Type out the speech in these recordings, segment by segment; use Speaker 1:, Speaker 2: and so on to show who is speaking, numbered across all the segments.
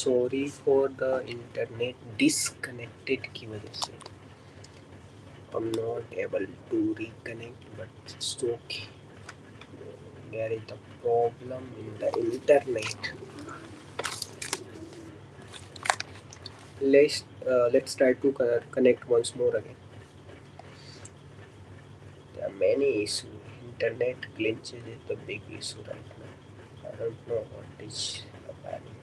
Speaker 1: Sorry for the internet disconnected की वजह से I'm not able to reconnect, but it's okay. There is a problem in the internet. Let's try to connect once more again. There are many issues. Internet glitches is the big issue right now. I don't know what is happening.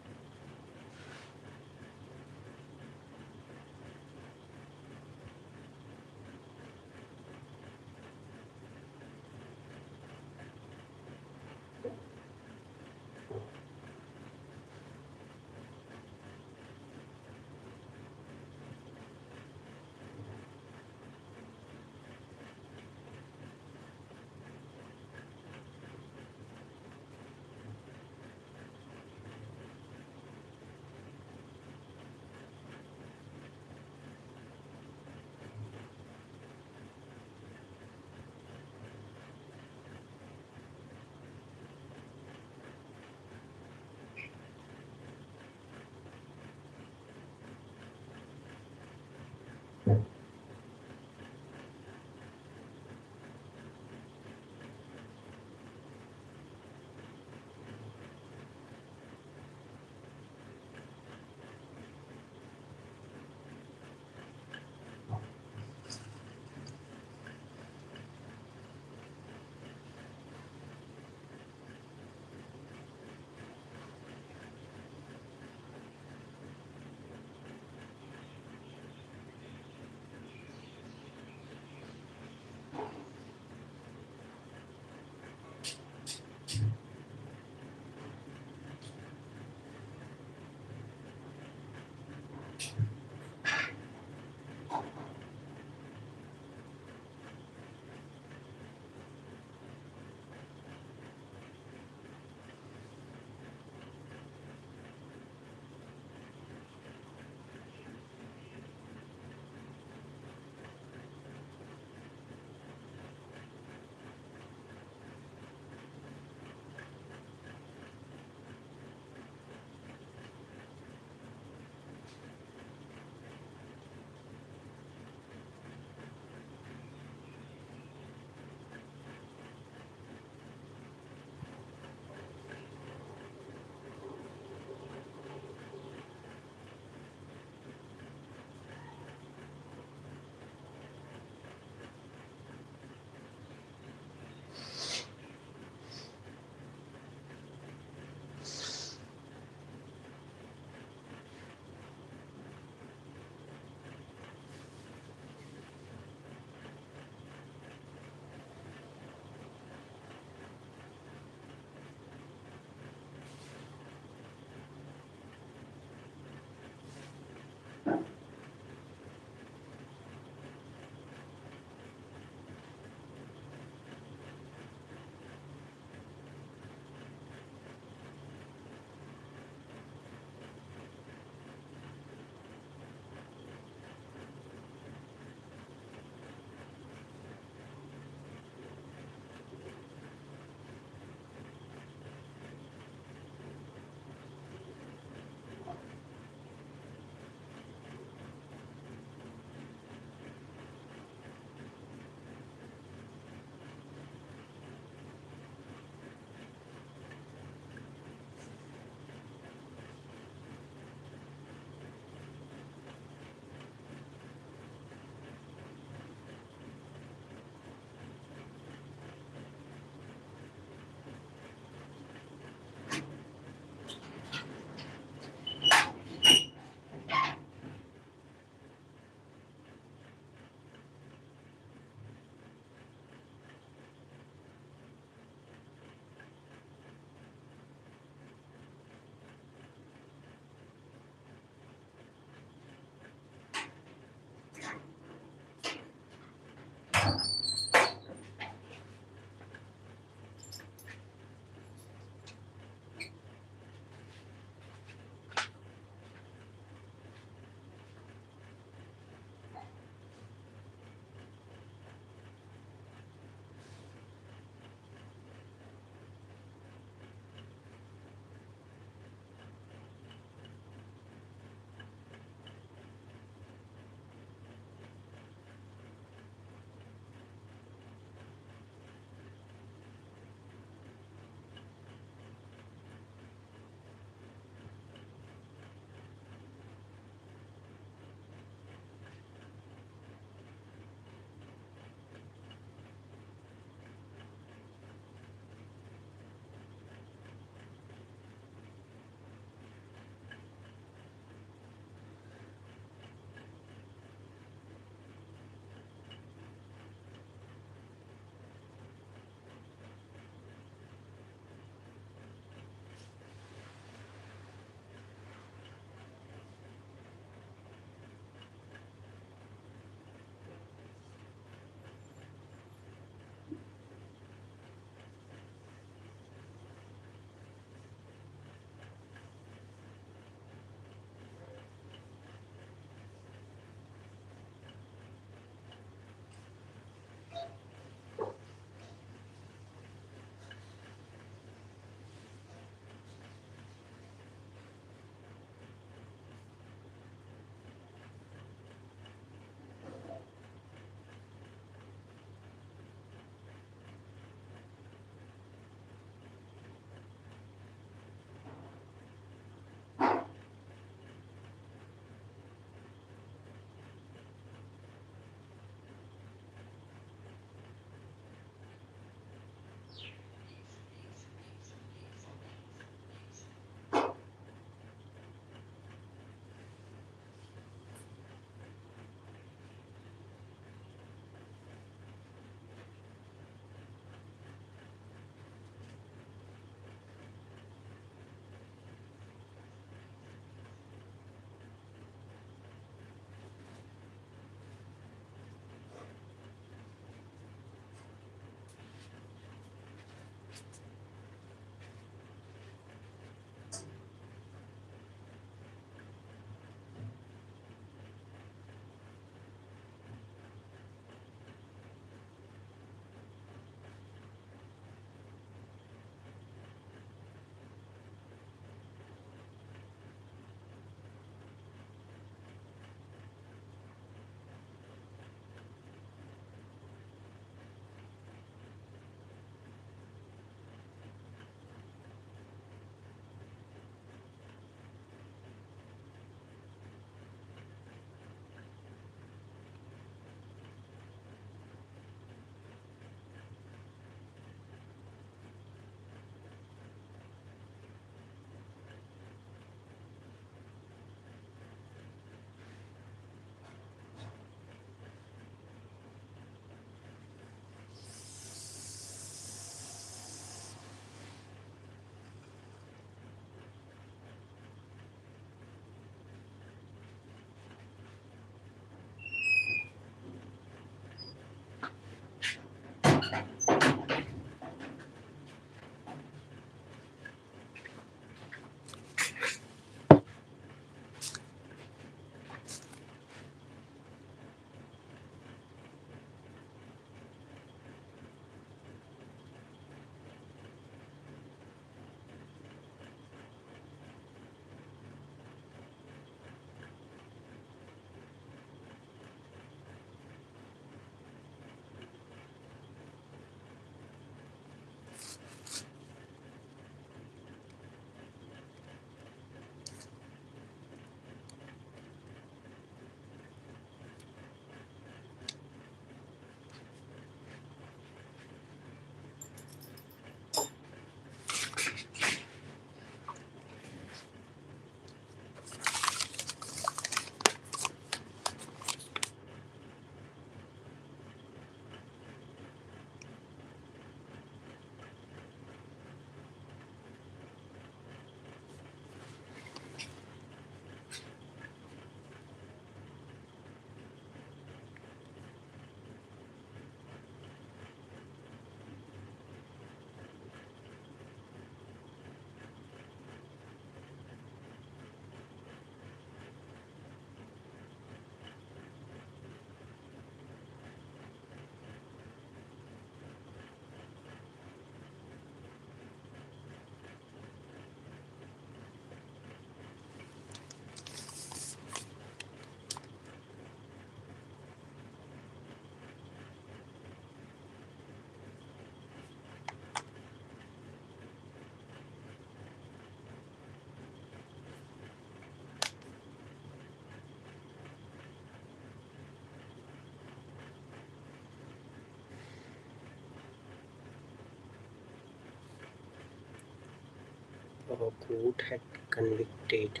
Speaker 1: court had convicted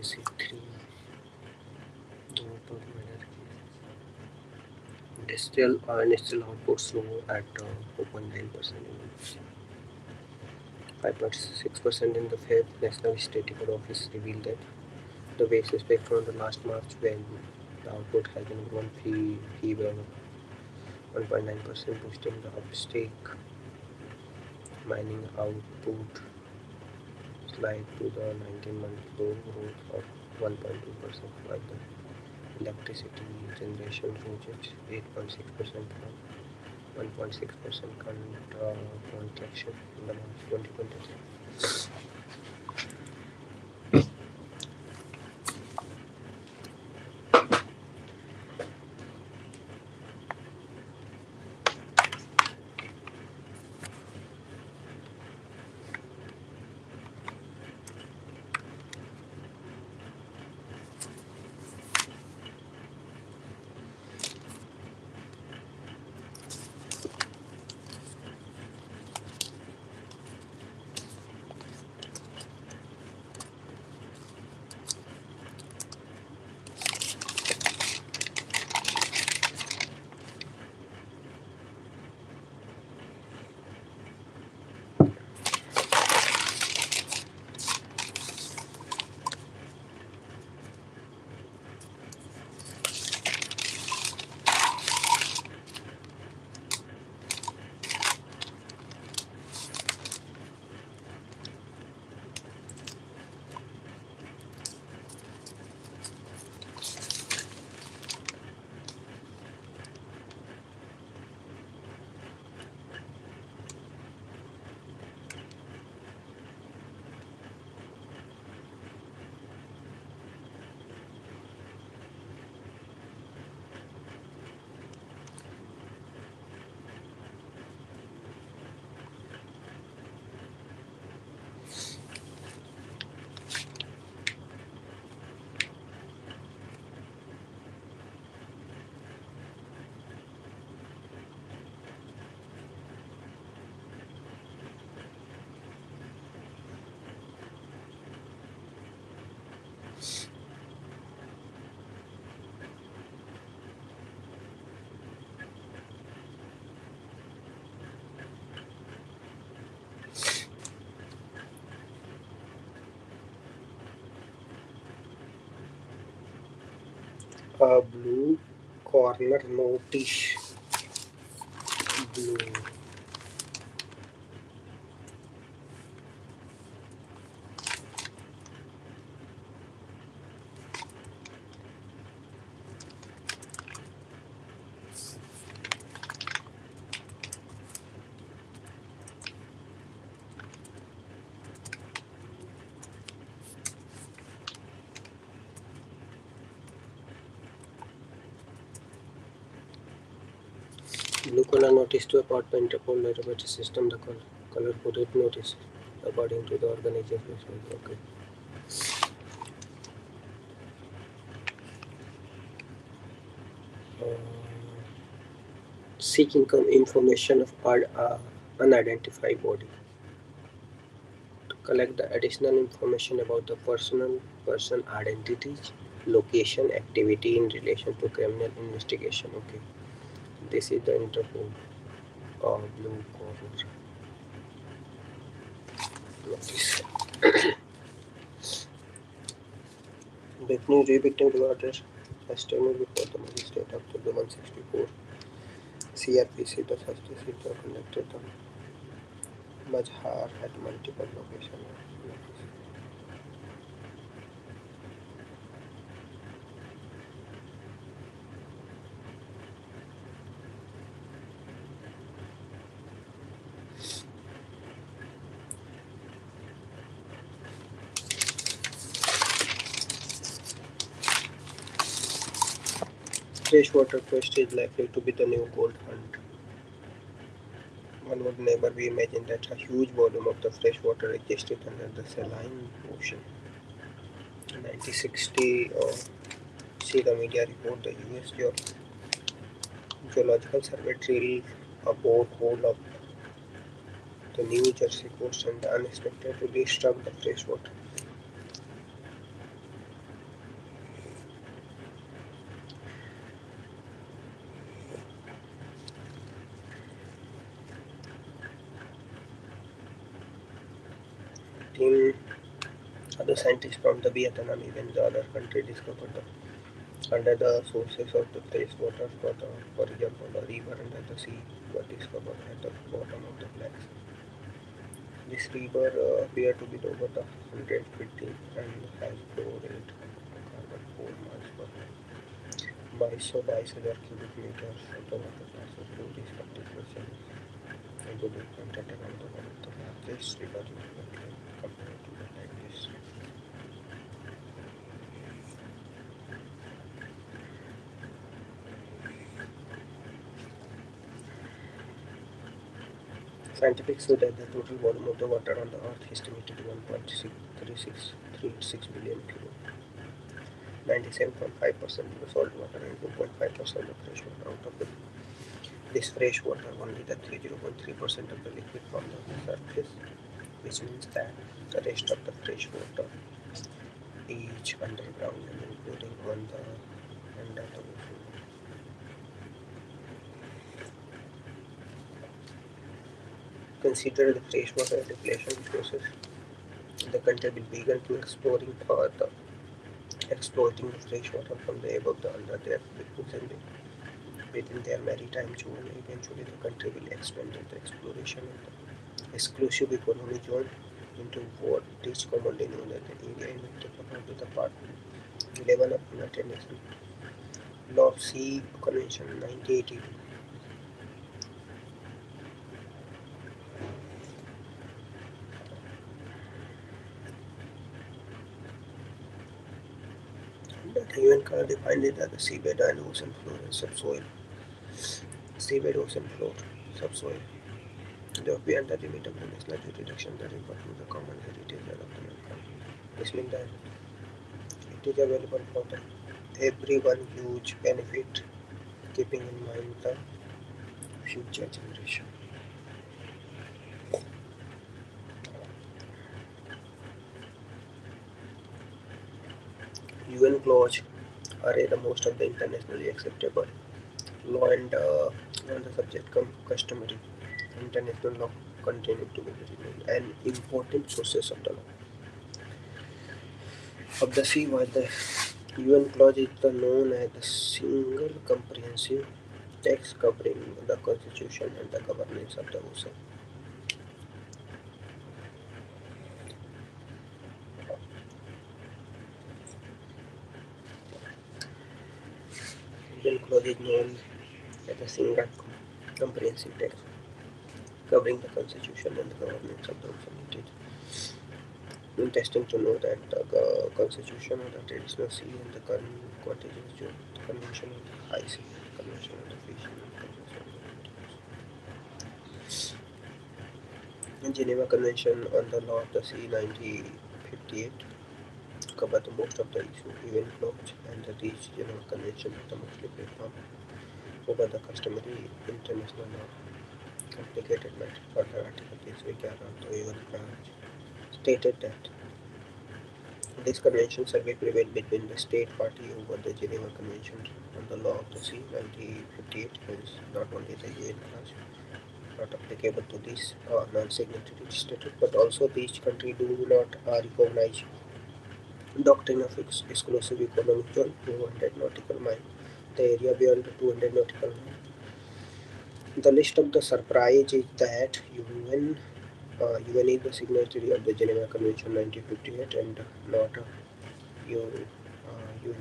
Speaker 1: 2 of murder cases. Industrial output slow at 4.9%, 5.6% in the Fed. National Statistical Office revealed that the base effect from the last March when the output has been grown fever 1.9%, boosting the upstake. Mining output slide to the 19-month low growth of 1.2%, while the electricity generation rose 8.6% from 1.6% contraction in the March 2023. A blue corner notice. Blue. Blue color notice to apartment folder about system the color coded notice according to the organization. Okay. Uh, Seeking information of unidentified body to collect the additional information about the person identities, location, activity in relation to criminal investigation. Okay, this is the Interpol blue corner notice. Bethany victim rewarded testimony before the magistrate after the 164 CRPC. The first visit conducted the Mazhar at multiple locations. Freshwater quest is likely to be the new gold hunt. One would never be imagined that a huge volume of the fresh water existed under the saline ocean. In 1960, see the media report, the US Geological Survey drilled a borehole The New Jersey coast and the unexpected release struck the freshwater. Team other scientists from the Vietnam, even the other country, discovered under the sources of the freshwater. For example, the river under the sea were discovered at the bottom of the Black Sea. This river appeared to be over the 150 and has flow rate of carbon 4 miles per hour. By 1000 cubic meters of the water passes through this particular channel into the content around the world. The largest river in the world compared to the Ganges. Scientists say that the total volume of the water on the Earth is estimated to 1.3636 billion cubic. 97.5% of salt water and 2.5% of fresh water. Out of this fresh water, only the 0.3% of the liquid from the surface, which means that the rest of the fresh water is underground and including on the under the ocean. Consider the freshwater depletion process. The country will begin to exploring further, exploiting the freshwater from the above the under their liquids and within their maritime zone. Eventually, the country will expand the exploration of the exclusive economic zone into what is commonly known as the area in which the part 11 of United Nations Law of Sea Convention 1982. The UN defined it as the seabed and ocean floor and subsoil. Seabed, ocean floor, subsoil. They would be under the limit of the national jurisdiction that refer to the common heritage of the mankind. This means that it is available for the everyone huge benefit, keeping in mind the future generation. UN clause are the most of the internationally acceptable law and on the subject customary international law continue to be an important sources of the law of the sea, while the UN clause is the known as the single comprehensive text covering the constitution and the governance of the ocean. UN clause is known as the single comprehensive text covering the constitution and the governance of the ocean. It is interesting to know that the constitution of the traditional sea and the contiguous zone, the convention of the high sea, the convention of the fishing, and the convention of the Geneva Convention on the Law of the Sea 1958 cover the most of the issue, even clause, and these Geneva Convention are the mostly platform over the customary international law. Complicated matter. Further article this week around the UN branch stated that this convention survey prevailed between the state party over the Geneva Convention on the Law of the Sea 1958, hence not only the UN clause not applicable to this non-signatory status, but also these countries do not recognize doctrine of exclusive economic zone 200 nautical mile, the area beyond the 200 nautical mile. The list of the surprise is that UN is the signatory of the Geneva Convention 1958 and not a UN clause.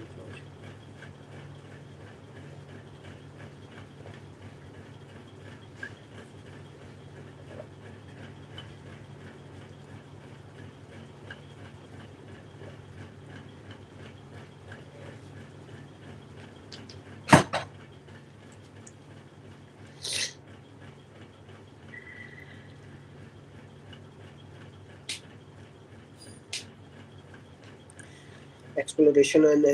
Speaker 1: Exploration and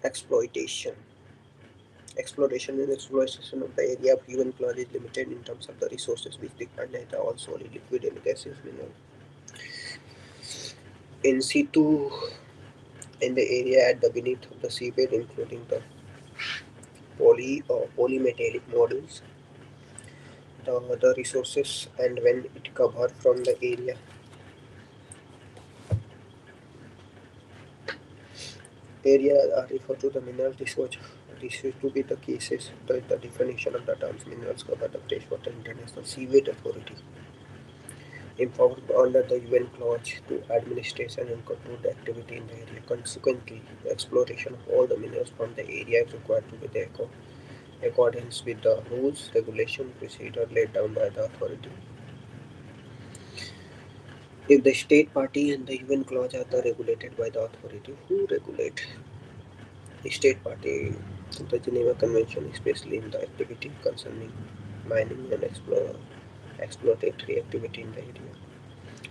Speaker 1: exploitation. Exploration and exploitation of the area of human clause is limited in terms of the resources which define either all solid, liquid, and gaseous mineral. In situ, in the area at the beneath of the seabed, including the poly or polymetallic models, the resources and when it covered from the area are referred to the mineral research. This is to be the cases that the definition of the terms minerals cover the Freshwater International Seabed Authority, empowered under the UN clause to administration and control the activity in the area. Consequently, the exploration of all the minerals from the area is required to be the accordance with the rules, regulation, procedure laid down by the authority. If the state party and the UN clause are the regulated by the authority, who regulate? The state party to the Geneva Convention, especially in the activity concerning mining and exploratory activity in the area.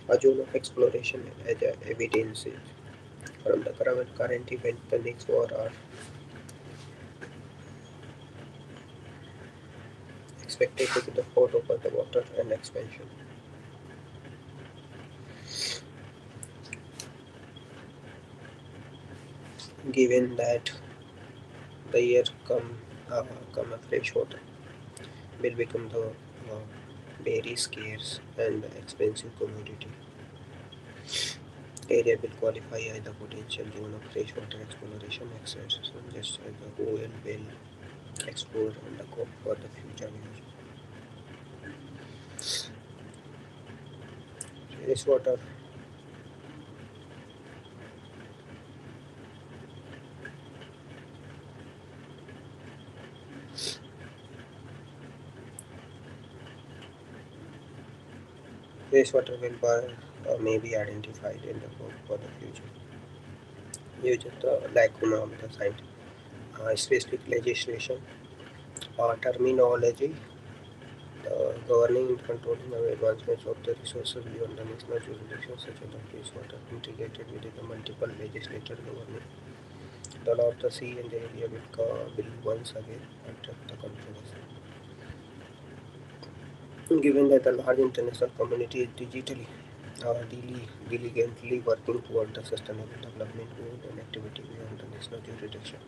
Speaker 1: A zone of exploration as evidence from the current event, the next war are expected to be the fought over the water and expansion. Given that the year come a fresh water will become the very scarce and expensive commodity. Area will qualify as the potential zone of freshwater exploration access, just as the oil will explore and the scope for the future use. Freshwater freshwater will may be identified in the scope for the future use of the lacuna of the site. Specific legislation terminology governing and controlling the advancements of the resources beyond the national jurisdiction such as the freshwater integrated within the multiple legislature governing the law of the sea and the area will once again attract the controversy. Given that the large international community is diligently working toward the sustainable development goal and activity beyond the national jurisdiction,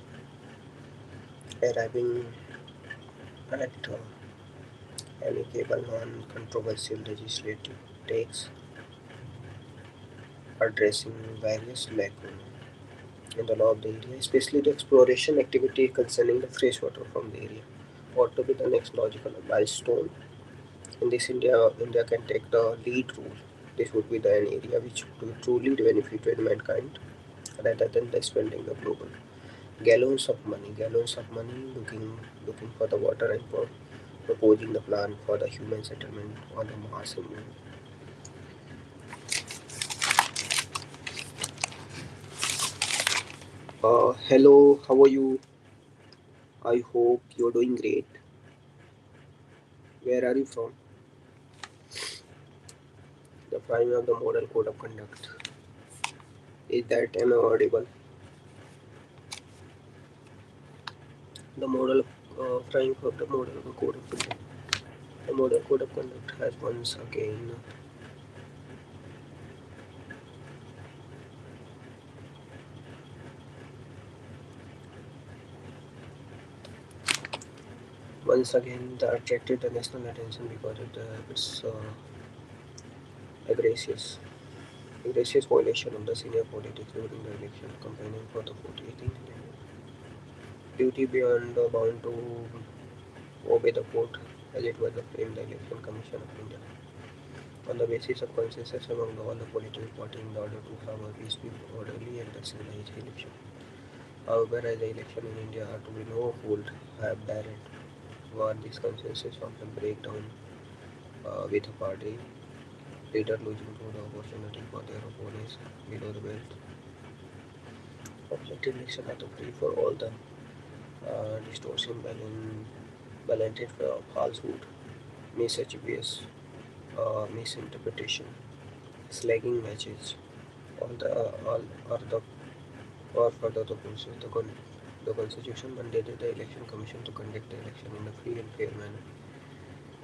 Speaker 1: arriving at amicable non-controversial legislative takes addressing various lacunae in the law of the area, especially the exploration activity concerning the freshwater from the area, ought to be the next logical milestone. In this, India can take the lead role. This would be an area which would truly benefit mankind rather than the spending the global gallons of money looking for the water and proposing the plan for the human settlement on the Mars and Moon. Hello, how are you? I hope you're doing great. Where are you from? The primary of the model code of conduct. Is that am I audible? The model framing of the model of the code of conduct. The model code of conduct has once again attracted the national attention because of its aggressive violation of the senior politics during the election campaigning for the 18th duty beyond bound to obey the court as it was framed the Election Commission of India on the basis of consensus among all the political parties in order to have a peaceful, orderly and civilized election. However, as the election in India are to be no hold have direct war this consensus often break down with a party leader losing to the opportunity for their opponents below the belt. Objective election are to free for all the distortion, balanced falsehood, misattribution, misinterpretation, slagging matches, all the all or the or further the process, The Constitution mandated the Election Commission to conduct the election in a free and fair manner.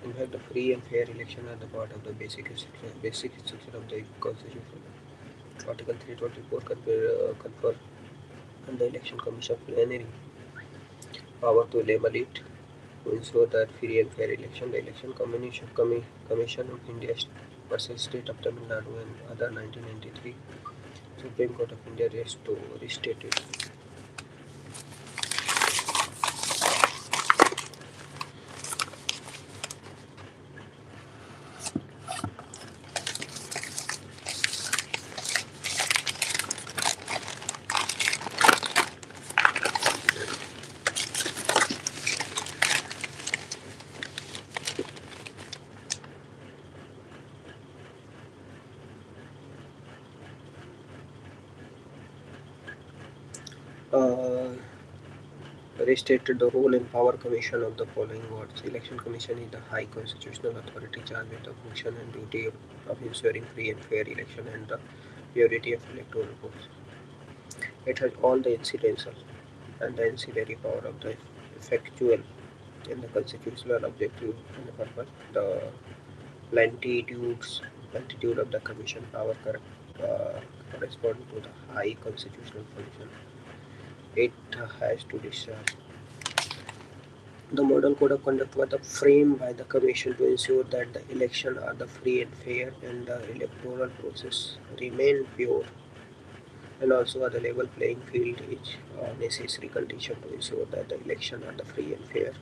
Speaker 1: In fact, the free and fair election are the part of the basic structure of the Constitution. Article 324 confer on the Election Commission plenary power to label it to ensure that free and fair election. The Commission of India versus State of Tamil Nadu and other 1993 Supreme Court of India restated. Uh, Restated the role and power commission of the following words. Election Commission is the high constitutional authority charged with the function and duty of ensuring free and fair election and the purity of electoral votes. It has all the incidental and the ancillary power of the effectual and the constitutional objective and the purpose. The plenitude of the commission power correspond to the high constitutional function it has to discharge. The model code of conduct was framed by the commission to ensure that the elections are the free and fair and the electoral process remain pure, and also the level playing field is a necessary condition to ensure that the elections are the free and fair.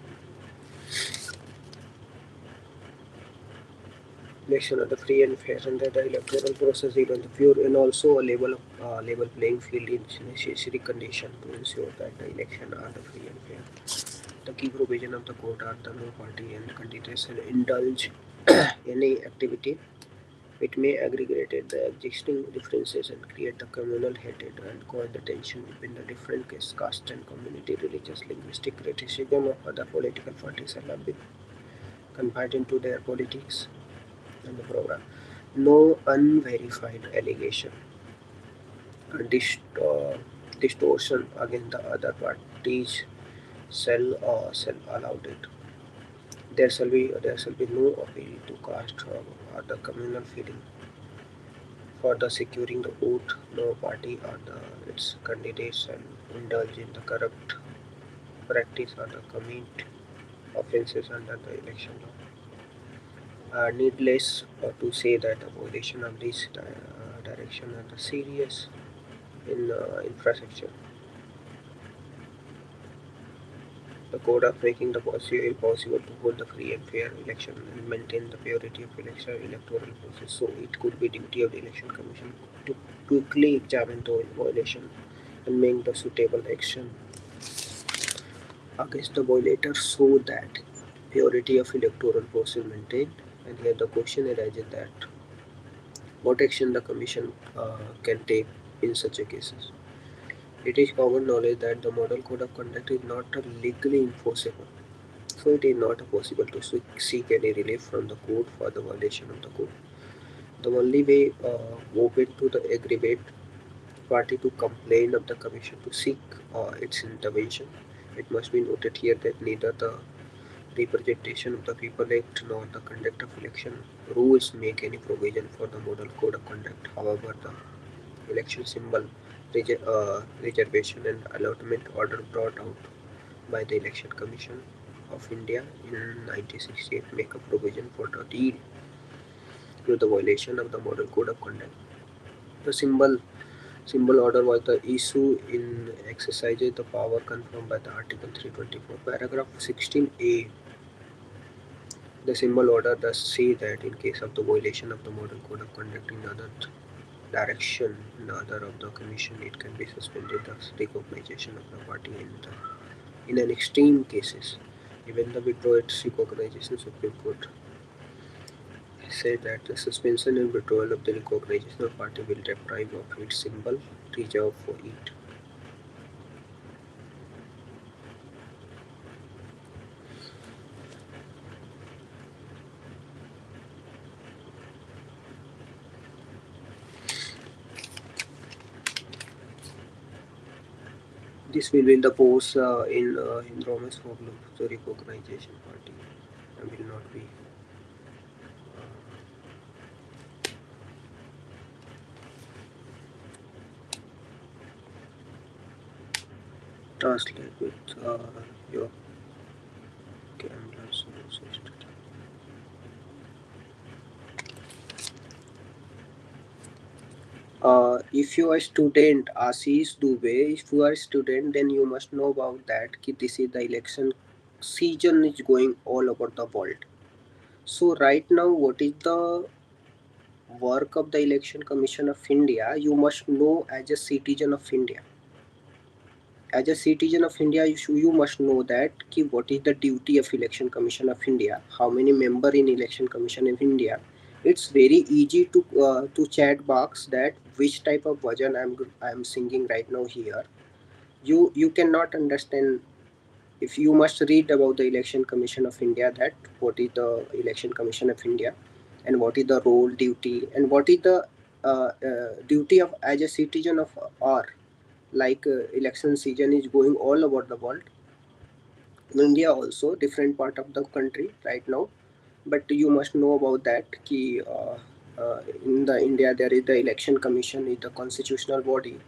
Speaker 1: Election are the free and fair and that the electoral process remains pure, and also a level playing field is necessary condition to ensure that the elections are the free and fair. The key provision of the code are the no party and candidates and indulge any activity. It may aggregate the existing differences and create the communal hatred and cause the tension between the different caste and community, religious, linguistic criticism of other political parties and be confined into their politics and the program. No unverified allegation or distortion against the other parties shall allowed it. There shall be no appeal to caste or the communal feeling for the securing the vote. No party or its candidates shall indulge in the corrupt practice or the commit offences under the election law. Needless to say that the violation of this direction are the serious in infrastructure. The code of making the impossible to hold the free and fair election and maintain the purity of election electoral process. So it could be duty of the election commission to quickly examine the violation and make the suitable action against the violator so that purity of electoral process maintained. And here the question arises that what action the commission can take in such a cases. It is common knowledge that the model code of conduct is not legally enforceable. So it is not possible to seek any relief from the court for the violation of the code. The only way open to the aggrieved party to complain of the commission to seek its intervention. It must be noted here that neither the Representation of the People Act nor the Conduct of Election rules make any provision for the model code of conduct. However, the election symbol reservation and allotment order brought out by the Election Commission of India in 1968 make a provision for the deal with the violation of the model code of conduct. The symbol order was the issue in exercises the power confirmed by the Article 324, paragraph 16A. The symbol order does say that in case of the violation of the model code of conduct in other direction, in the other of the commission, it can be suspended the recognition of the party in an extreme cases. Even the withdraw its recognition, Supreme Court said that the suspension and withdrawal of the recognition of party will deprive of its symbol reserved for it. This will be the post in Rome's problem, the recognition party. I will not be translate with your camera source. If you are a student, Ashish Dubey, if you are a student, then you must know about that. Ki this is the election season is going all over the world. So right now, what is the work of the Election Commission of India? You must know as a citizen of India. As a citizen of India, you must know that ki what is the duty of Election Commission of India. How many member in Election Commission of India? It's very easy to chat box that which type of version I'm singing right now here. You cannot understand if you must read about the Election Commission of India, that what is the Election Commission of India and what is the role, duty, and what is the duty of as a citizen of our, like election season is going all over the world, in India also different part of the country right now. But you must know about that ki in the India there is the election commission is the constitutional body,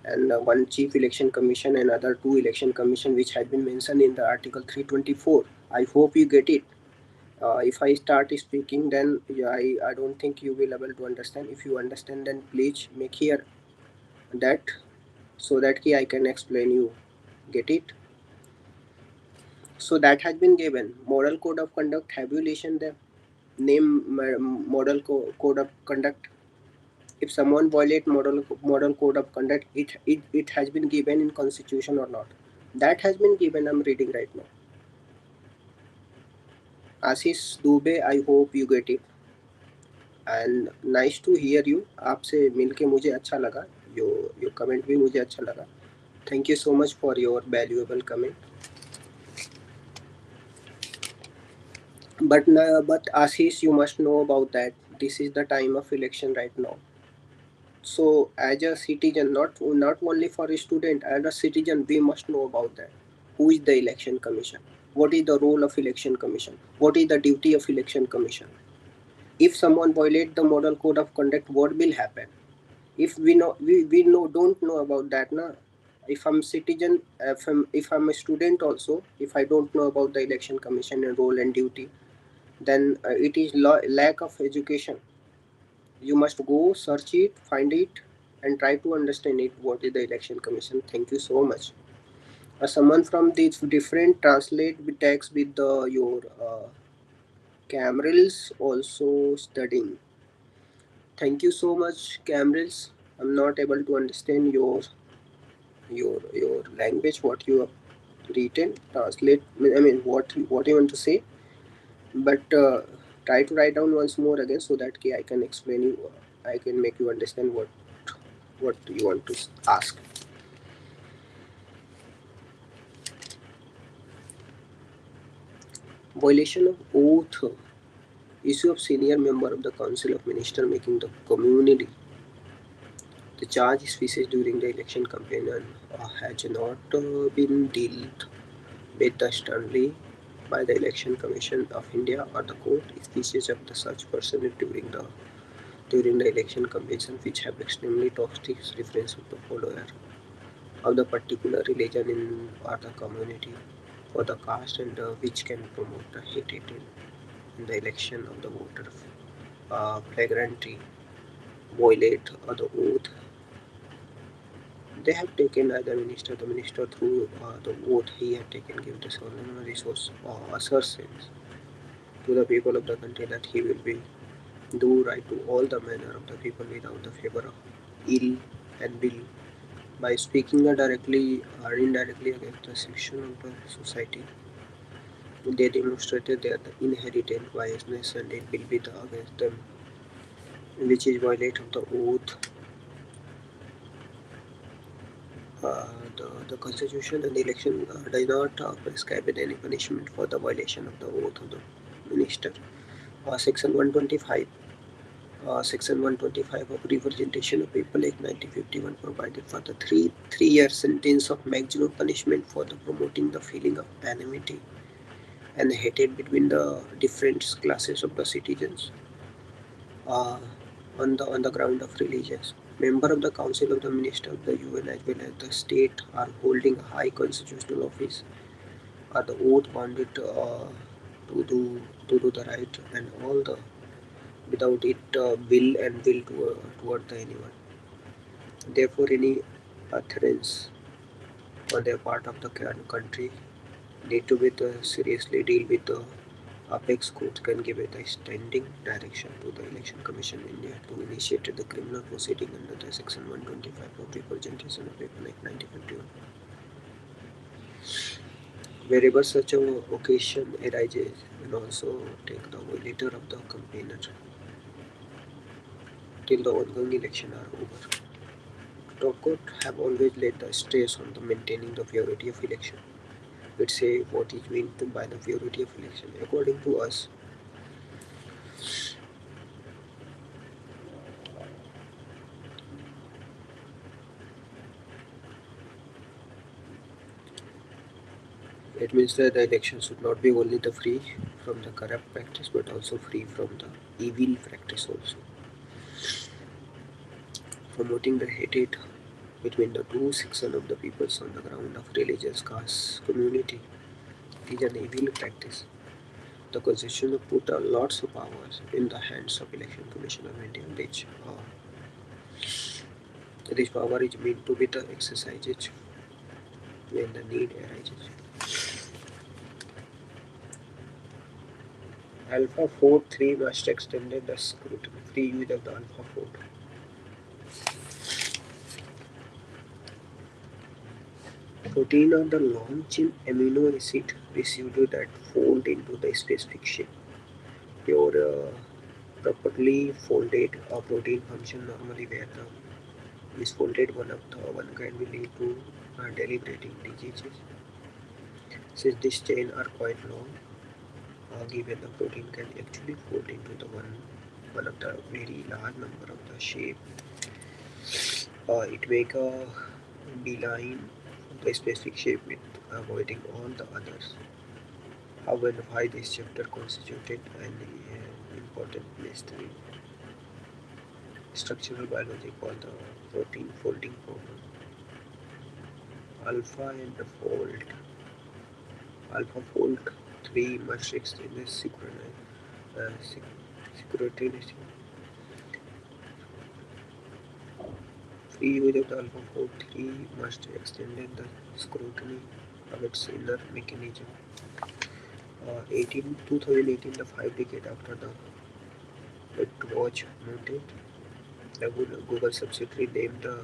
Speaker 1: and one chief election commission and other two election commission which had been mentioned in the article 324. I hope you get it. If I start speaking, then yeah, I don't think you will able to understand. If you understand, then please make here that, so that I can explain you. Get it? So that has been given. Moral code of conduct. Have you listened them? Name model code of conduct. If someone violate model code of conduct, it has been given in constitution or not? That has been given. I'm reading right now. Ashish Dubey, I hope you get it. And nice to hear you, आपसे मिलके मुझे अच्छा लगा. यो comment भी मुझे अच्छा लगा. Thank you so much for your valuable comment. But Ashish, you must know about that. This is the time of election right now. So as a citizen, not only for a student, as a citizen, we must know about that. Who is the election commission? What is the role of election commission? What is the duty of election commission? If someone violate the model code of conduct, what will happen? If we know don't know about that na. If I'm citizen, if I'm a student also, if I don't know about the election commission and role and duty, then it is lack of education. You must go search it, find it, and try to understand it, what is the election commission. Thank you so much. Someone from these different translate the text with the your camerals also studying. Thank you so much, camerals. I'm not able to understand your language, what you have written. Translate, I mean what you want to say, but try to write down once more again, so that I can explain you, I can make you understand what you want to ask. Violation of oath. Issue of senior member of the council of minister making the community the charge species during the election campaign, and has not been dealt with sternly by the Election Commission of India or the court. Species of the such person during the election campaign which have extremely toxic reference of the follower of the particular religion in or the community or the caste, and which can promote the hatred in the election of the voter. Flagrantly violate or the oath they have taken as the minister through the oath he had taken give the solemn resource assertions to the people of the country that he will be do right to all the manner of the people without the favor of ill and will. By speaking directly or indirectly against the section of the society, they demonstrated their inherent biasness, and it will be against them, which is violate of the oath. The constitution and the election does not prescribe any punishment for the violation of the oath of the minister. Section 125. Section 125 of Representation of People Act 1951 provided for the three-year sentence of maximum punishment for the promoting the feeling of enmity and hatred between the different classes of the citizens uh, on the ground of religious. Member of the Council of the Minister of the UN as well as the state are holding high constitutional office are the oath bounded to do to do the right and all the without it will toward the anyone. Therefore, any utterance on their part of the country need to be seriously deal with the apex court can give it a standing direction to the election commission in India to initiate the criminal proceeding under the section 125 of representation of people like 1951. Wherever such a occasion arises, and also take the violator of the campaigner till the ongoing election are over. Top court have always laid the stress on the maintaining the purity of election. Let's say what is meant by the purity of election. According to us, it means that the election should not be only the free from the corrupt practice but also free from the evil practice also. Promoting the hatred between the two sections of the peoples on the ground of religious caste community is an evil practice. The constitution put lots of powers in the hands of election commission of India, which this power is meant to be the exercised when the need arises. Alpha 4.3 must extend the scrutiny free use of the alpha 4. Protein are the long-chain amino acid residue that fold into the specific shape. Pure properly folded protein function normally where the misfolded one can be lead to deliberating diseases. Since these chain are quite long, given the protein can actually fold into the one of the very large number of the shape, it make a beeline the specific shape with avoiding all the others. How and why this chapter constituted an important mystery. Structural biology called the protein folding problem. Alpha and fold. Alpha fold 3 must extend the synchronicity. Free use of the alpha fold 3 must extend the scrutiny of its inner mechanism. 2018, the 5 decade after the watch mounted, the Google subsidiary named the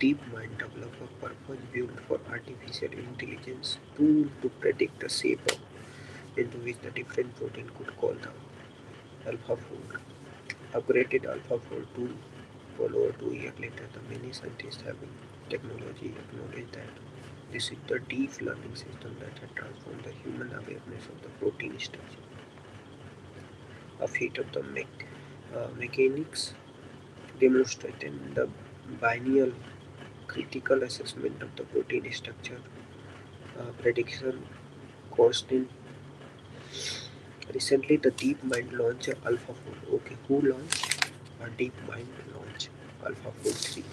Speaker 1: DeepMind developed a purpose-built for artificial intelligence tool to predict the shape of into which the different protein could call the AlphaFold. Upgraded AlphaFold 2 followed 2 years later. The many scientists having technology acknowledge that this is the deep learning system that had transformed the human awareness of the protein structure. A feat of the mechanics demonstrating the biennial critical assessment of the protein structure prediction constant. Recently, the DeepMind launched AlphaFold. Okay, who launched? DeepMind launched AlphaFold 3,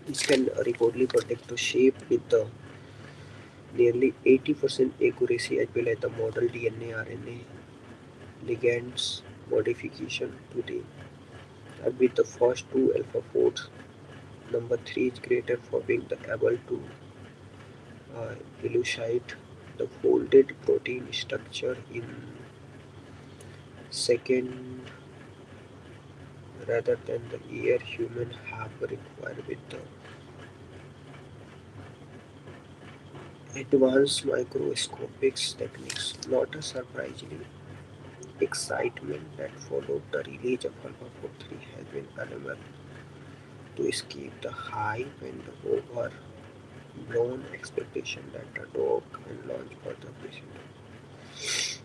Speaker 1: which can reportedly predict the shape with the nearly 80% accuracy as well as the model DNA RNA ligands modification today. And with the first two AlphaFolds, number 3 is greater for being able to elucidate the folded protein structure in second rather than the year human have required with the advanced microscopic techniques. Not a surprisingly, excitement that followed the release of Alpha 43 has been unable to escape the hype and overblown expectation that the dog can launch for the patient.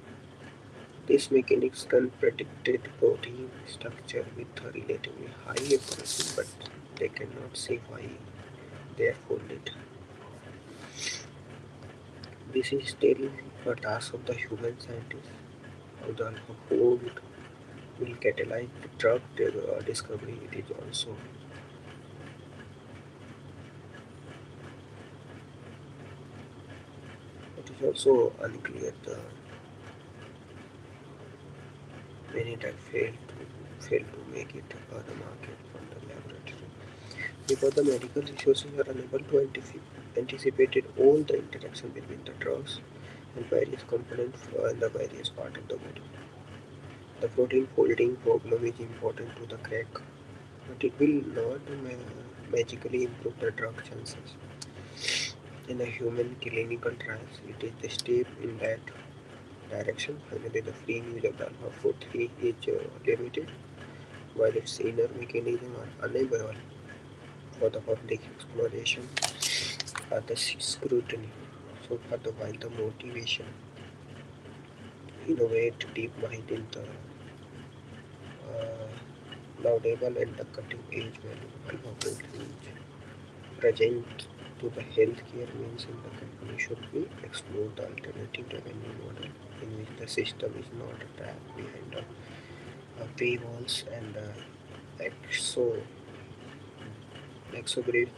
Speaker 1: These mechanics can predict protein structure with a relatively high accuracy, but they cannot say why they are folded. This is still a task of the human scientist. How the AlphaFold will catalyze the drug discovery. It is also unclear the many drugs fail to make it on the market from the laboratory because the medical resources are unable to anticipate all the interaction between the drugs and various components in the various part of the body. The protein folding problem is important to the crack, but it will not magically improve the drug chances. In a human clinical trials, it is the step in that direction. Finally, the free use of the alpha 3 is limited, while its inner mechanisms are unavailable for the public exploration or the scrutiny. So, while the motivation, innovate deep mind in the laudable and the cutting edge value, alpha 4 present to the healthcare means in the company should be explore the alternative revenue model in which the system is not trapped behind paywalls and exo exorbitant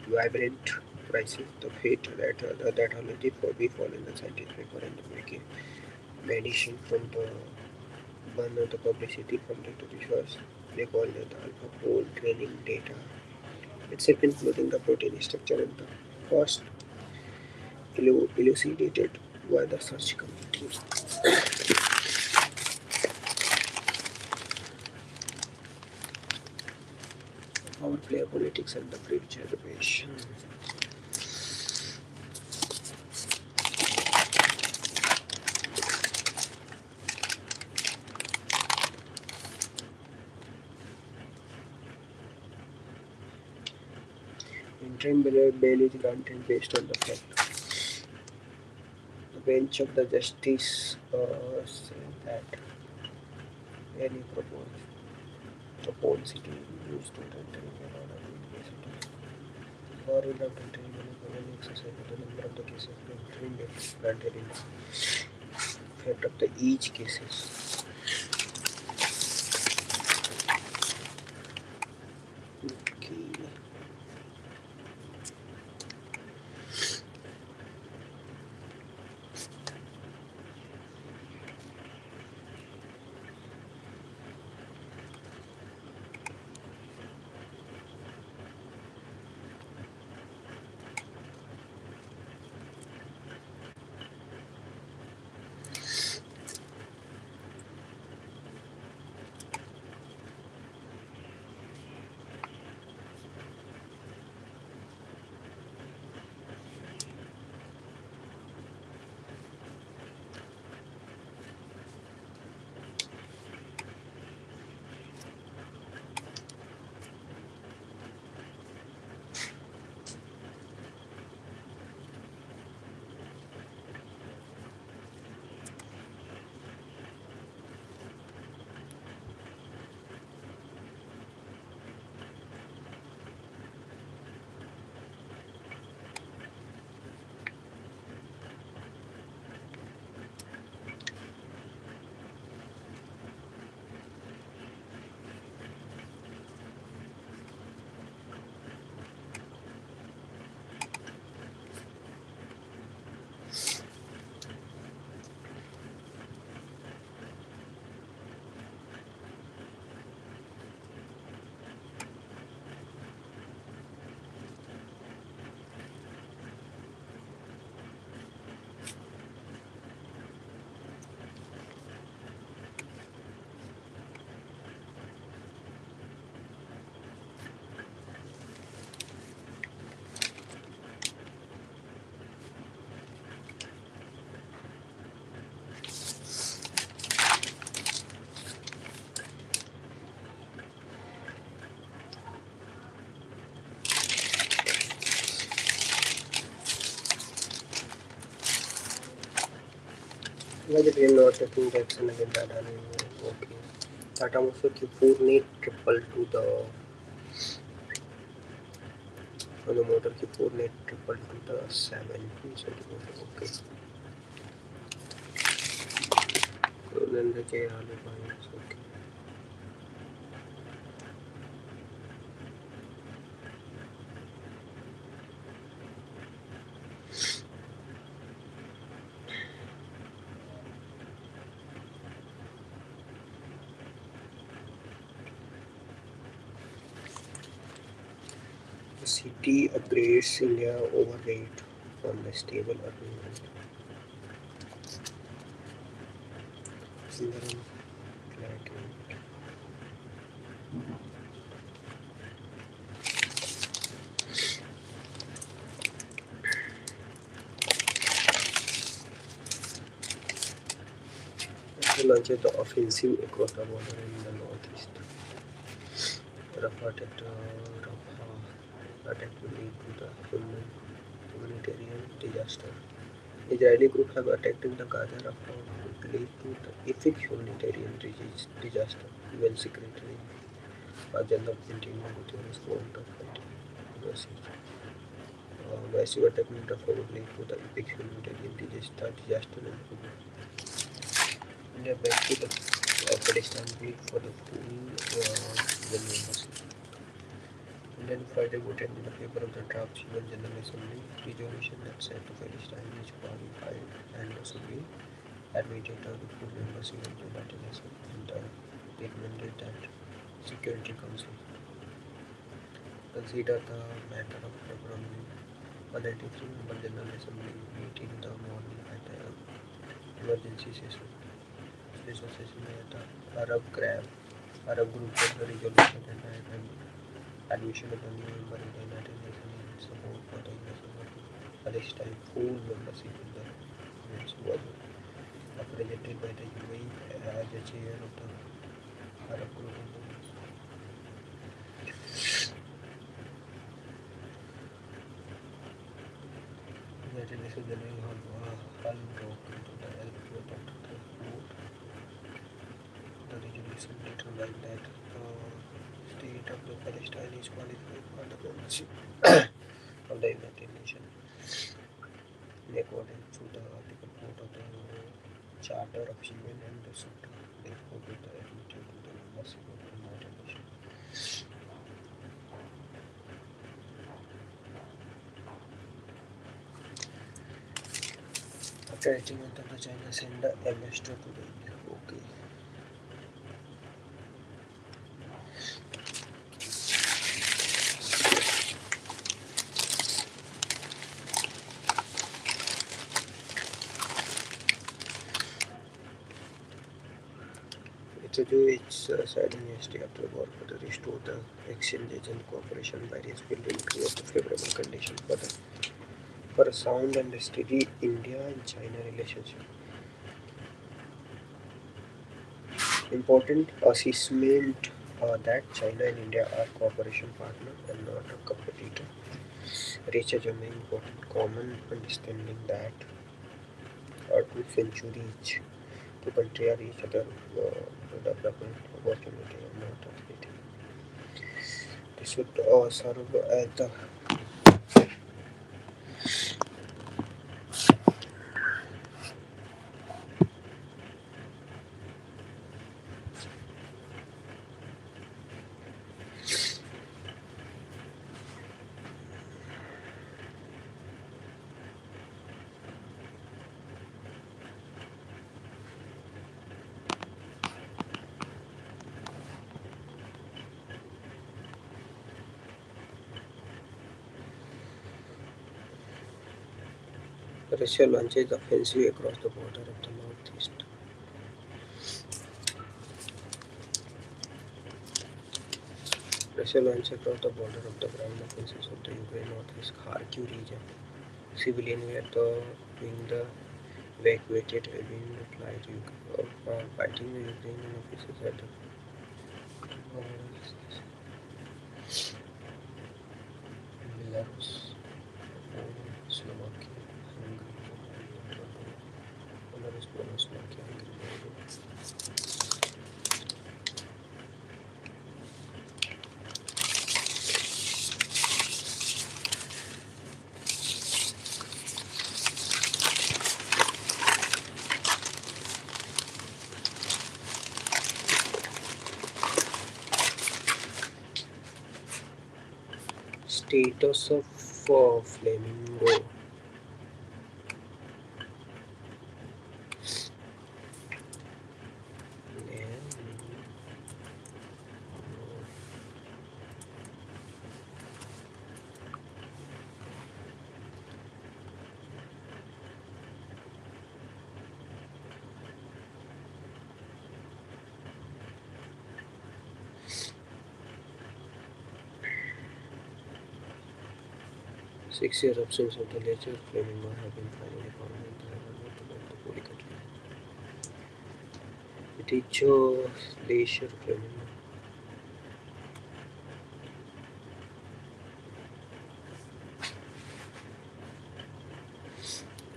Speaker 1: vibrant prices. The fate that already we fall in the scientific paper and making medicine from the one of the publicity from the research. They call it the alpha whole training data itself including the protein structure and the cost elucidated by the search committee. Power player politics and the preservation. Interim bail is granted based on the fact the bench of the justice said that any proposed upon city used to enter in order to investigate or without entering any exercise of the number of the cases the interim bail is granted in favor of the each cases. Okay. Why the team not taking the action against Tata? Okay. Tata also Kipur need triple to the on the motor Kipur need triple to the 17 centimeter. Okay. So then the J okay. The city upgrades India overweight on the stable agreement. Sundaram flat. Russia launches the offensive across the border in the northeast. Rafah attack will lead to the humanitarian disaster. Israeli groups have attacked in the Gaza Rafah would lead to the epic humanitarian disaster. UN Secretary General Antonio Guterres warned of fighting. Massive attack in Rafah would lead to the epic humanitarian disaster and India back to the Palestine bid for the full UN membership. Indian fighter voted in favor of the draft UN General Assembly resolution that said to Palestine is qualified and should be admitted to the full membership of the United Nations and recommended that Security Council consider the matter of programming 193 member General Assembly meeting the morning at the emergency session. Special session में था Arab group for the resolution and admission of the new member in the United Nations and support for the US Palestine full membership in the US was represented by the UAE as the chair of the Arab group. United Nations General Hall broke into the LQ after the vote. The resolution determined that the state of the Palestine is qualified for the membership of the United Nations in accordance to the Article 4 of the Charter of Human and the Sutra, therefore be the admitted to the membership of the United Nations. After achievement of the China sent the ambassador to the India. Okay. It's a do its side yesterday after war for the restore the exchanges and cooperation various building create the favorable conditions for a sound and steady India and China relationship. Important assessment that China and India are cooperation partners and not a competitor. Reach a main important common understanding that two centuries to country are each other development opportunity and not a threat. This should serve as the Russia launches offensive across the border of the northeast. Russia launched across the border of the ground offensives of the Ukraine northeast Kharkiv region. Civilians were being evacuated, being flight fighting the Ukrainian officers at the Belarus, Poland, Slovakia, Hungary, Romania, Belarus, Poland, Slovakia. Status of flamingo. Yeah. 6 year absence of the leisure flamingo have been finally found in the environment about the polycat. It is leisure flamingo.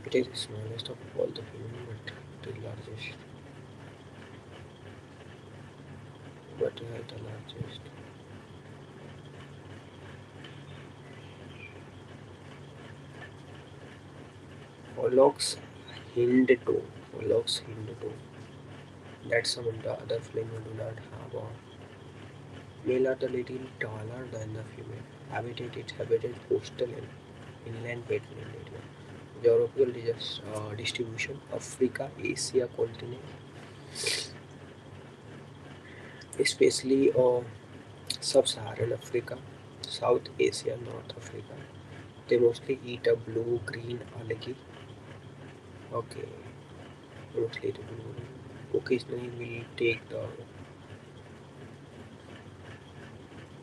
Speaker 1: It is the smallest of all the flamingo, but the largest. The largest. Holox hind toe. Holox hind toe. That some of the other flamingo do not have. Male are the little taller than the female. Habitat coastal and inland wetland area. Geographical distribution: Africa, Asia continent, especially sub-Saharan Africa, South Asia, North Africa. They mostly eat a blue-green algae. Okay, mostly the blue. Occasionally, will take the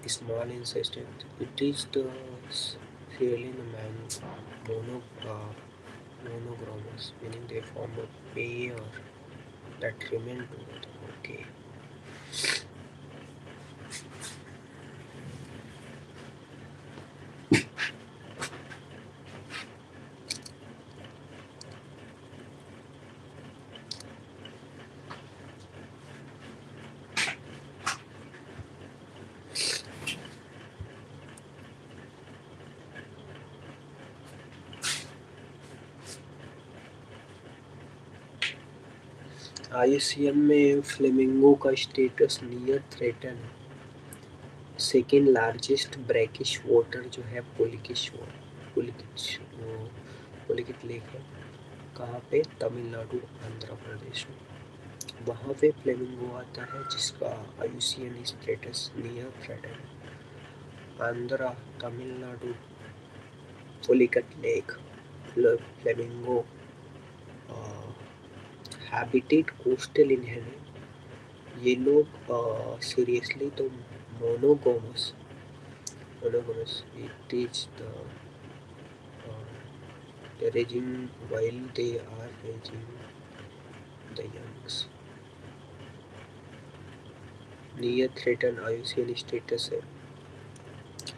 Speaker 1: small insect. It is the really the mono, uh, monogamous, meaning they form a pair that remain together. Okay. IUCN में flamingo का status near threatened है. Second largest brackish water जो है पोलिकिट lake है. कहाँ पे? तमिलनाडु, आंध्र प्रदेश में. वहाँ पे फ्लेमिंगो आता है जिसका IUCN स्टेटस नियर थ्रेटन है. Andhra, Tamil Nadu, Pulicat lake, flamingo habitat coastal inherit. ये लोग सीरियसली तो मोनोगोमस monogamous. It is the raging while they are raising the youngs. Near threatened IUCN status है.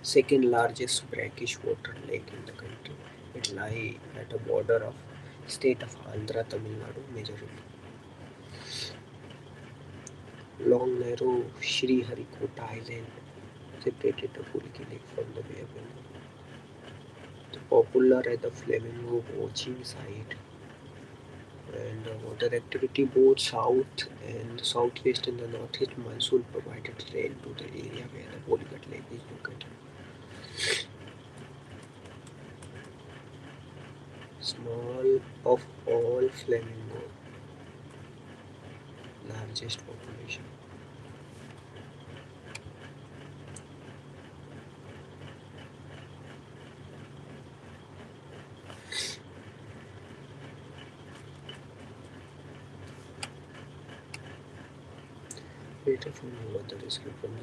Speaker 1: Second largest brackish water lake in the country. It lies at the border of state of Andhra, Tamil Nadu majority. Long narrow Sriharikota Island separated the Pulki Lake from the Bay of Bengal. The popular at the flamingo watching site and water activity both south and southwest and the northeast monsoon provided rain to the area where the Polycat Lake is located. Small of all flamingo, largest population. Later from water is from the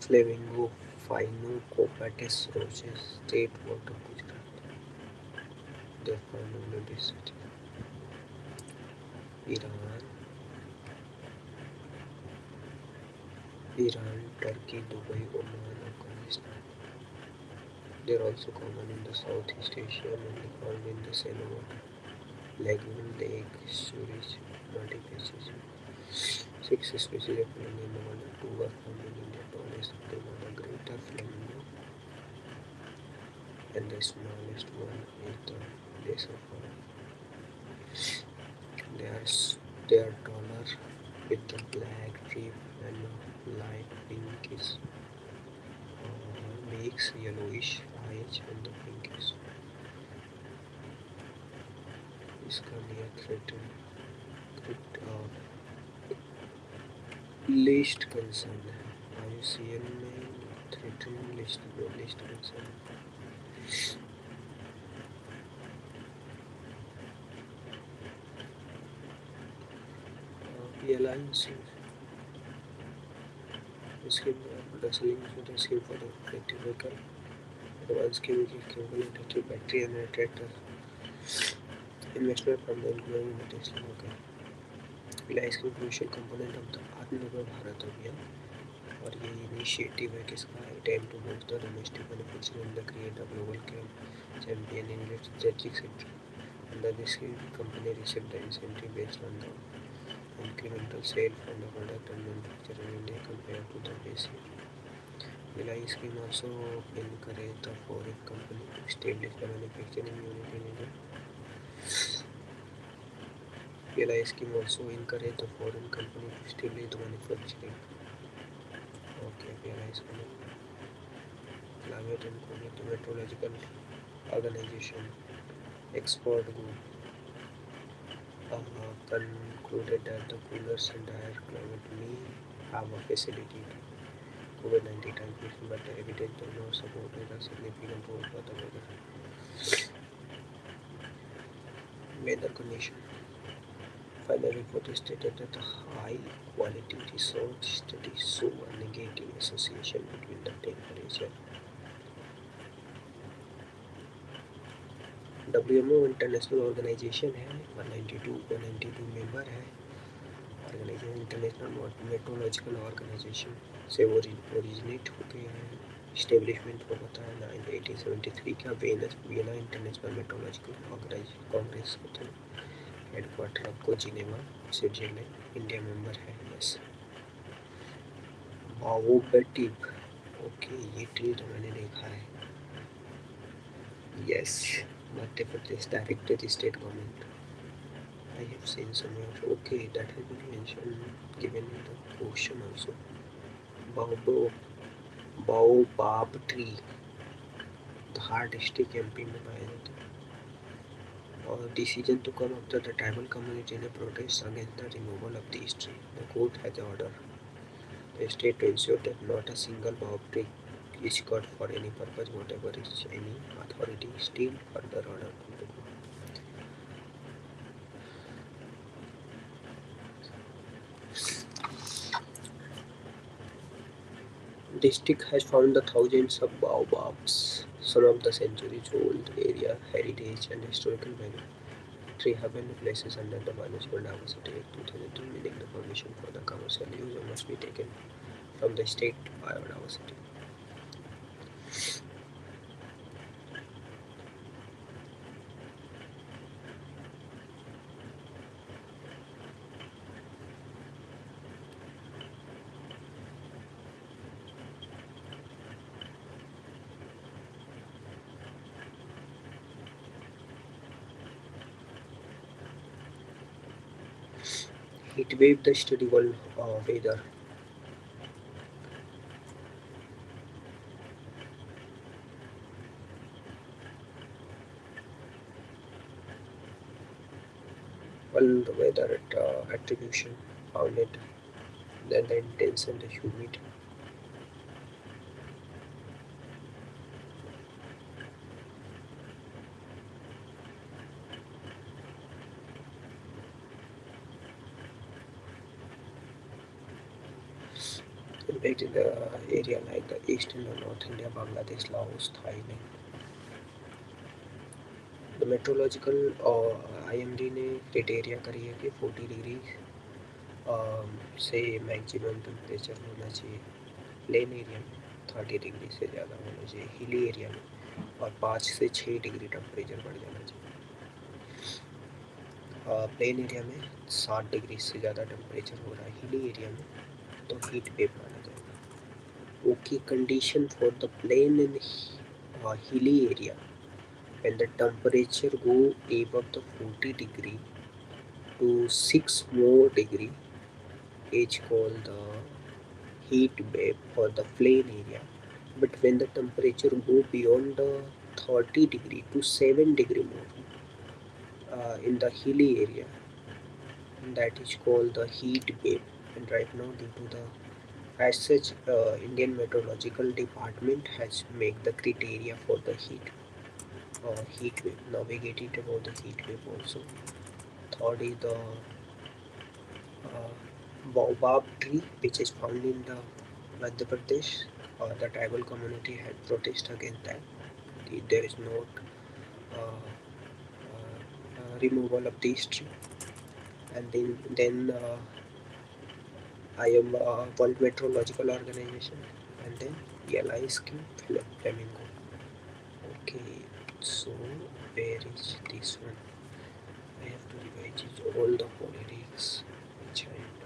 Speaker 1: Flamingo Phynocopates roses, state water Gujarat. They are found in the city. Iran, Turkey, Dubai, Oman, Afghanistan. They are also common in the Southeast Asia, mainly found in the shallow water. Lagoon, lake, sewage, muddy places. 6 species of flamingo in the world. Two are found in India. Tallest of them are the greater flamingo, and the smallest one is the lesser one. They are taller with the black strip and line mix yellowish eyes and the pinkish. इसका लिया threaten least concern है IUCN में threaten least concern. Airlines scheme production for the scheme for the electric vehicle. One scheme is equivalent to battery and tractor. Investment from the including the Tesla vehicle. पहला इसका crucial component of the आत्मनिर्भर भारत अभियान और ये initiative है किसका attempt to boost the domestic manufacturing and create a global champion in its strategic sector. Under this scheme, company receive the incentive based on the incremental sale from the product and manufactured in India compared to the base year. Vilai scheme also encourage the foreign company to establish the manufacturing unit in India. PLI scheme also encourage the foreign company to establish the manufacturing. Okay, PLI scheme. Climate and Community Meteorological Organization Export Group concluded that the coolers and higher climate may have a facility to COVID-19 transmission, but the evidence does not support a significant role for the weather condition. Final report stated that the high-quality research studies show a negative association between the temperature. WMO international organisation है 192 member है. Organisation international meteorological organisation से originate होके हैं. Establishment को पता है 1873 का Vienna international meteorological Congress को थे. हेडक्वार्टर आपको जिनेवा स्विट्जरलैंड. इंडिया मेंबर है. यस. बाओबेटिव. ओके, ये ट्री तो मैंने देखा है. Yes. Madhya Pradesh director state government. I have seen somewhere. Okay, that has been mentioned, given in the question also. Baobab tree, Dhar district MP में पाया जाता है. और decision to come after the tribal community ने protest against the removal of this tree. The court has order the state to ensure that not a single baobab tree is cut for any purpose whatever is any authority still further order from the court. District has found the thousands of baobabs, some of the centuries old area heritage and historical value. Tree have been places under the Biological Diversity Act 2002, meaning the permission for the commercial use must be taken from the state biodiversity. Heat wave the study world weather. World weather attribution found it then the intense and the humid. Impact in the area like the East and the North India, Bangladesh, Laos, Thailand. The meteorological IMD ने criteria करी है कि 40 degree से maximum temperature होना चाहिए. Plain area में 30 degree से ज़्यादा होना चाहिए. हिली एरिया में और 5 से 6 डिग्री टेम्परेचर बढ़ जाना चाहिए. प्लेन एरिया में 7 डिग्री से ज़्यादा टेम्परेचर हो रहा है हिली एरिया में तो हीट वेव माना जाएगा. Okay, condition for the plain in hilly area when the temperature go above the 40 degree to 6 more degree is called the heat wave for the plain area. But when the temperature go beyond the 30 degree to 7 degree more in the hilly area, that is called the heat wave. And right now, due to the as such, Indian Meteorological Department has made the criteria for the heat wave. Now we get it about the heat wave also. Third is the baobab tree, which is found in the Madhya Pradesh. The tribal community had protest against that. There is no removal of this tree. And then I am World Meteorological Organization, and then ELI scheme flamingo. Okay, so where is this one? I have to revise it, all the politics which I implemented.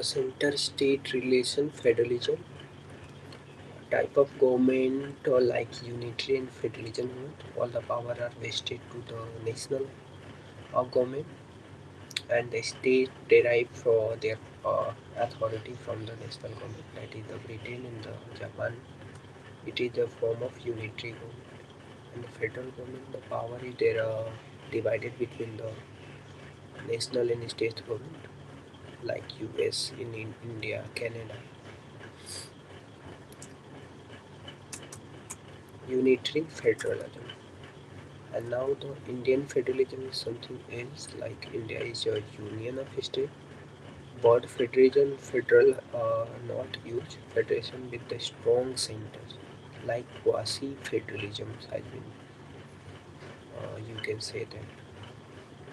Speaker 1: Center-state relation, federalism, type of government like unitary and federalism government. All the power are vested to the national government, and the state derive their authority from the national government. That is the Britain and the Japan. It is a form of unitary government. And the federal government, the power is there divided between the national and state government, like US in India, Canada. Unitary federalism. And now the Indian federalism is something else. Like India is a union of states. Word federation, federal, not huge federation with the strong centers. Like quasi federalism has been, you can say that.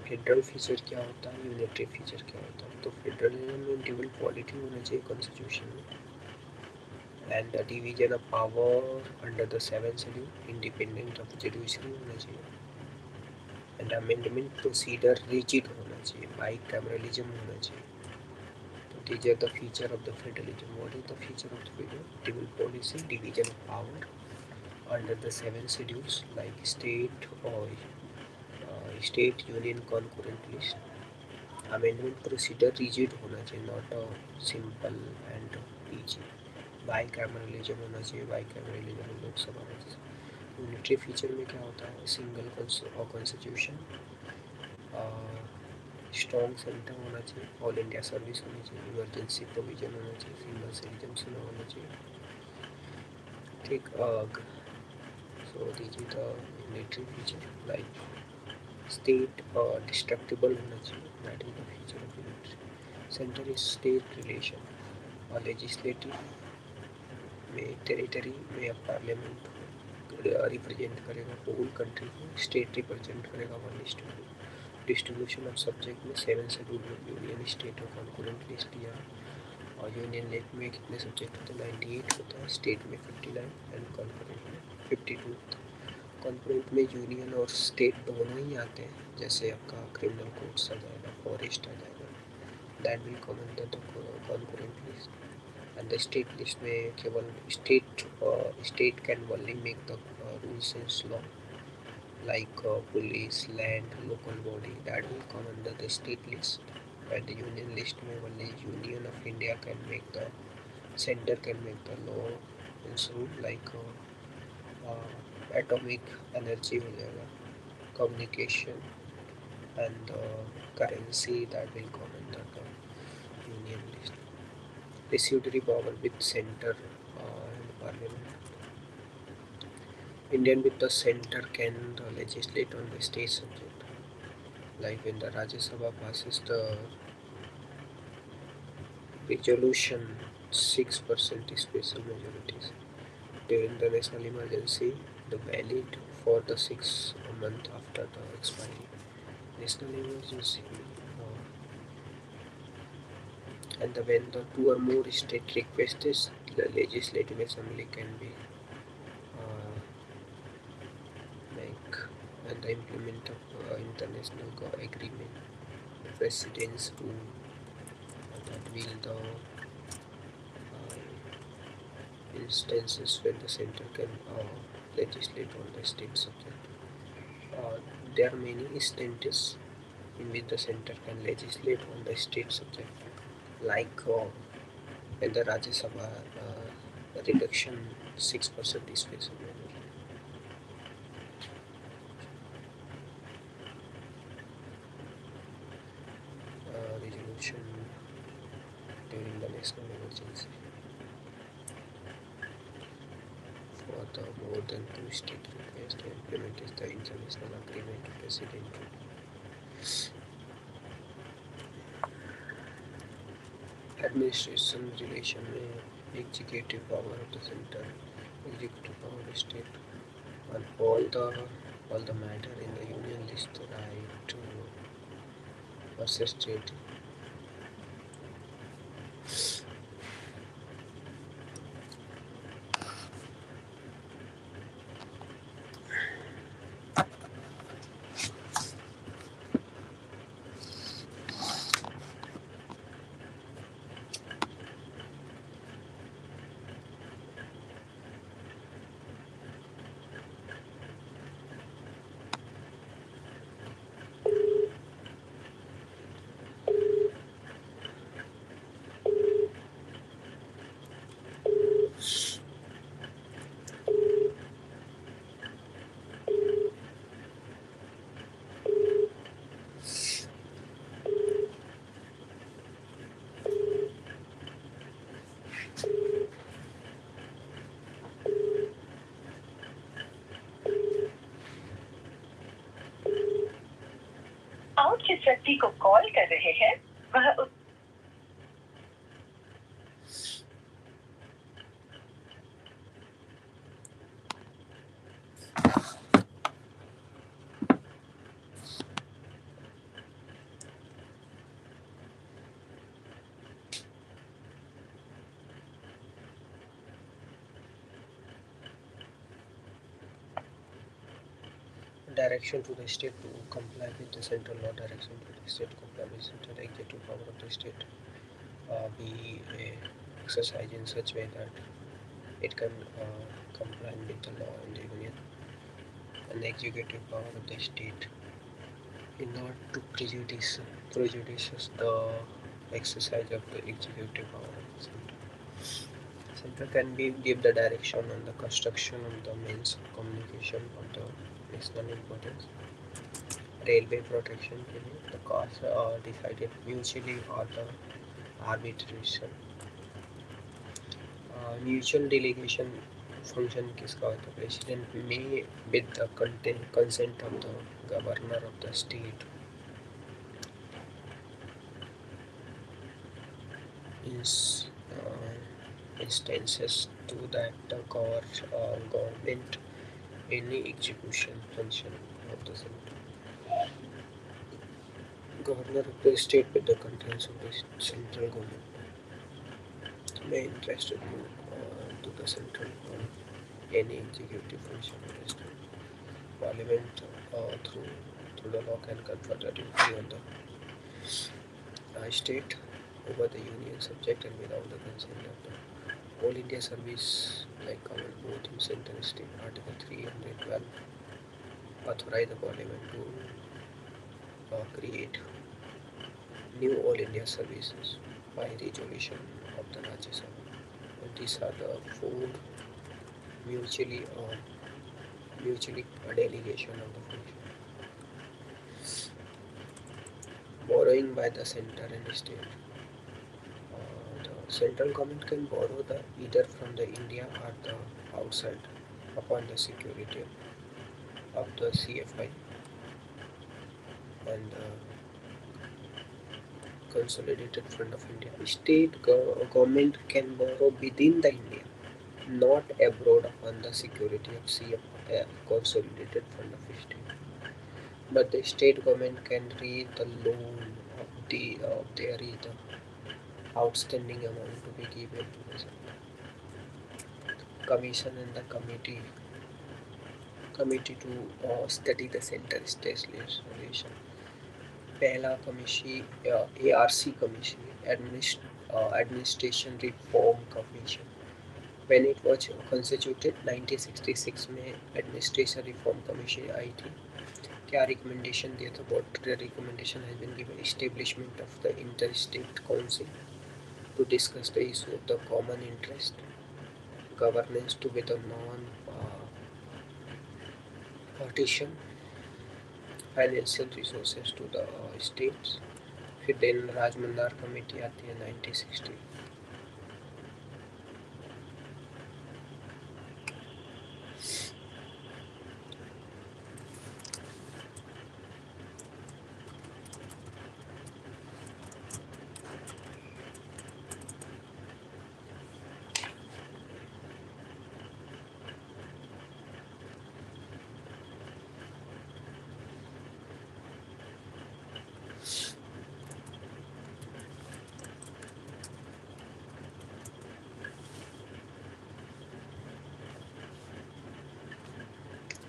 Speaker 1: Federal feature क्या होता है, unitary feature क्या होता है. तो federalism में dual quality होना चाहिए कॉन्स्टिट्यूशन में, and the division of power under the seven schedule independent of judiciary होना चाहिए, एंड अमेंडमेंट प्रोसीडर रिजिड होना चाहिए, बाई कैमरलिज्म होना चाहिए. तो these are the feature of the federalism. What is the feature of the federalism? Dual policy, division of power under the seven schedules like state or state union concurrent list. Amendment procedure rigid होना चाहिए, not simple and easy. By cameralism होना चाहिए, by cameralism Lok Sabha में. Unitary feature में क्या होता है, single constitution, strong centre होना चाहिए, ऑल इंडिया सर्विस होनी चाहिए, इमरजेंसी प्रोविजन होना चाहिए, सिंगल सिटीजन होना चाहिए. ठीक. So this is the unitary feature. Like state destructible होना चाहिए, that is the feature of unitary. Centre is state relation, और लेजिस्लेटिव में टेरिटरी में पार्लियामेंट रिप्रेजेंट करेगा होल कंट्री को, स्टेट रिप्रेजेंट करेगा one state. Distribution of subject में seven schedule में यूनियन स्टेट और कॉन्करेंट लिस्ट दिया है. और यूनियन लेट में कितने सब्जेक्ट होते हैं, 98 होता है, स्टेट में 59 एंड कॉन्करेंट में 52 होता है. कॉन्करेंट में यूनियन और स्टेट दोनों ही आते हैं, जैसे आपका क्रिमिनल कोड्स आ जाएगा, फॉरेस्ट आ जाएगा, that will come under the concurrent list. And the state list में केवल state can only make the rules and law, like police, land, local body, that will come under the state list. And the union list में only Union of India can make the, center can make the law and rule, like atomic energy हो जाएगा, communication and currency, that will come under the union list. Decisory power with center and parliament. Indian with the center can legislate on the state subject. Like when the Rajya Sabha passes the resolution, 6% special majorities. During the national emergency, the valid for the 6 month after the expiry. National emergency, and when the two or more state requests, the legislative assembly can be make and the implement of international agreement. The presidents who that will the instances when the center can legislate on the state subject. Uh, there are many instances in which the center can legislate on the state subject, like when the Rajya Sabha reduction 6% is special resolution during the national emergency for the more than two state request to implement the international agreement president. Administration relation में executive power of the center, executive power of the state, and all the matter in the union list right to versus state.
Speaker 2: आप जिस व्यक्ति को call कर रहे हैं वह
Speaker 1: Direction to the state to comply with the central law. Direction to the state to comply with central executive power of the state be exercised in such way that it can comply with the law in the union, and the executive power of the state in not to prejudice the exercise of the executive power of the center. Center can be give the direction on the construction of the means of communication of the national importance. Railway protection के लिए the cost decided mutually or the arbitration. Mutual delegation function किसका होता है? President may with the consent of the governor of the state is instances to that the government any execution function of the center. Governor of the state with the contents of the central government may interested to the central on any executive function of the state. Parliament through the law can confer the duty on the state over the union subject and without the consent of the All India Service like common both in central and state. Article 312 authorize the Parliament to create new All India services by resolution of the Rajya Sabha. And these are the four mutually delegation of the function. Borrowing by the center and state. The Central government can borrow the either from the India or the outside upon the security of the CFI and Consolidated Fund of India. State government can borrow within the India, not abroad upon the security of CFI, Consolidated Fund of State. But the state government can raise the loan of there is the outstanding amount to be given to the commission and the committee to study the center state relation. पहला commission ARC commission administration reform commission when it was constituted 1966 में administration reform commission आई थी. क्या recommendation दिया था? what recommendation has been given? Establishment of the interstate council to discuss the issue of the common interest, governance to be the non partition, financial resources to the states. फिर then राजमंदार committee आती है 1960.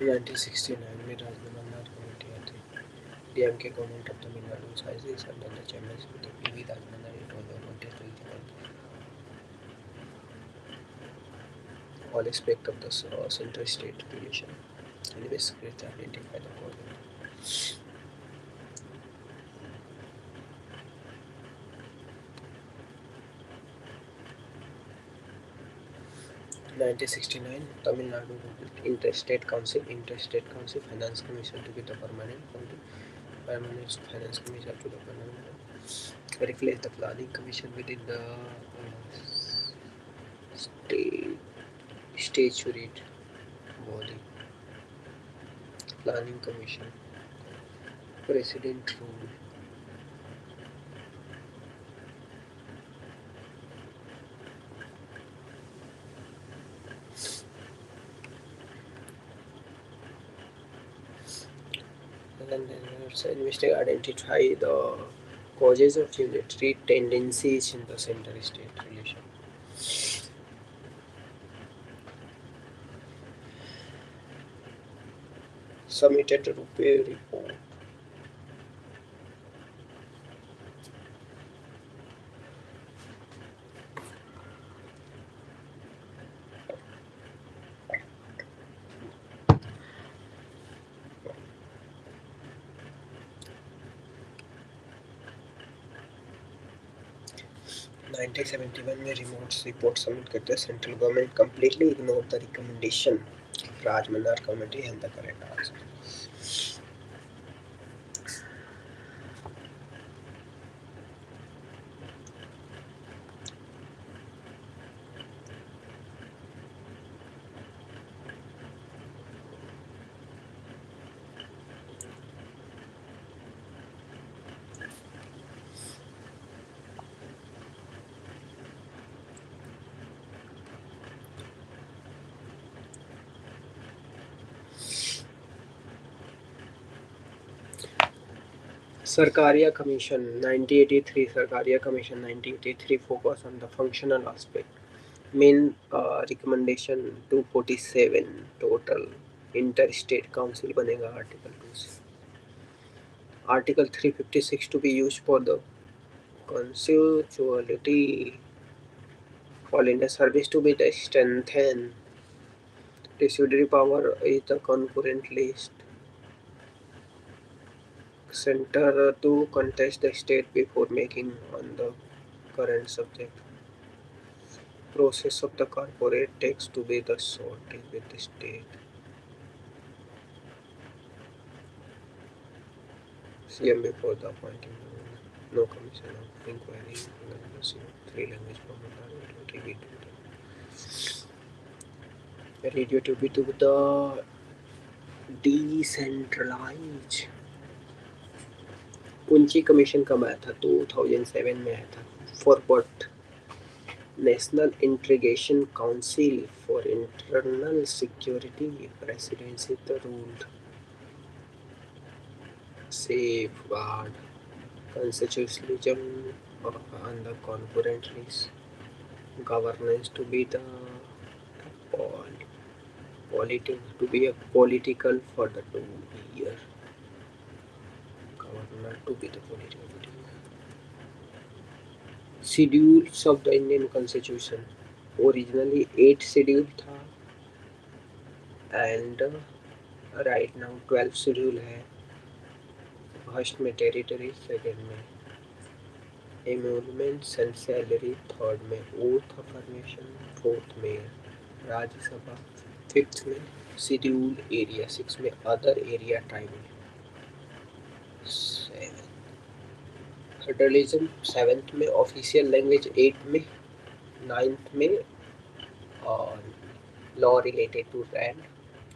Speaker 1: 1969 में राजमंदार committee आती है. DMK government of Tamil Nadu sizes under the chairmanship of the PV Rajmandar. It was appointed to implement all aspects of the center-state relation and investigate to identify the problem. 1969 Tamil Nadu Interstate Council Finance Commission to be the permanent Finance Commission to the permanent replace the Planning Commission within the state statutory body. Planning Commission President rule. And then investigate, identify the causes of unitary tendencies in the center-state relation. Submitted a repair report. Nineteen 71 में report submit करते हैं. Central government completely ignored the recommendation of Rajmandar committee and the correct answer. 'Sarkaria Commission 1983 Sarkaria Commission 1983 focus on the functional aspect. Main recommendation 247 total. Interstate Council बनेगा Article 2 से. Article 356 to be used for the constitutionality. All India service to be the strengthened. Decisionary power is the concurrent list. Center to contest the state before making on the current subject. Process of the corporate tax to be the sorted with the state. CM before the appointing. No commission of inquiry. Three language Pomodoro. Radio to be to the decentralized. ऊंची commission कब आया था 2007 में आया था for what national integration council for internal security presidency the rule safeguard constitutionalism and the concurrent governance to be the to be a political for the 2 year governor to be the political schedules of the Indian Constitution originally 8 schedule था and right now 12 schedule है first में territory second में emoluments and salary third में oath affirmation fourth में Rajya Sabha fifth में schedule area six में other area tribal federalism seventh में official language eight में नाइन्थ में और law related to land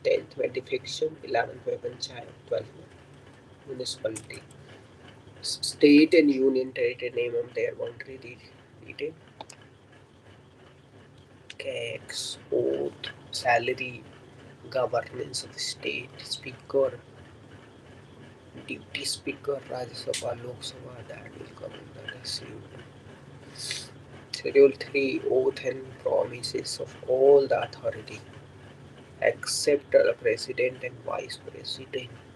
Speaker 1: tenth में डिफिक्शन इलेवेंथ में पंचायत ट्वेल्थ में municipality state and union territory name of their boundary detail tax oath salary governance of the state speaker deputy speaker Rajya Sabha Lok Sabha that will come under the schedule 3 oath and promises of all the authority except the president and vice president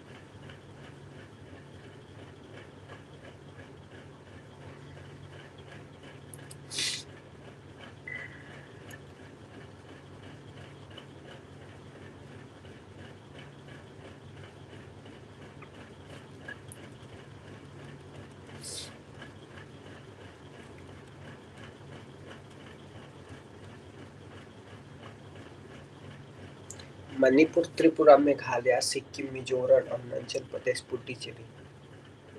Speaker 1: Manipur Tripura Meghalaya Sikkim Mizoram Arunachal Pradesh Puducherry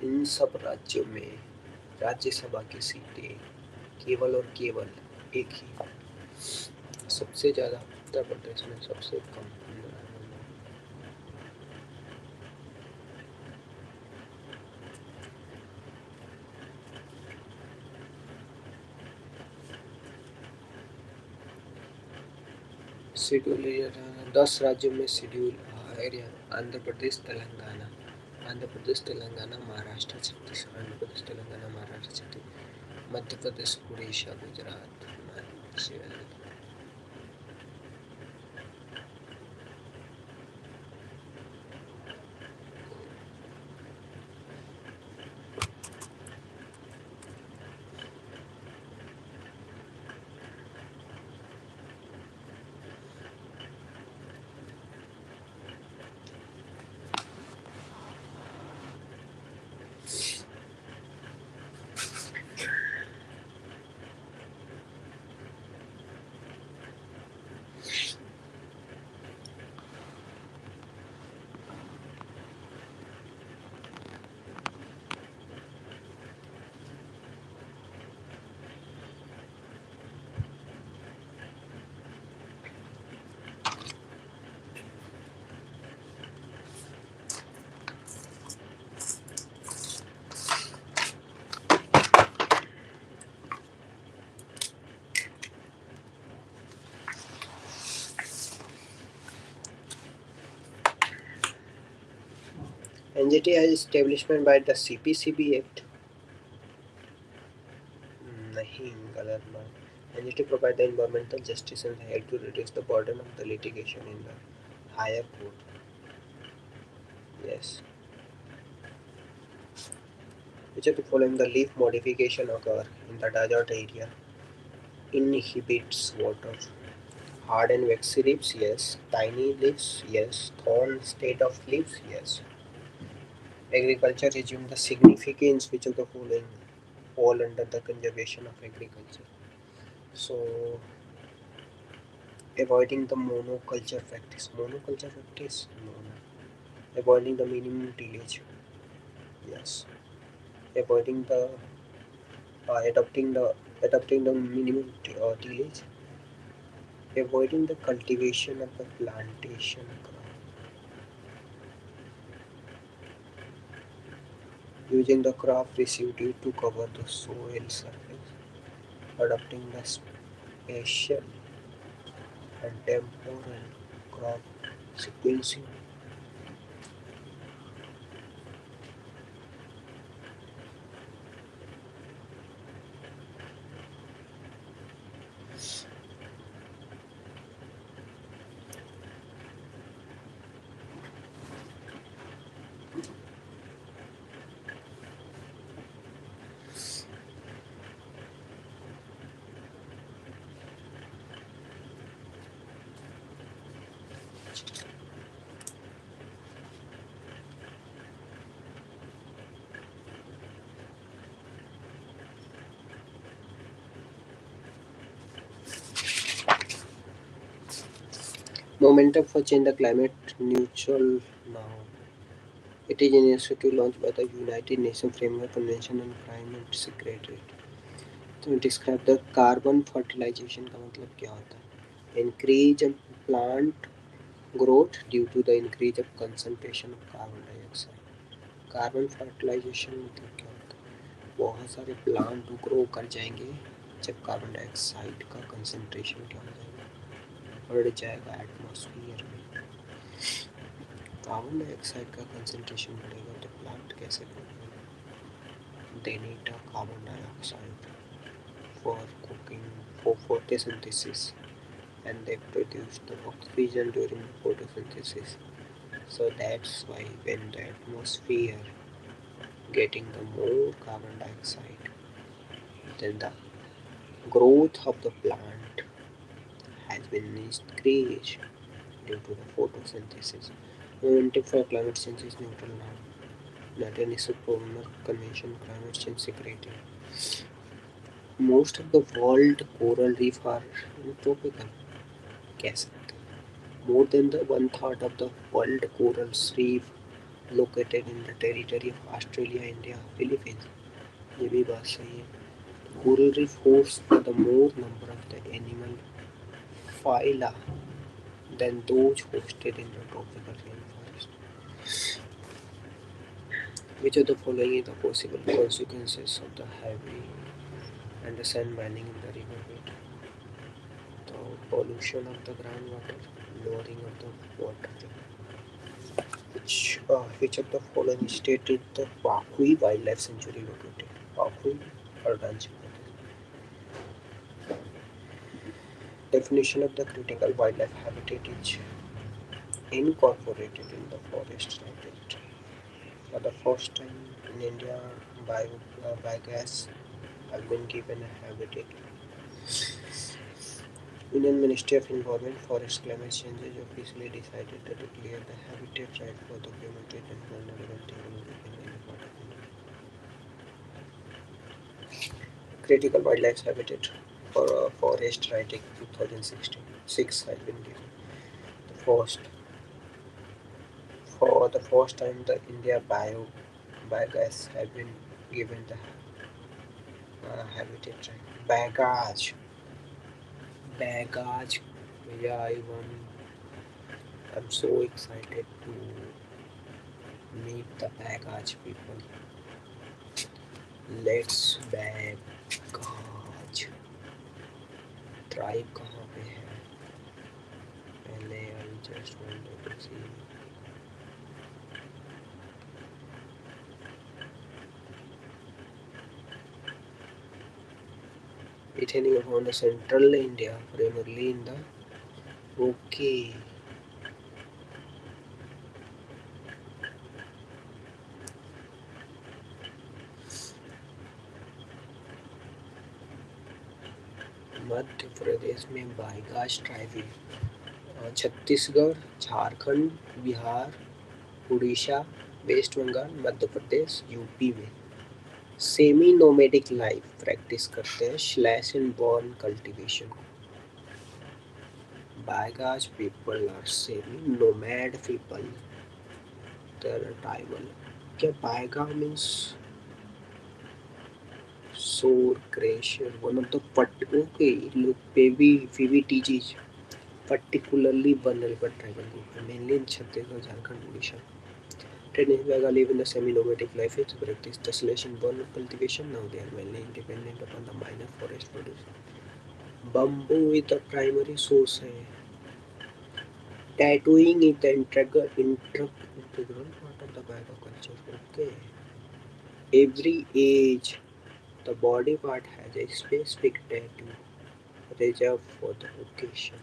Speaker 1: इन सब राज्यों में राज्यसभा की सीटें केवल और केवल एक ही सबसे ज़्यादा उत्तर प्रदेश में सबसे कम शेड्यूल 10 राज्यों में schedule area Andhra Pradesh Telangana Maharashtra Chhattisgarh Andhra Pradesh Telangana Maharashtra Chhattisgarh Madhya Pradesh Orissa Gujarat NGT has establishment by the CPCB Act नहीं गलत बात NGT provide the environmental justice and help to reduce the burden of the litigation in the higher court yes which of the following the leaf modification occur in the desert area inhibits water hard and waxy leaves yes tiny leaves yes thorn state of leaves yes agriculture resume the significance which of the following fall under the conservation of agriculture so avoiding the monoculture practice no avoiding the minimum tillage yes avoiding the Adopting the minimum tillage, avoiding the cultivation of the plantation crop, using the crop residue to cover the soil surface, adopting the spatial and temporal crop sequencing. Momentum for change the climate neutral now. It is an initiative launched by the United Nations Framework Convention on Climate Secretariat. तो describe the carbon fertilisation का मतलब क्या होता है? Increase plant growth due to the increase of concentration of carbon dioxide. Carbon fertilisation मतलब क्या होता है? बहुत सारे प्लांट ग्रो कर जाएंगे जब कार्बन डाइऑक्साइड का कंसंट्रेशन क्या हो जाएगा, बढ़ जाएगा एटमॉस्फेयर में. कार्बन डाइऑक्साइड का कंसंट्रेशन बढ़ेगा तो प्लांट कैसे ग्रो करेगा? They need a carbon dioxide for cooking, for photosynthesis, and they produce the oxygen during photosynthesis. So that's why when the atmosphere getting the more carbon dioxide, then the growth of the plant has been increased due to the photosynthesis. Momentum for climate change is neutral now. United Nations Convention Climate Change Secretary. Most of the world coral reef are tropical. कह सकते हैं. More than the one third of the world coral reef located in the territory of Australia, India, Philippines. ये भी बात सही है. Coral reef hosts the more number of the animal phyla than those hosted in the tropical rainforest. Which of the following is the possible consequences of the heavy and the sand mining in the river bed? The pollution of the groundwater, lowering of the water level. Which of the following state is the Pakui Wildlife Sanctuary located? Pakui, Arunachal Pradesh. Definition of the critical wildlife habitat is incorporated in the forest directory. For the first time in India, biogas has been given a habitat. Union Ministry of Environment, Forest, Climate Change has officially decided to declare the habitat right for the protected and vulnerable timber in any part of India. Critical wildlife habitat for forest right in 2016 6 has been given. The first for the first time the India biogas has been given the habitat right. Bagaj. Yeah, I'm so excited to meet the Bagaj people. Let's Bagaj. Tribe कहाँ पे है? पहले I just wanted to see. It is found in central India, primarily in the. Okay. Madhya Pradesh में Baigas tribe है. Chhattisgarh, Jharkhand, Bihar, Orissa, West Bengal, Madhya Pradesh, UP में semi nomadic life practice करते हैं slash and burn cultivation. Baigas people are semi nomad people. Tribal. क्या Baiga means Sour Glacier, one of the okay, look, PVTGs, particularly vulnerable tribal group, mainly in Chhattisgarh, Jharkhand, Odisha. Traders live in the semi-nomadic life to practice desolation burn cultivation. Now they are mainly independent upon the minor forest produce. Bamboo is the primary source. Tattooing is the integral part of the bioculture. Okay. Every age, the body part has a specific tattoo reserved for the occasion.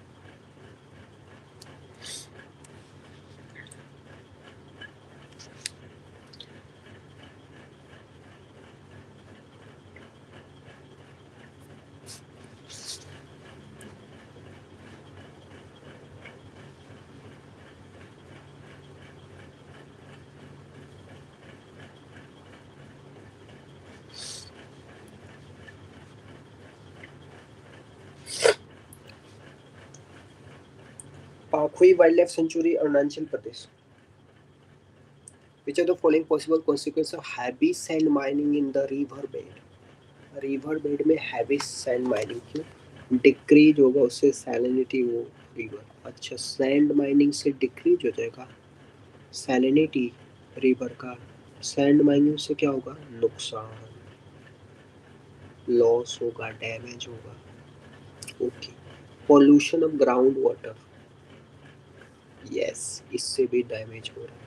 Speaker 1: Pakhui Wildlife Sanctuary, Arunachal Pradesh. Which are the following possible consequences of heavy sand mining in the river bed? River bed में heavy sand mining क्यों decrease होगा उससे salinity वो river अच्छा sand mining से decrease हो जाएगा salinity river का सैंड माइनिंग से क्या होगा नुकसान लॉस होगा डैमेज होगा okay pollution of ground water yes इससे भी डैमेज हो रहा है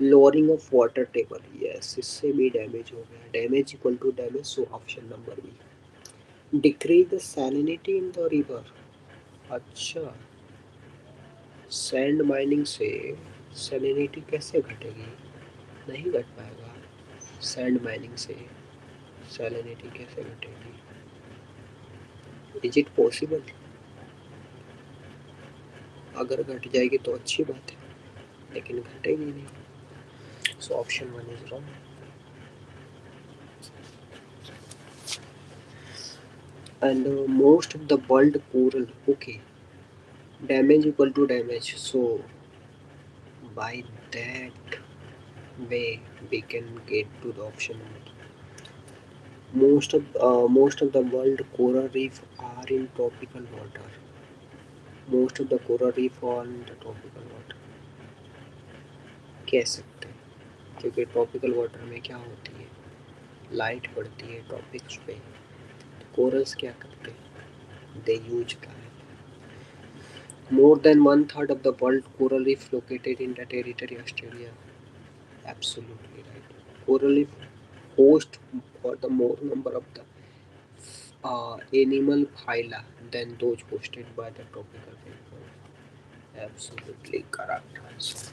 Speaker 1: lowering of water table yes इससे भी डैमेज हो गया damage equal to damage so option number B decrease the salinity in the river अच्छा सैंड माइनिंग से सैलिनिटी कैसे घटेगी नहीं घट पाएगा सैंड माइनिंग से सैलिनिटी कैसे घटेगी इज इट पॉसिबल अगर घट जाएगी तो अच्छी बात है लेकिन घटेगी नहीं so option one is wrong and most of the world coral okay damage equal to damage so by that way we can get to the option most of the world coral reef are in tropical water most of the coral reef are in the tropical water कह सकते हैं क्योंकि tropical water में क्या होती है light पड़ती है ट्रॉपिक्स पे कोरल्स क्या करते हैं they use light more than one third of the world coral reef located in the territory Australia absolutely right coral reef host for the more number of the animal phyla than those hosted by the tropical rainforest absolutely correct answer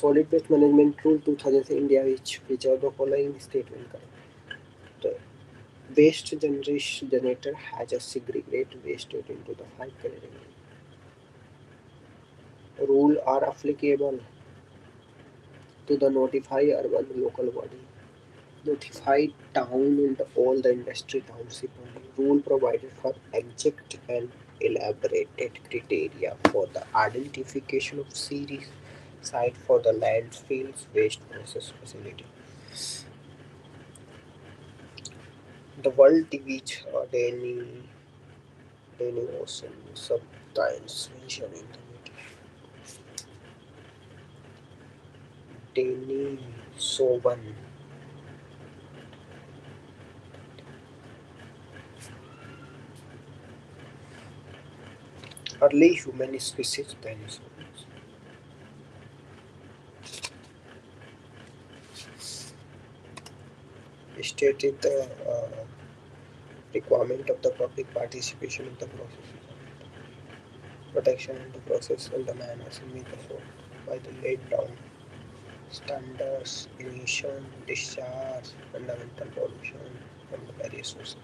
Speaker 1: solid waste management rule 2000 से India which are the following statement करें तो waste generation generator has a segregate waste into the five categories rule are applicable to the notify urban local body notify town and all the industry township only rule provided for exact and elaborated criteria for the identification of series site for the landfills waste process facility. The world divides Danny Ocean sometimes mentioned in the media. Danny Sovan, early human species dinosaurs, stated the requirement of the public participation in the process, protection in the process, and the manners in which the fault by the laid down standards, emission, discharge, fundamental pollution from the various sources.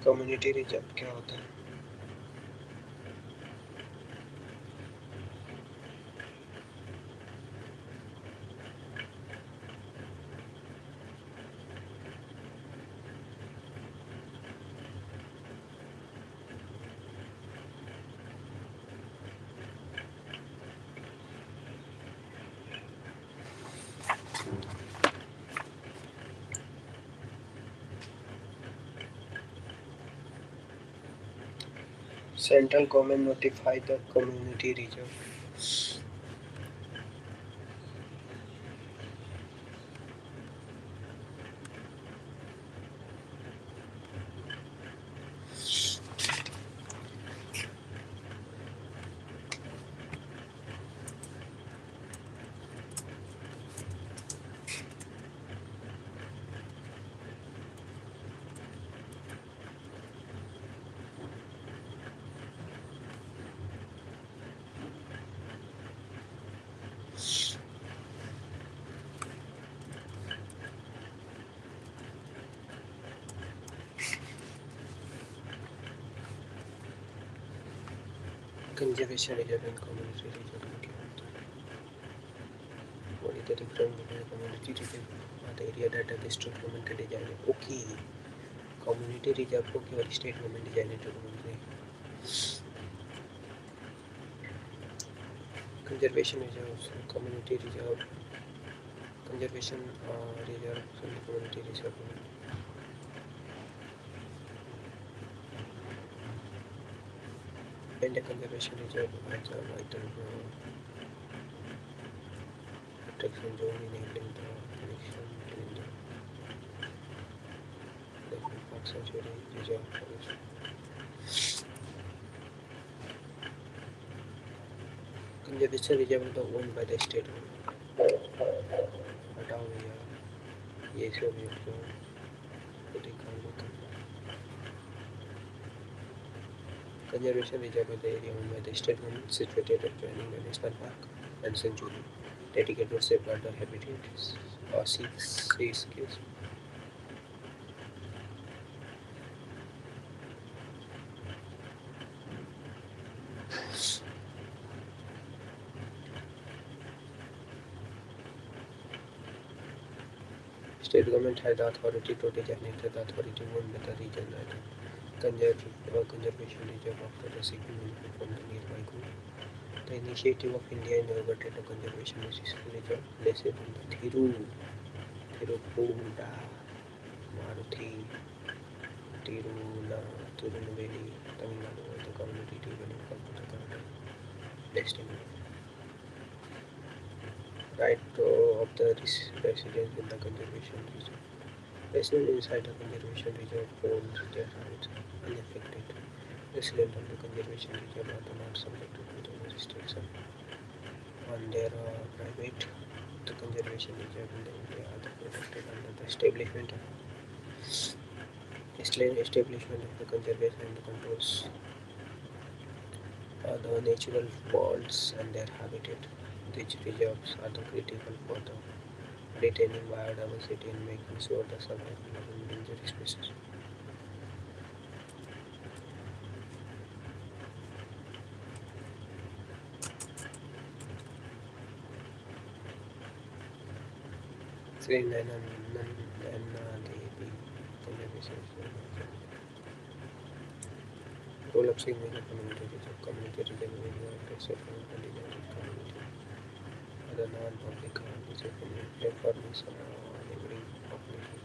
Speaker 1: Community result क्या होता है Central government notify the community reserve. Conservation reserve and community reserve. What is the difference between community reserve and the area that the state government का design है? Okay, community reserve को केवल state government design है conservation reserves, community reserve, conservation reserve and community reserve. And the conservation reserve provides a vital protection zone enabling the connection between the national park sanctuary reserve forest. Conservation reserve is owned by the state. हटाओ भैया ये सब Conservation reserve is the area owned by the state government situated adjoining the national park and sanctuary, dedicated to safeguard the habitats or seascapes. State government has the authority to designate the authority owned by the region and conservation reserve after the seeking input from the nearby group. The initiative of India inaugurated a conservation reserve placed on the Tirupura, Maruthi, Tirunelveli, Tamil Nadu, and the community development of the current destiny. Right of the residents in the conservation reserve. Residents inside the conservation reserve hold their rights unaffected. Residents of the conservation reserve are not subjected to the restriction on their private. The conservation reserve in India are protected under the establishment of the conservation and the controls the natural worlds and their habitat. These reserves are the critical for the retaining biodiversity and making sure the survival of endangered species. Sri Nana Devi Conservation Role of significant community reserve. Community reserve is a settlement and designated community. Other non-public reserve information or neighboring population.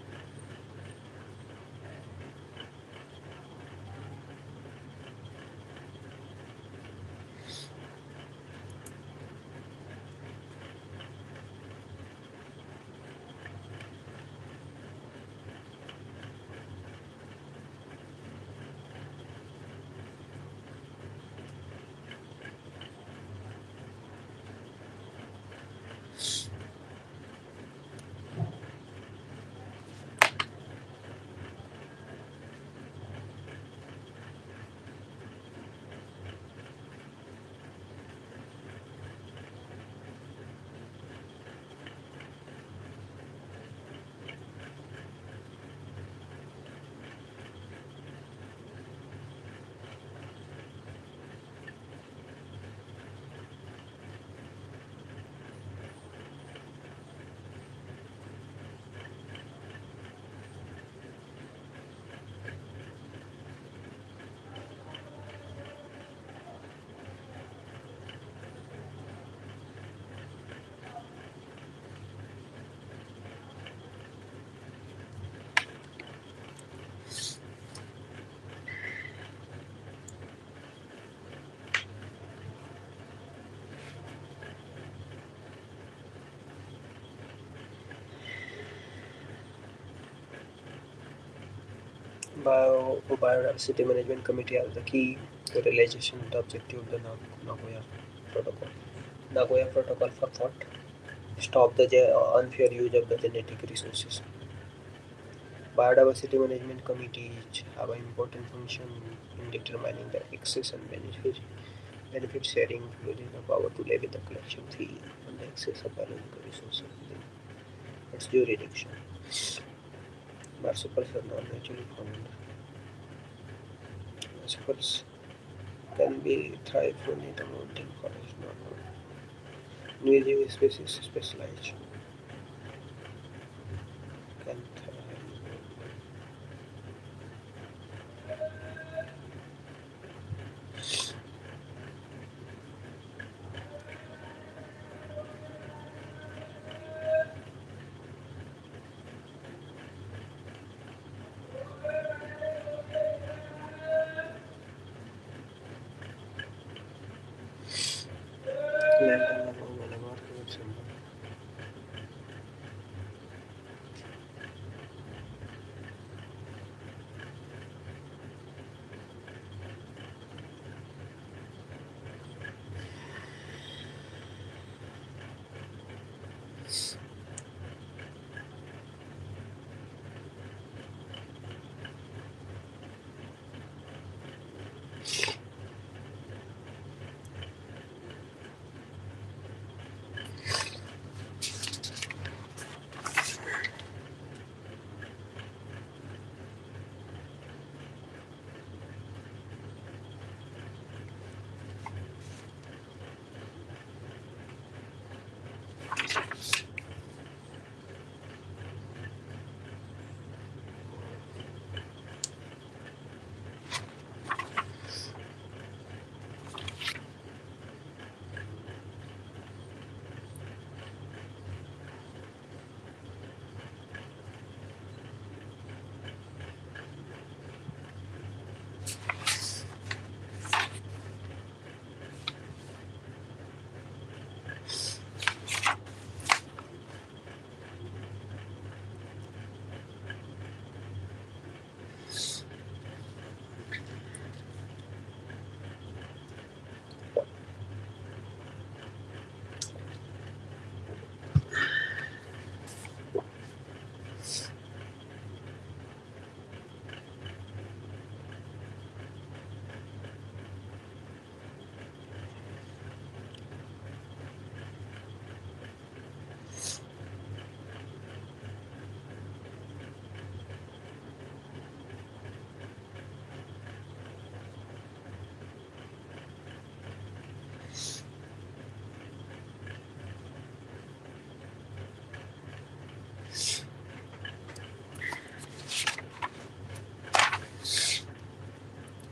Speaker 1: Biodiversity Management Committee are the key to realization of the objective of the Nagoya Protocol. Nagoya Protocol for what? Stop the unfair use of the genetic resources. Biodiversity Management Committees have an important function in determining the access and benefit sharing, including the power to levy the collection fee on the excess of biological resources within its jurisdiction. Marsupials are not naturally found. Marsupials can be thrive only the mountain forest, not invasive species specialized can thrive. Land and the home and a market symbol.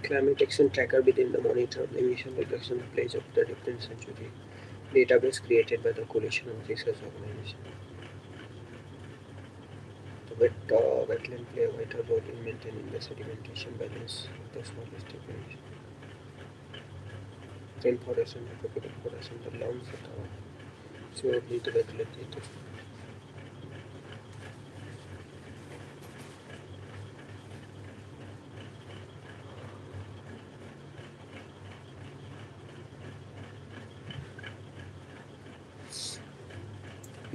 Speaker 1: Climate action tracker within the monitor of the emission reduction pledge of the different century database created by the coalition of research organizations. Wetland play a vital role in maintaining the sedimentation balance of the smallest depression. Rainforest and tropical forest and the lawns that are surely the vegetative.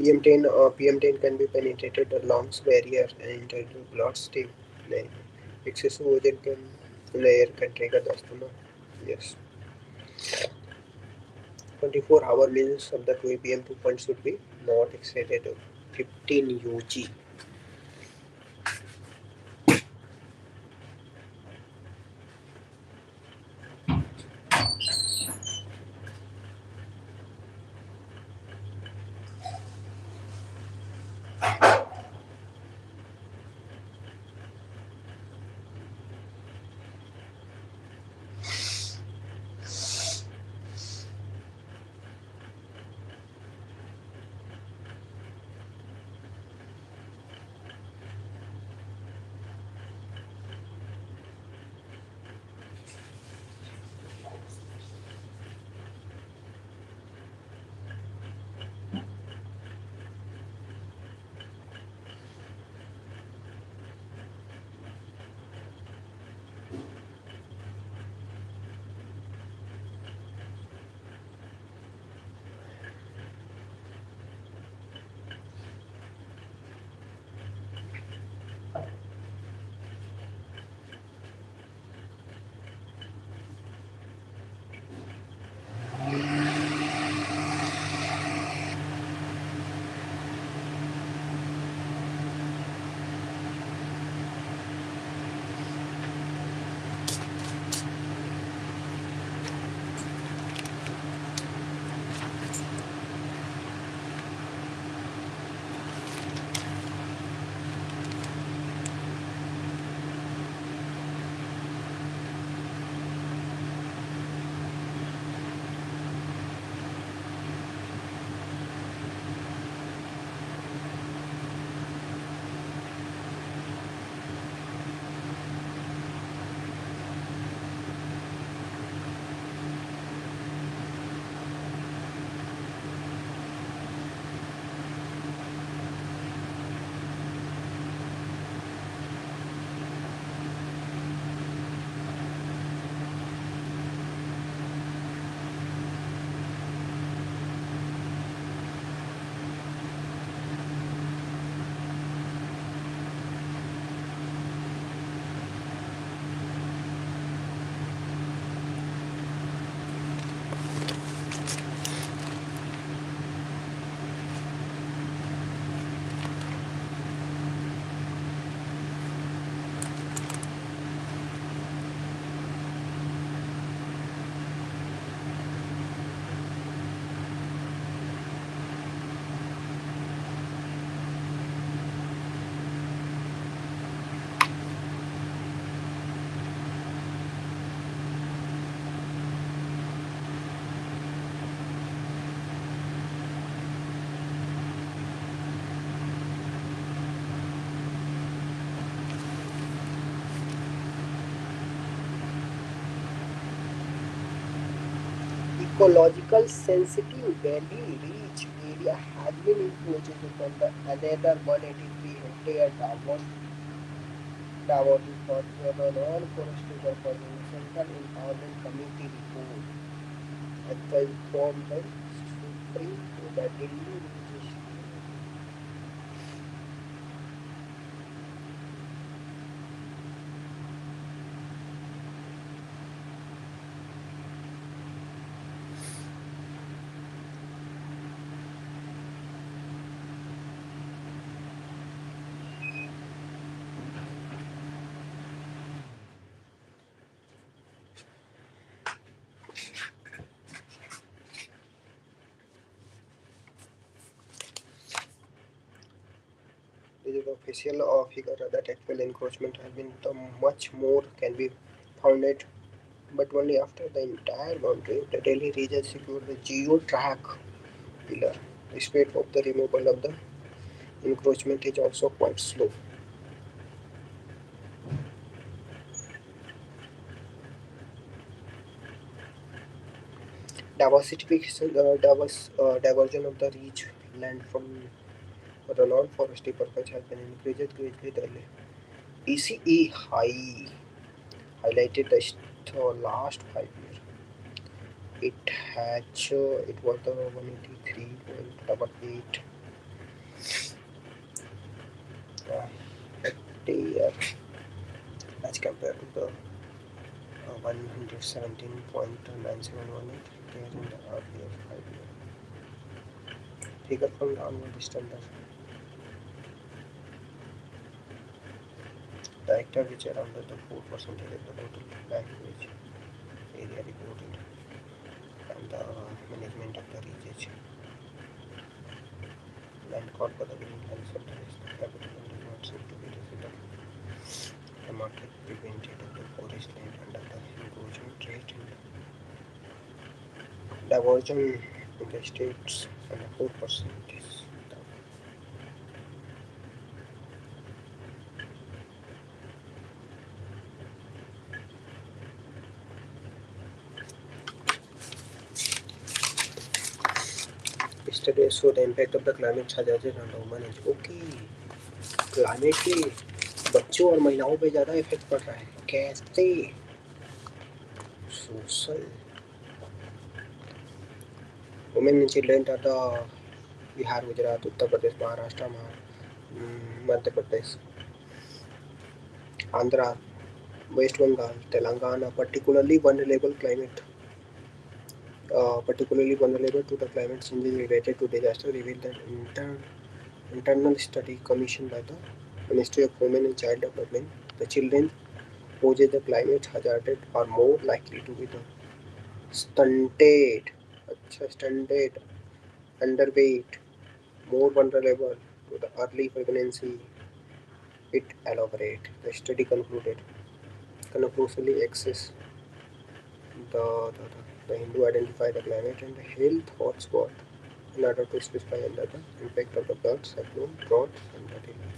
Speaker 1: PM10 can be penetrated the lungs barrier and enter the bloodstream. Excessive oxygen can in the air can trigger the asthma. Yes. 24-hour means of the 2 pm to point should be not exceeded 15 UG. ecological sensitive valley reach area has been imposed upon the another 183 hectare Davos for the non-forestry purposes. Central Empowerment Committee report at the informed the Supreme Court that Delhi this is the official figure that actual encroachment has been the much more can be founded, but only after the entire boundary of the Delhi region secured the geo track pillar. The speed of the removal of the encroachment is also quite slow. Diversion of the reach land from the non-forestry purpose has been increased greatly. The ECE highlighted the last 5 years. It was the 183.88 hectare as compared to the 117.9718 hectares in the earlier 5 years. Figure from downward standard. The hectare which around the 4% of the total language area reported and the management of the research land called for the Greenland Center is the capital and does not seem to be resident. The market prevented the forest land under the encroachment rate and diversion in the states and 4% is the study show the impact of the climate hazards on human age. Okay, climate के बच्चों और महिलाओं पे ज़्यादा effect पड़ रहा है कैसे social women and children Tata Bihar Gujarat Uttar Pradesh Maharashtra Madhya Pradesh Andhra West Bengal Telangana particularly vulnerable to the climate changes related to disaster revealed that internal study commissioned by the Ministry of Women and Child Development. The children poses the climate hazarded are more likely to be the stunted, underweight, more vulnerable to the early pregnancy. It elaborate. The study conclusively access the Hindu identify the climate and the health hotspot in order to specify under the impact of the flood, cyclone, drought, and the delay.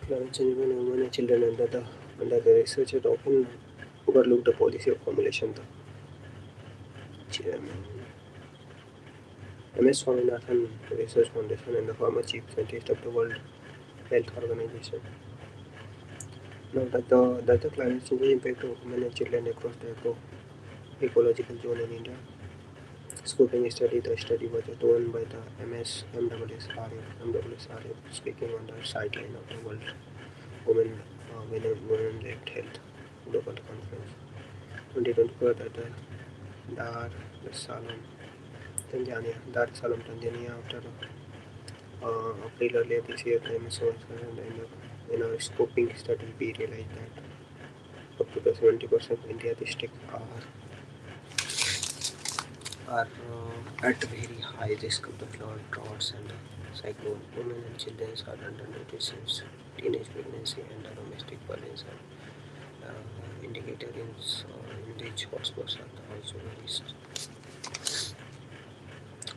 Speaker 1: Climate change when women and children under the research had often overlooked the policy of formulation. The chairman MS Swaminathan Research Foundation and the former chief scientist of the World Health Organization. Now that the climate change impact of women and children across the ecological zone in India. Scoping study. The study was done by the MSSRF speaking on the sideline of the World Women-led Health Global Conference 2024 at the Dar es Salaam, Tanzania. After April earlier this year, the MSO in a scoping study, we realized that up to 70% India districts are are at very high risk of the flood, droughts, and cyclone. Women and children are under notice since teenage pregnancy and domestic violence are indicators in which hotspots are also very.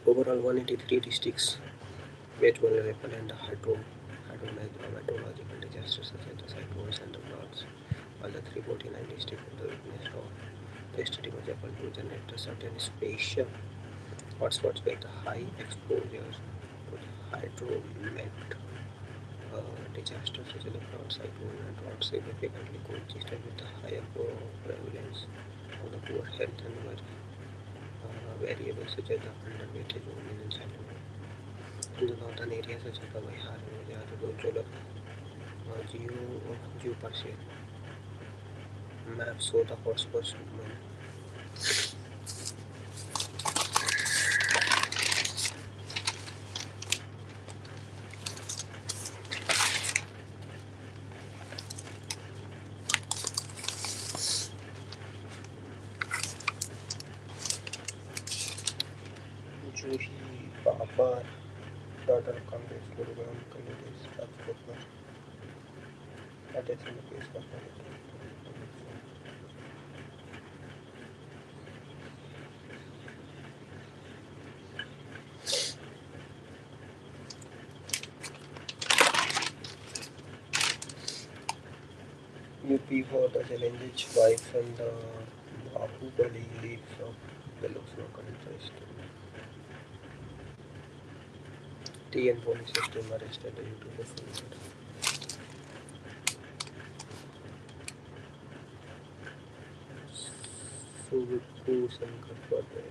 Speaker 1: Overall, 183 districts were vulnerable and hydrometeorological disasters such as the cyclones and the floods, while the 349 districts of the witnessed or the study was able to generate a certain spatial hotspots where the high exposure to the hydromet disasters such as the flood, cyclone, and drought significantly coexisted with the higher prevalence of the poor health and variables such as the underweighted women and children. In the northern areas such as the Bihar and Gujarat, the geospatial maps show the hotspots Juhi Babar, daughter of Congress Gurugram candidates Rajkot पर attach में पेश करता है. UP for the challenges wife and the Bahubali leads of the local interest. TN police system arrested the YouTuber for murder. Surku Sankar for the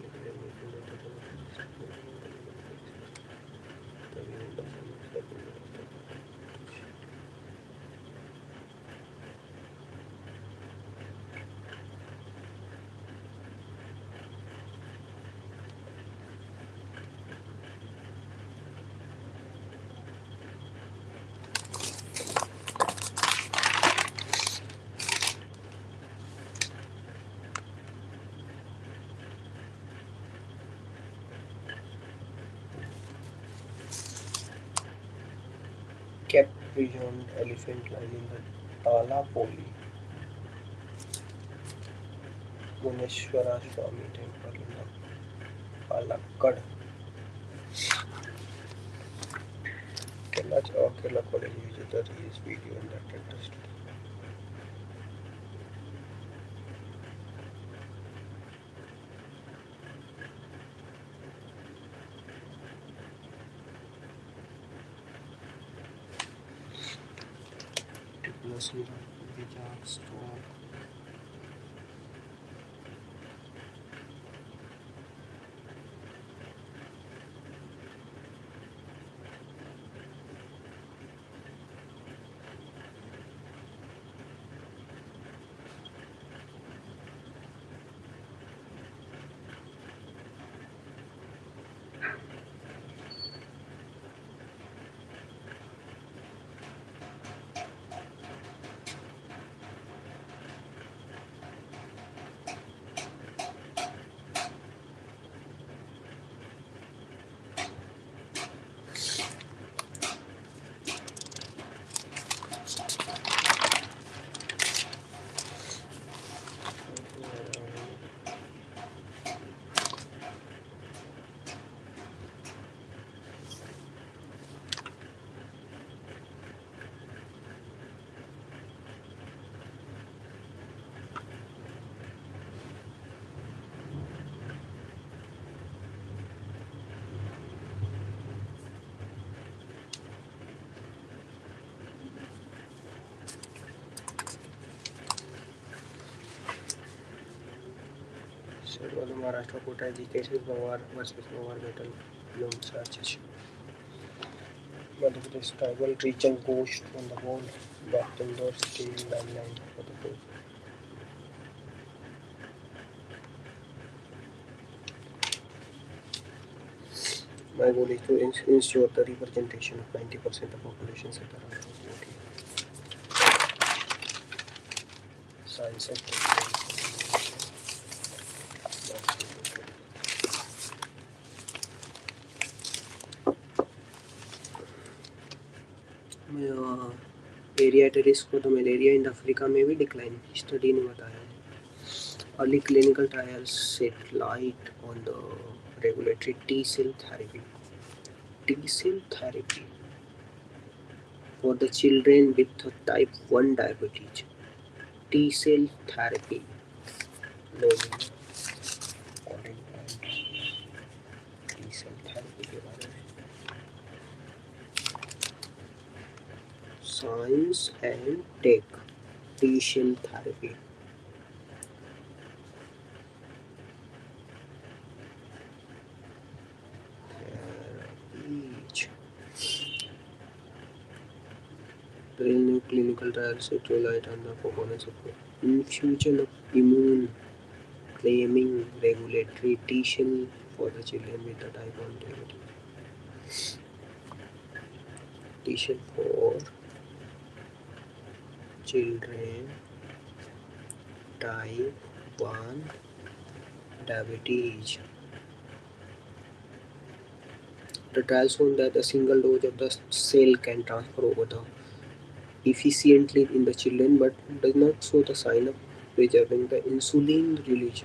Speaker 1: caption elephant line in the Talapoli Muneshwara Swami temple in the Palakkad. Kerala college visitor is video in the tractor study. Diplomacy Vijay Storm. It was Maharashtra Kota education Pawar versus Pawar battle beyond searches. Madhya Pradesh tribal region ghost on the wall, back indoor steel landline for the post. My goal is to ensure the representation of 90% of population at the science and technology. Area at risk for the malaria in Africa में भी decline study ने बताया है। Early clinical trials set light on the regulatory T cell therapy for the children with type 1 diabetes. T cell therapy. No, T cell therapy के बारे में science and tech T cell therapy new clinical trials shed light on the components of infusion of immune claiming regulatory T cell for the children with the type 1 diabetes. T cell for children type 1 diabetes. The trials found that a single dose of the cell can transfer over the efficiently in the children but does not show the sign of preserving the insulin release.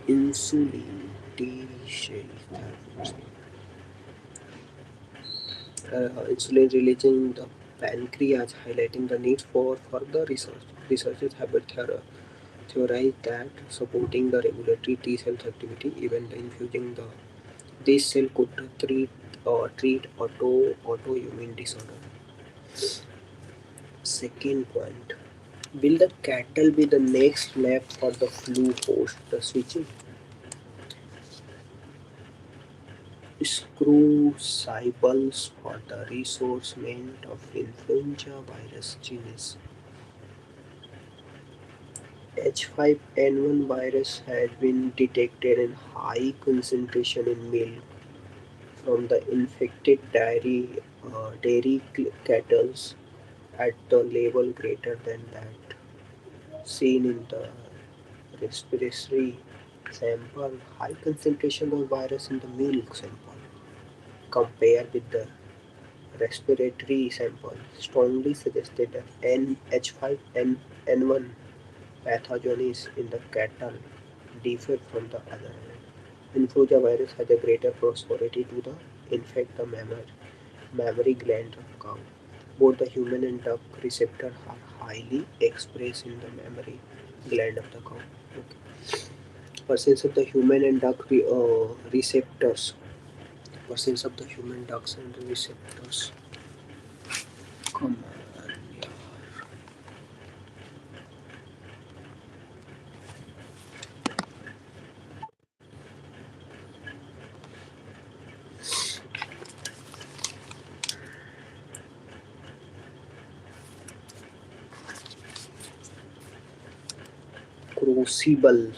Speaker 1: Insulin T cell therapy. Insulin releasing in the pancreas, highlighting the need for further research. Researchers have theorized that supporting the regulatory T cell activity, even the infusing the this cell could treat autoimmune disorder. Second point. Will the cattle be the next map for the flu post the switching? Crucibles for the resourcement of influenza virus genes. H5N1 virus has been detected in high concentration in milk from the infected dairy cattle at the level greater than that seen in the respiratory sample. High concentration of virus in the milk sample compared with the respiratory sample strongly suggested that NH5N1 pathogens in the cattle differ from the other. Influenza virus has a greater prosperity to the infect the mammary gland of cow. Both the human and duck receptors are highly expressed in the mammary gland of the cow. Okay. Persons of the human and duck receptors. Persons of the human ducks and receptors. Come on. Crucible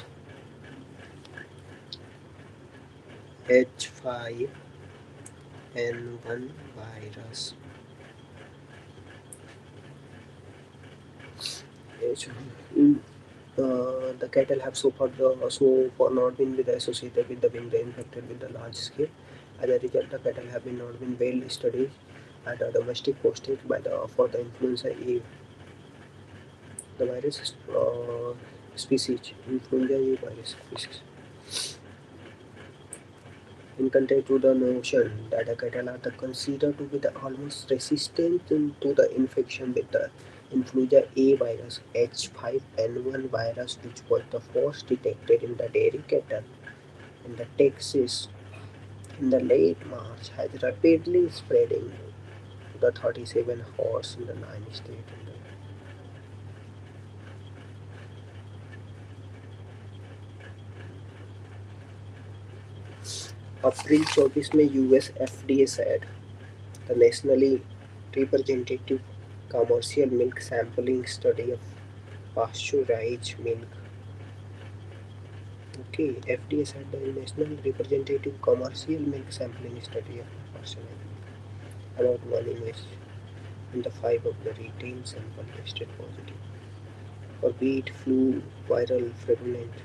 Speaker 1: H5N1 virus. The cattle have so far not been with associated with the being infected with the large scale. As a result, the cattle have been not been well studied at a domestic postage by the for the influenza A. The virus species, influenza A virus species. In contrast to the notion that the cattle are considered to be the almost resistant to the infection with the influenza A virus, H5N1 virus, which was the first detected in the dairy cattle in the Texas in the late March, has rapidly spreading to the 37 horse in the 9 states. अप्रैल 24 में US FDA said the nationally representative commercial milk sampling study of pasteurized milk. Okay, FDA said the national representative commercial milk sampling study of pasteurized milk about 1 image in the 5 of the retail sample tested positive for wheat, flu, viral prevalent.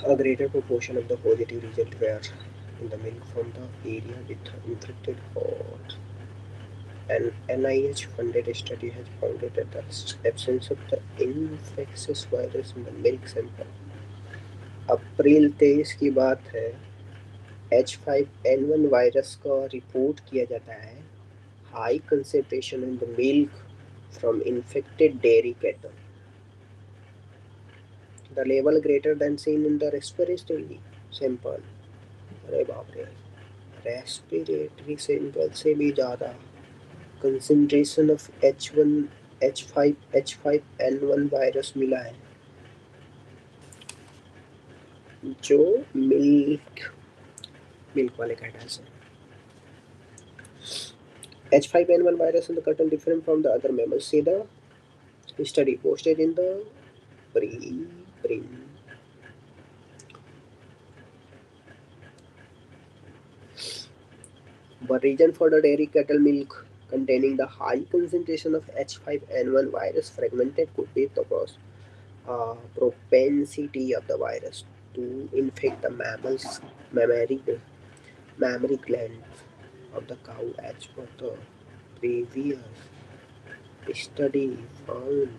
Speaker 1: A greater proportion of the positive result were in the milk from the area with infected horse. An NIH-funded study has found that the absence of the infectious virus in the milk sample अप्रैल 23 की बात है H5N1 virus का report किया जाता है high concentration in the milk from infected dairy cattle the level greater than seen in the respiratory sample अरे बाप रे रेस्पिरेटरी सैंपल से भी ज़्यादा कंसेंट्रेशन ऑफ H5N1 वायरस मिला है जो मिल्क मिल्क वाले कैटल्स हैं H5N1 virus in the cattle different from the other mammals. See the study posted in the preprint. The reason for the dairy cattle milk containing the high concentration of H5N1 virus fragmented could be the propensity of the virus to infect the mammary gland of the cow as per the previous study found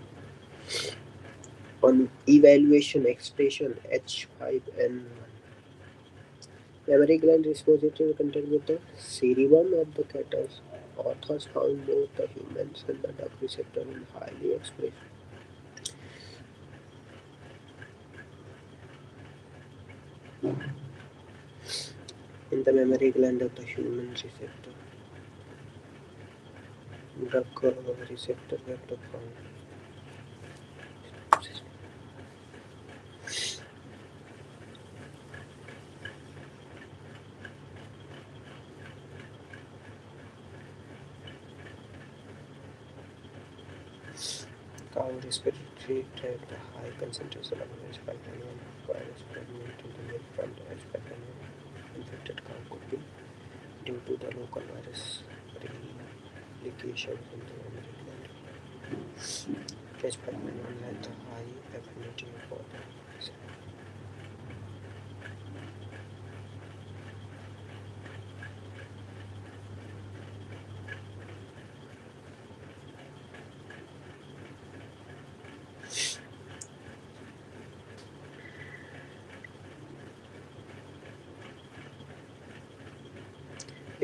Speaker 1: on evaluation expression H5N1. Mammary gland is positively connected with the cerebrum of the cattle. Authors found both the humans and the duck receptor in highly expressed in the mammary gland of the human receptor. Duck receptor were found. Cow respiratory tract high concentration of H5N1 virus fragment in the milk from the H5N1 infected cow could be due to the local virus replication in the mammary gland. H5N1 had the high affinity for the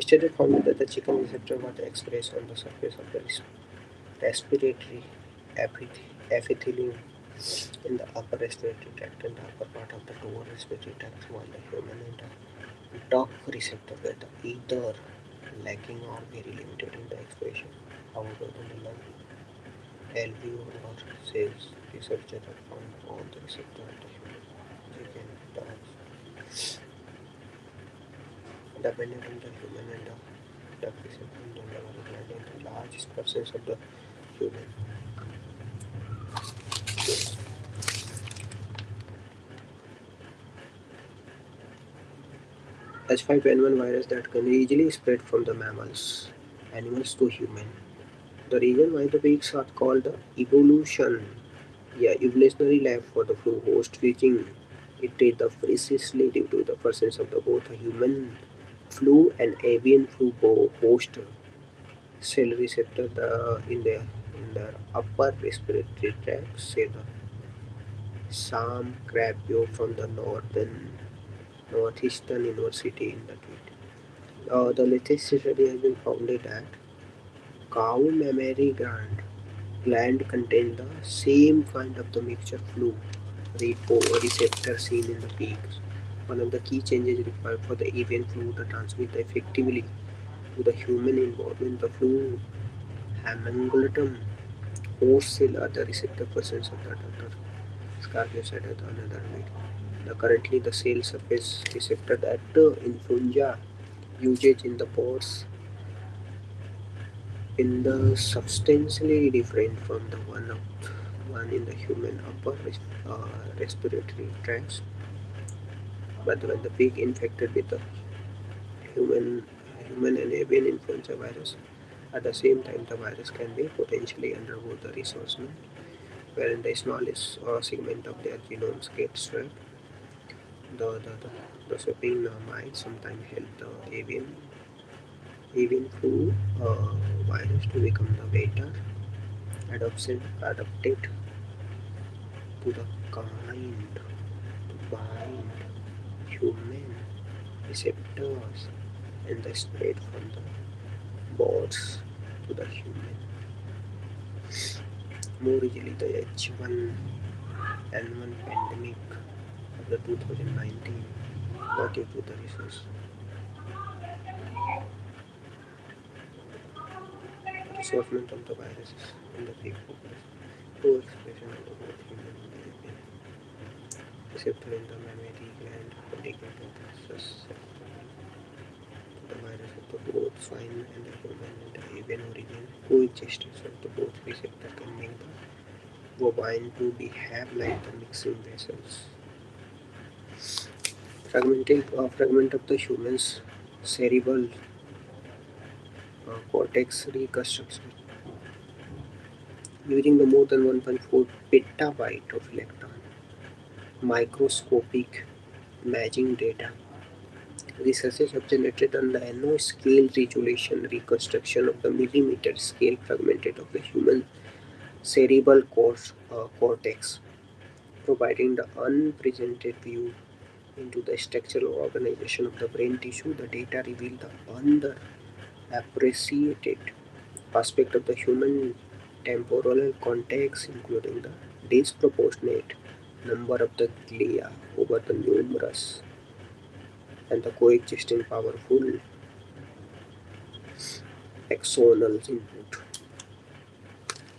Speaker 1: study found that the chicken receptor was expressed on the surface of the respiratory epithelium in the upper respiratory tract and the upper part of the lower respiratory tract, while the human and the duck receptor were either lacking or very limited in the expression. However, in the lung, alveolar cells, researchers have found all the receptors of the human, chicken, dogs, dependent on the human and the duck receptor in the lower gland and the large percentage of the human. H5N1 virus that can easily spread from the animals to human. The reason why the pigs are called the evolutionary lab for the flu host reaching it is the precisely due to the presence of the both human flu and avian flu host cell receptor in the upper respiratory tract, say the Sam Crabio from the Northeastern University in the tweet. The latest study has been found that cow mammary gland contain the same kind of the mixture flu receptor seen in the pigs. One of the key changes required for the avian flu to transmit effectively to the human involvement the flu hemangiopathy host cell are the receptor presence of the other Scarpio said at another week. Currently the cell surface receptor that influenza usage in the pods in the substantially different from the one in the human upper respiratory tracts. But when the pig infected with the human human and avian influenza virus, at the same time the virus can be potentially undergo the resourcement, wherein the smallest segment of their genomes get swapped. The sweeping might sometimes help the avian flu virus to become the better adapted to the kind to bind human receptors and the spread from the birds to the human. More easily, the H1N1 pandemic of the 2019 was due to the resourcement of the viruses in the big population. Co-expression of the both human and avian receptor in the mammary gland indicated the susceptibility to the virus of the both swine and the human and the avian origin. Coexistence of the both receptor can make the bovine to behave like the mixing vessels. Fragment of the human's cerebral cortex reconstruction using the more than 1.4 petabyte of electron microscopic imaging data. Researchers have generated a nanoscale resolution reconstruction of the millimeter scale fragment of the human cerebral cortex, providing the unprecedented view into the structural organization of the brain tissue. The data reveal the underappreciated aspect of the human temporal cortex, including the disproportionate number of the glia over the numerous and the coexisting powerful axonal input.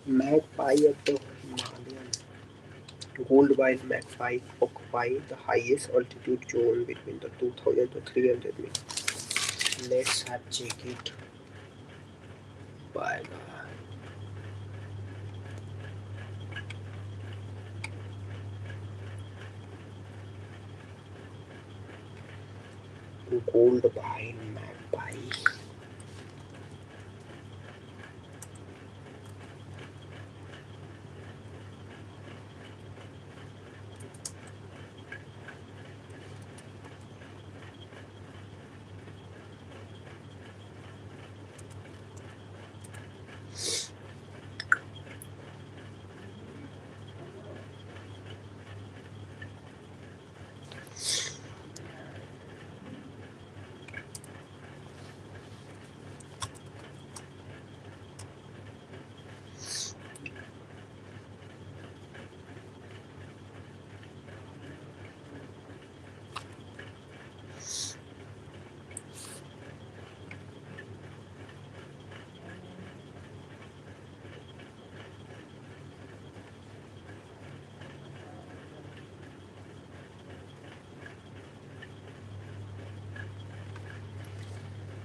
Speaker 1: Magpie of the Himalayan gold-winged magpie occupy the highest altitude zone between the 2000 to 300 meters. Let's have check it by the gold-winged magpie.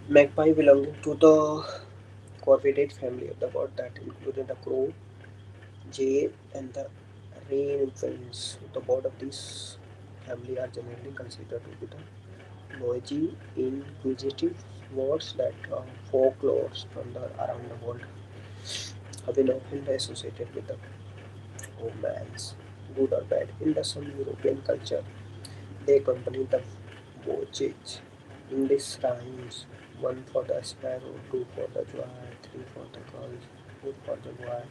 Speaker 1: Magpie belonging to the corvidae family of the bird that included the crow, jay, and the ravenfinch. The birds of this family are generally considered to be the noisy, inquisitive birds that folklores from the around the world have been often associated with the romance, good or bad. In the some European culture, they accompany the voyage. English rhymes: one for the sparrow, two for the joy, three for the girls, four for the boy,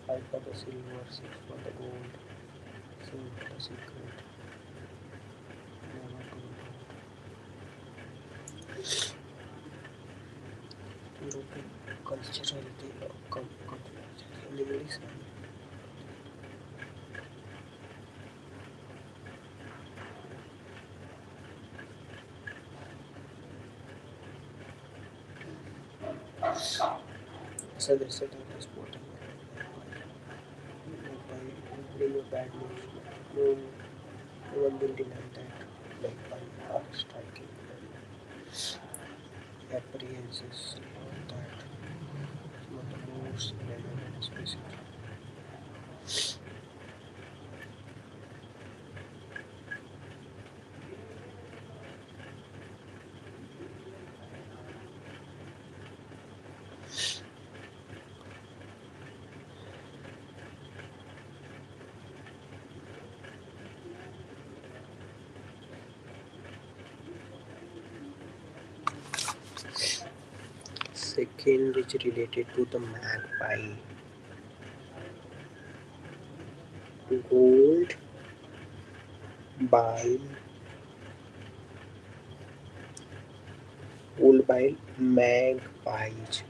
Speaker 1: five for the silver, six for the gold, seven for the secret, never to be European cultural in English rhyme. So they said I was sporting by bring a bad news. No, no one will deny that. Like by are striking and appearances that some of the most relevant species. Second is related to the magpie. Gold bile, gold bile magpies.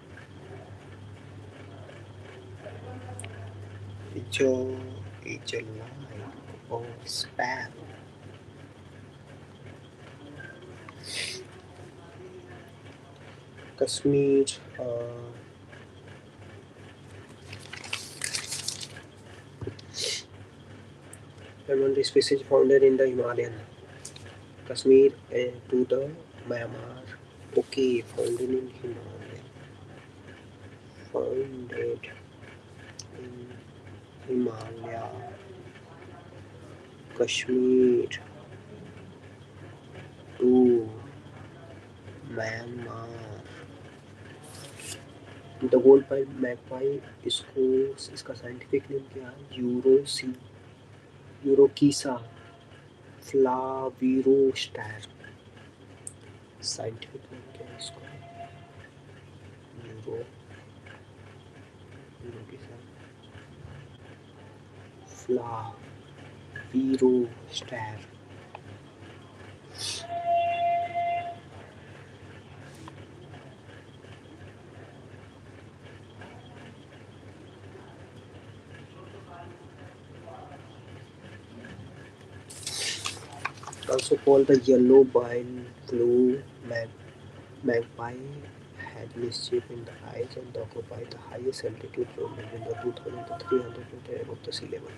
Speaker 1: Joe is a line or sparrow. Kashmir, among the species found in the Himalayan. Kashmir to the Myanmar. Okay, found in Himalaya. Founded in Himalaya. Kashmir to Myanmar. The gold pile magpie इसका scientific name क्या है? यूरोकीसा फ्लाविरोस्टर. Scientific name क्या है इसका? Euro यूरोकीसा फ्लाविरोस्टर. Also called the yellow-billed blue magpie, had mischief in the eyes and occupied the highest altitude zone in the 2,300 meter above the sea level.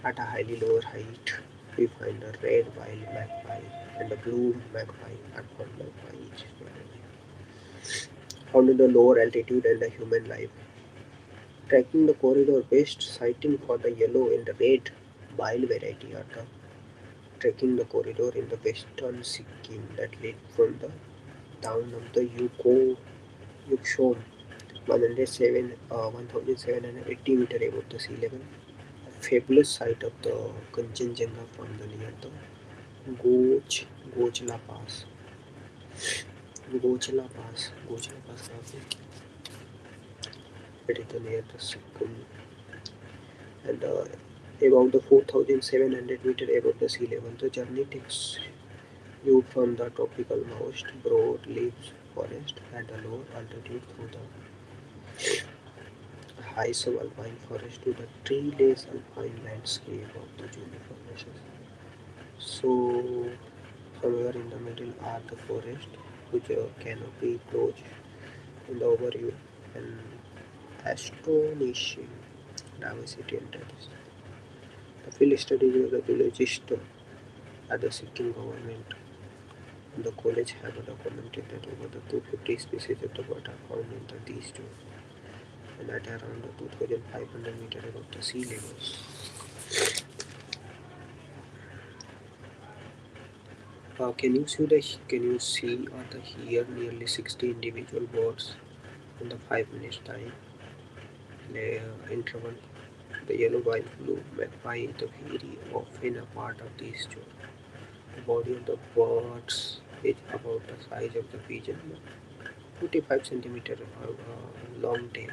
Speaker 1: At a highly lower height, we find a red-billed magpie and a blue magpie and one magpie each found in the lower altitude and the human life. Tracking the corridor, best sighting for the yellow and the red bile variety are the trekking the corridor in the western Sikkim that led from the town of the Yukshom 1780 meter above the sea level. A fabulous sight of the Kanchenjunga from the near the Goch Gochla Pass. Gochla Pass it is the near the Sikkim and about the 4,700 meter above the sea level. The journey takes you from the tropical moist broadleaf forest at a lower altitude through the high subalpine forest to the treeless alpine landscape of the juniper formations. So, somewhere in the middle are the forest, which canopy closed in the overview and astonishing diversity and diversity. The field studies of the geologist at the Sikkim government and the college have documented that over the 250 species of the bird are found in these zones and at around 2,500 meter above the sea levels. Can you see or the hear nearly 60 individual birds in the 5 minutes time interval? The yellow-billed blue magpie is the very often a part of these two. The body of the birds is about the size of the pigeon, 45 centimeter long tail,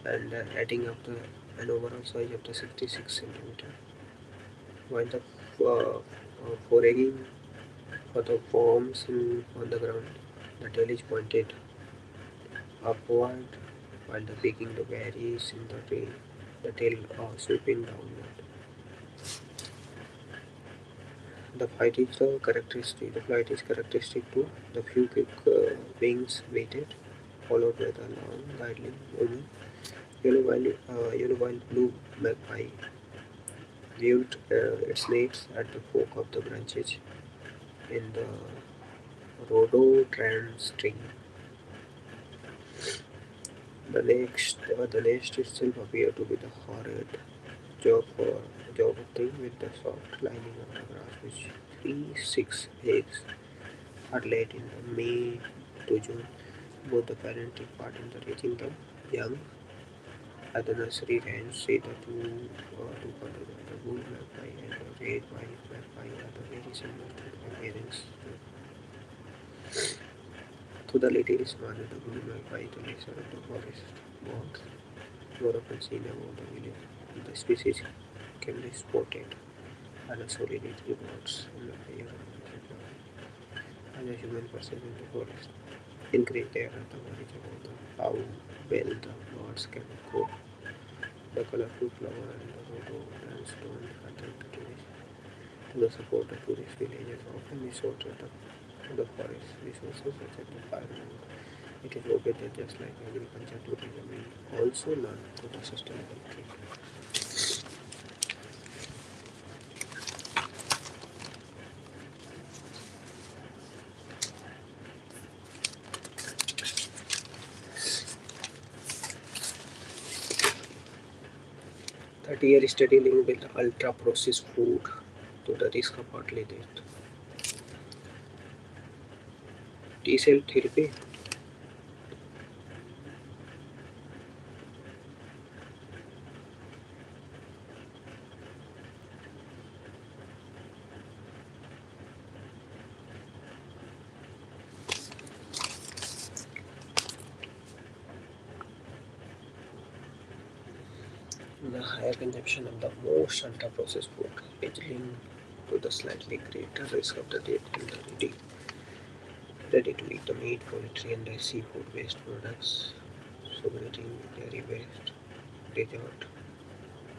Speaker 1: and adding up the an overall size of the 66 centimeter. While the foraging for the worms on the ground, the tail is pointed upward, while the picking the berries in the tree, the tail sweeping downward. The flight is characteristic. The flight is characteristic too. The few quick wings weighted, followed by the long guiding movement. Yellow-billed blue magpie viewed its mates at the fork of the branches in the rhododendron tree. The nest itself appeared to be the horrid job thing with the soft lining of the grass, which 3-6 eggs are laid in the May to June. Both the parent take part in the raising the young. At the nursery ranch, see the two colors of the bull magpie and the red white magpie are the very similar to the appearance. So the latter is smaller, the volume by the lesser of the forest bonds. More often seen above the village. The species can be spotted and a solitary birds in the higher as a human person in the forest. In great air and the knowledge about how well the birds can cope, the colorful flower and the photo and stone attract tourists. To the support the tourist villages often resort to the forest resources such as the firewood. It is located just like agriculture tourism will also learn to the sustainable trade. 30-year study linked with ultra processed food to the risk of early death. T cell therapy. The higher consumption of the most ultra processed food is linked to the slightly greater risk of the death in the ready to eat the meat, poultry, and the seafood based products, sugar-eating, dairy based, dessert,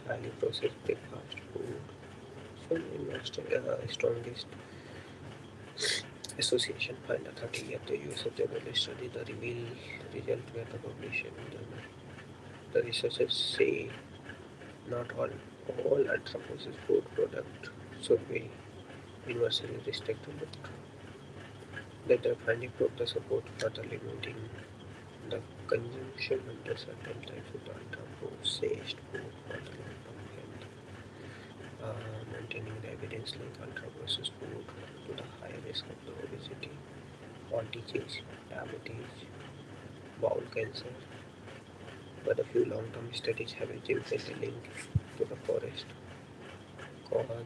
Speaker 1: highly processed breakfast food. So, strongest association find a 30-year the US of general study the reveal result where the publication journal. The researchers say not all ultra processed food product should be universally restricted, but that the finding prove the support for the limiting the consumption under certain types of ultra processed food for the long-term health. Maintaining the evidence like ultra processed food to the higher risk of the obesity, heart disease, diabetes, bowel cancer, but a few long-term studies have achieved a link to the forest cause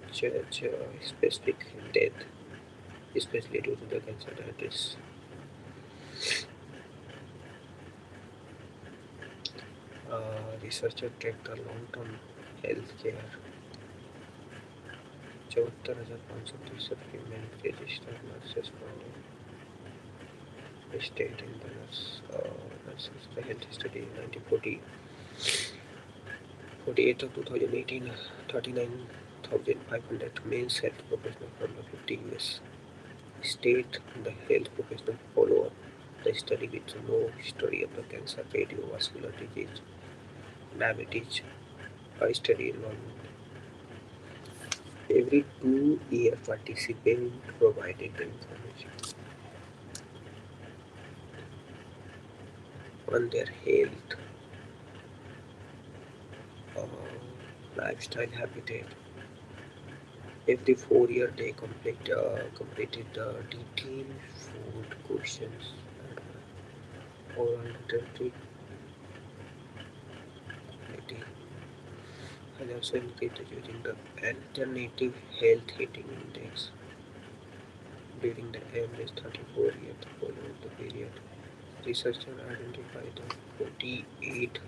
Speaker 1: specific death, especially due to the cancer that is researcher tracked the long-term health care 74,500 female registered nurses from the state in the nurses the health study in 1948 of 2018 39,500 men's health professionals from the 50 US state the health professional follow up the study with no history of the cancer, cardiovascular disease, diabetes. A study involved every 2 year participant provided the information on their health, uh, lifestyle, habitat. Every 4 year they completed detailed food questions and oral literature quality and also increased using the alternative health hitting index during the average 34 year following the period. Researchers identified the 48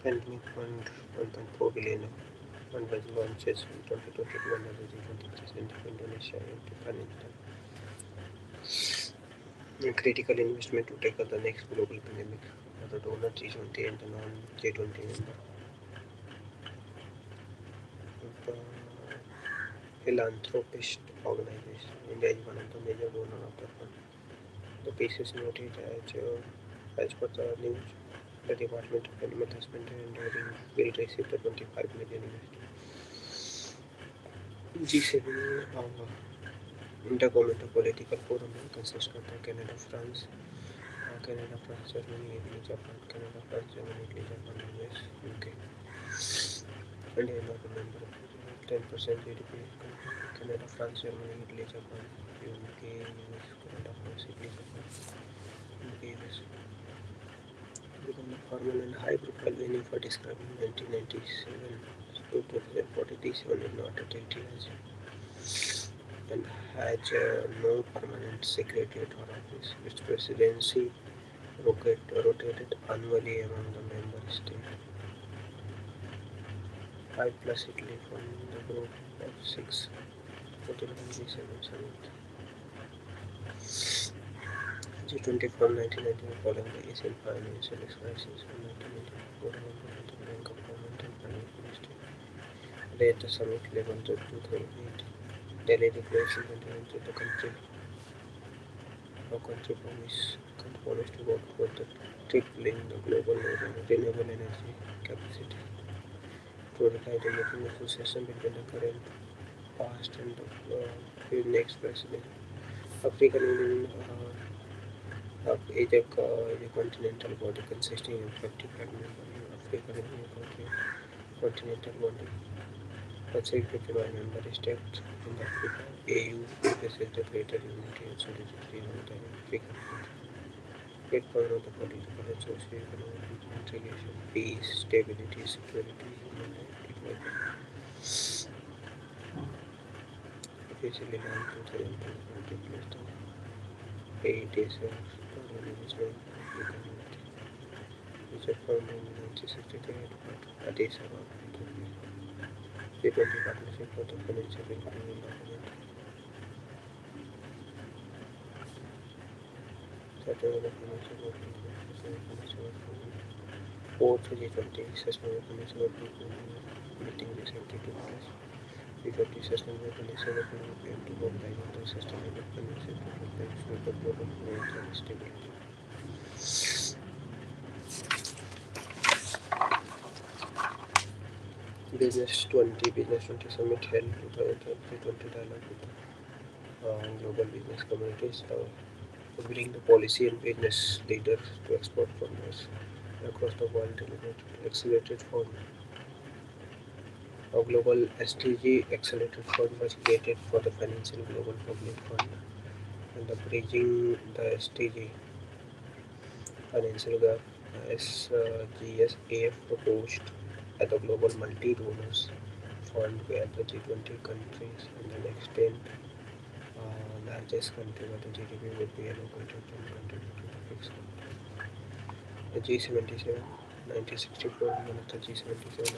Speaker 1: Pandemic fund 1.4 billion fund was launched in 2022 under the G20 President of Indonesia into financial critical investment to tackle the next global pandemic. The donor G20 and the non-G20 member uh, philanthropist organization. India is one of the major donors of the fund. The piece is noted as per the news, the Department of Animal Husbandry and Dairying will receive the 25 million G7 Intergovernmental Political Forum consists of Canada, France, Germany, Italy, Japan, Canada, France, Germany, Italy, Japan, US, UK, and they are not a member of 10% GDP. Canada, France, Germany, Italy, Japan, UK, US, Canada, France, Italy, Japan, UK, US. Become a formal and high-profile venue for describing 1997 to 2047 is not a treaty and has no permanent secretariat or office. Its presidency rotated annually among the member states. 5 plus Italy from the group of 6 G7 summit. G20 from 1991 following the Asian financial crisis from 1994 the Bank of Government and Finance Ministry. Led the summit level to 2008. Delhi declaration continued the country promised to work for the tripling the global renewable energy capacity to provide a making association between the current past and the next president. African Union is a continental body consisting of 55 members. African Union continental body consisting of member states in Africa. AU represents the greater unity and solidarity of the African continent. It promotes the political and socio-economic integration, peace, stability, security, human rights development. Officially launched in 2020 plus the 8 days of total management of African unity, which was founded in 1963 at Addis Ababa, Ethiopia. G20 Partnership for the Financial Inclusion Document. Certain of the financial working fourth G20 Sustainable Financial Working meeting recently took place. G20 Sustainable Financial Working Group aimed to mobilize on the sustainable financial development for global growth and stability. Business 20 Summit held 2020 dialogue with global business communities, bring the policy and business leaders to export commerce across the world delivered accelerated fund. A global SDG accelerated fund was created for the financial global public fund and the bridging the SDG financial gap SGSAF proposed at the global multi-donors fund where the G20 countries and the next 10 largest country where the GDP would be allocated and contributed to the fixed the G77 1964 one of the G77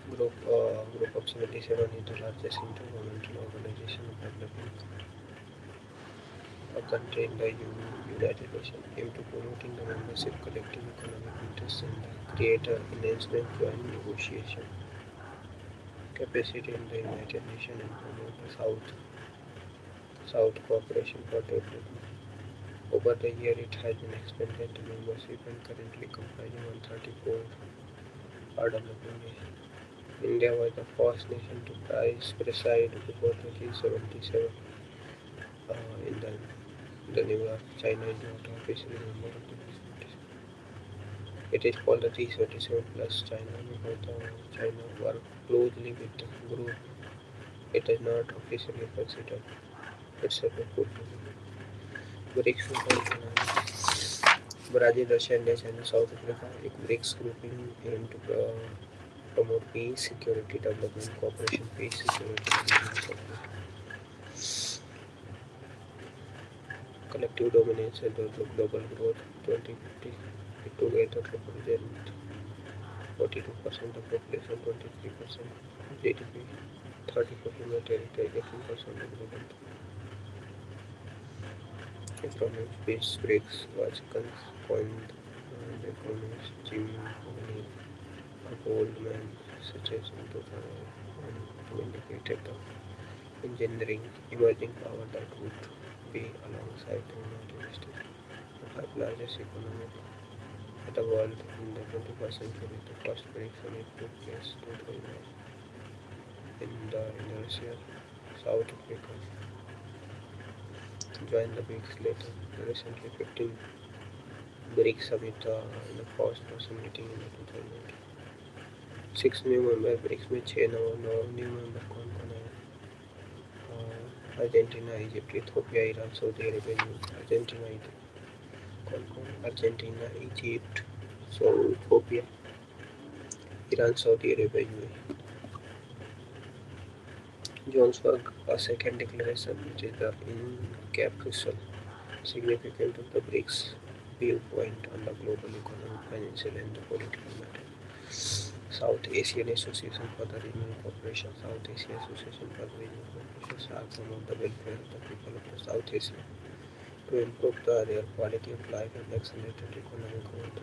Speaker 1: 1964 group of 77 is the largest intergovernmental organization of developing a country in the United Nations aim to promoting the membership collective economic interests and create an enhancement joint negotiation capacity in the United Nations and promote the South cooperation for development. Over the year it has been expanded to membership and currently comprising 134 are developing nations. India was the first nation to preside before the G77 in the New York. China is not officially a member of the G77. It is called the G77 plus China because China works closely with the group. It is not officially considered itself a full member. BRICS Brazil, Russia, India, China, South Africa. BRICS grouping aim to promote peace, security, development, cooperation, peace, security, development, collective dominance and global growth 2050. together represent 42% of population, 23% of GDP, 30% of territory, 18% of global economic. Space BRICS was coined by economist Jim O'Neill, a bold man such as in 2001 who indicated the engineering emerging power that would be alongside the United States, the five largest economies of the world in the 21st century. The first BRICS summit took place 2009 in the Indonesia, South Africa, joined the BRICS later. Recently, 15 BRICS summit in the first person meeting in the 2019. 6 new member BRICS में 6 नौ new member कौन कौन है? Argentina, Egypt, Ethiopia, Iran, Saudi Arabia, Argentina, कौन कौन? Argentina, Egypt, Ethiopia, Iran, Saudi Arabia, UAE. Johannesburg, a second declaration, which is the encapsulation significance of the BRICS viewpoint on the global economic, financial, and the political matter. South Asian Association for the Regional Cooperation. South Asia Association for the Regional Cooperation shall promote the welfare of the people of the South Asia to improve their quality of life and accelerate economic growth,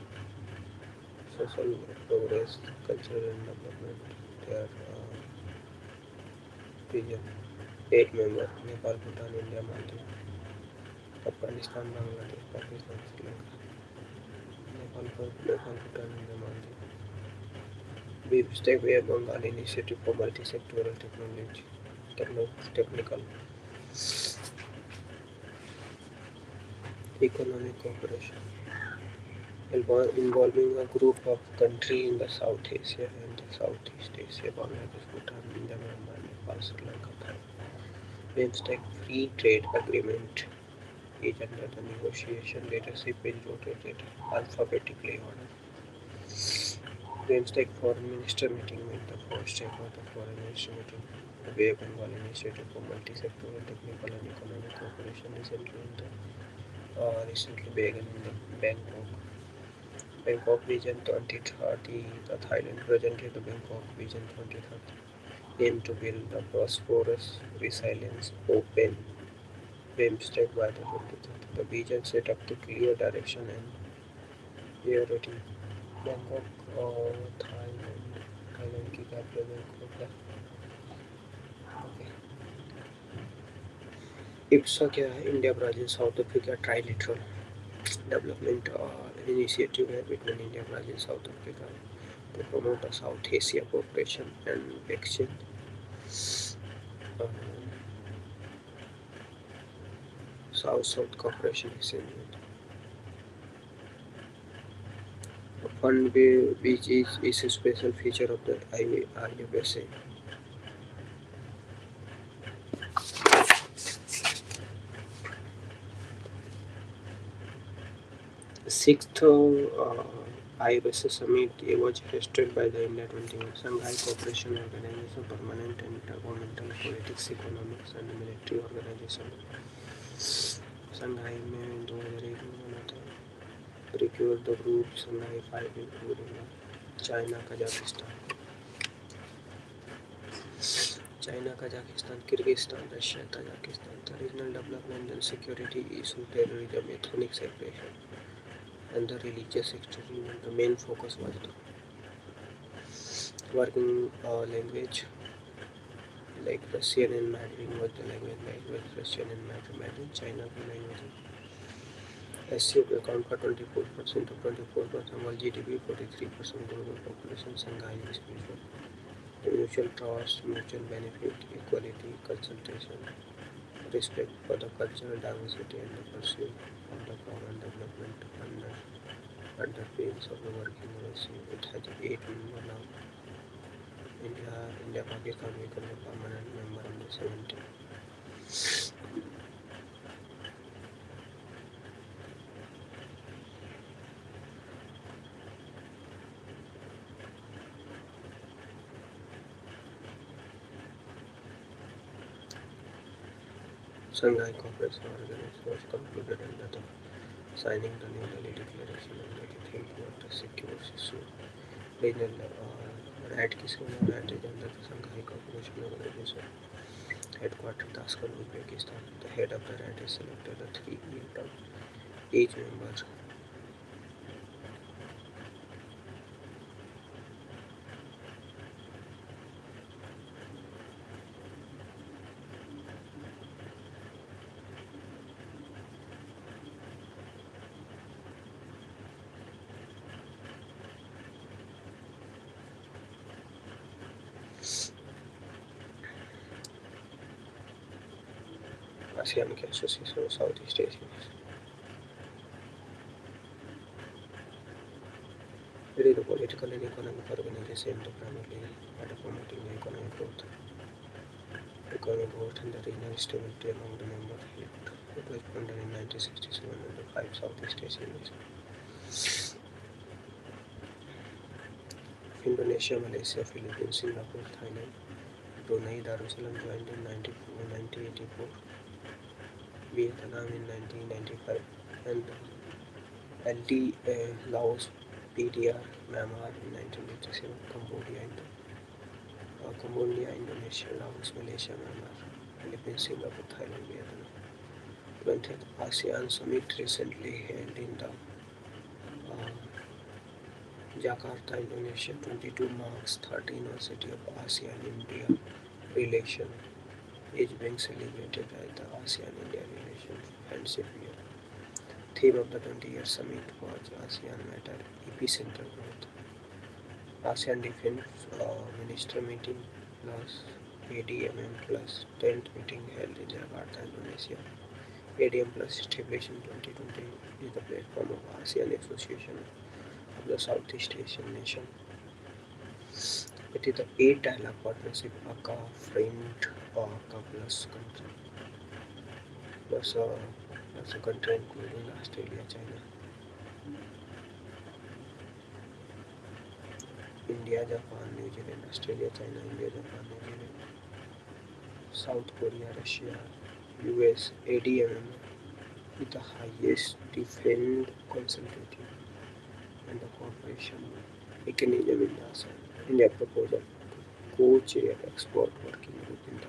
Speaker 1: social progress, cultural and development. Their vision. 8 member Nepal, Bhutan, India, Maldives, Afghanistan, Bangladesh, Pakistan, Sri Lanka. Nepal, Bhutan, India, Maldives. Step Where Bengal Initiative for Multi-Sectoral Technical Economic Cooperation, involving a group of countries in the South Asia and the Southeast Asia, Bangladesh, Bhutan, India, Myanmar, Nepal, Sri Lanka, Thailand. BIMSTEC Free Trade Agreement is under the negotiation. Leadership is rotated alphabetically order. BIMSTEC Foreign Minister meeting with the first step of the Foreign Minister meeting. The Bay Bengal Initiative for Multi-Sectoral Technical and Economic Cooperation recently began in the Bangkok Vision 2030. The Thailand presented the Bangkok Vision 2030 aim to build a prosperous, resilient, open BIMSTEC by the 2030. The vision set up the clear direction and priority. Bangkok और Thailand की capital Bangkok है. Okay. IPSA क्या है? India, Brazil, south Africa trilateral development initiative between India, Brazil, South Africa to promote a South Asia cooperation and exchange. South-South cooperation exchange. A fund which is a special feature of the IFSA. Sixth IFSA summit was hosted by the India 21 Shanghai Cooperation Organization, permanent intergovernmental politics, economics and military organization. Shanghai में 2001 में बना था. Recruit the group Shanghai 5 including China, Kazakhstan, Kyrgyzstan, Russia, Tajikistan. The regional development and security issue, terrorism, ethnic separation, and the religious extremism. The main focus was the working language, like Russian and Mandarin was the language, Russian and Mandarin, China की language. SCO account for 24% of 24% world GDP, 43% global population. Shanghai is spiritual. Mutual trust, mutual benefit, equality, consultation, respect for the cultural diversity and the pursuit of the common development underpinnings of the working relationship. It has 8 members now. India, Pakistan become a permanent member in the 70. Shanghai Cooperation Organization was concluded under the signing the New Delhi Declaration under the theme water secures issue. Regional RAT की सेना RAT is under the Shanghai Cooperation Organization. Headquartered Tashkent, Uzbekistan. The head of the RAT is selected a 3-year term. Each member ASEAN के Association of Southeast Asia. It is a political and economic organization primarily at promoting economic growth and the regional stability among the members. It was founded in 1967 under 5 Southeast Asian nations: Indonesia, Malaysia, Philippines, Singapore, Thailand. Brunei Darussalam joined in 1984, Vietnam in 1995, and Laos, PDR, Myanmar in 1987, Cambodia, Indonesia, Laos, Malaysia, Myanmar, Philippines, Singapore, Thailand, Vietnam. 20th ASEAN Summit recently held in the Jakarta, Indonesia. 22 marks 30th anniversary of ASEAN-India relation is being celebrated at the ASEAN-India Relations Friendship Year. Theme of the 20-year summit was ASEAN Matter Epicenter Growth. ASEAN Defense Minister meeting plus ADMM plus 10th meeting held in Jakarta, Indonesia. ADM plus established in 2020 is the platform of ASEAN Association of the Southeast Asian Nation. It is the 8th dialogue partnership ACA friend ACA plus country plus a country including Australia, China, India, Japan, New Zealand, Australia, China, India, Japan, New Zealand, South Korea, Russia, US. ADMM is the highest defense consultative and the cooperation mechanism in the ASEAN. India proposal to co-chair export working group in the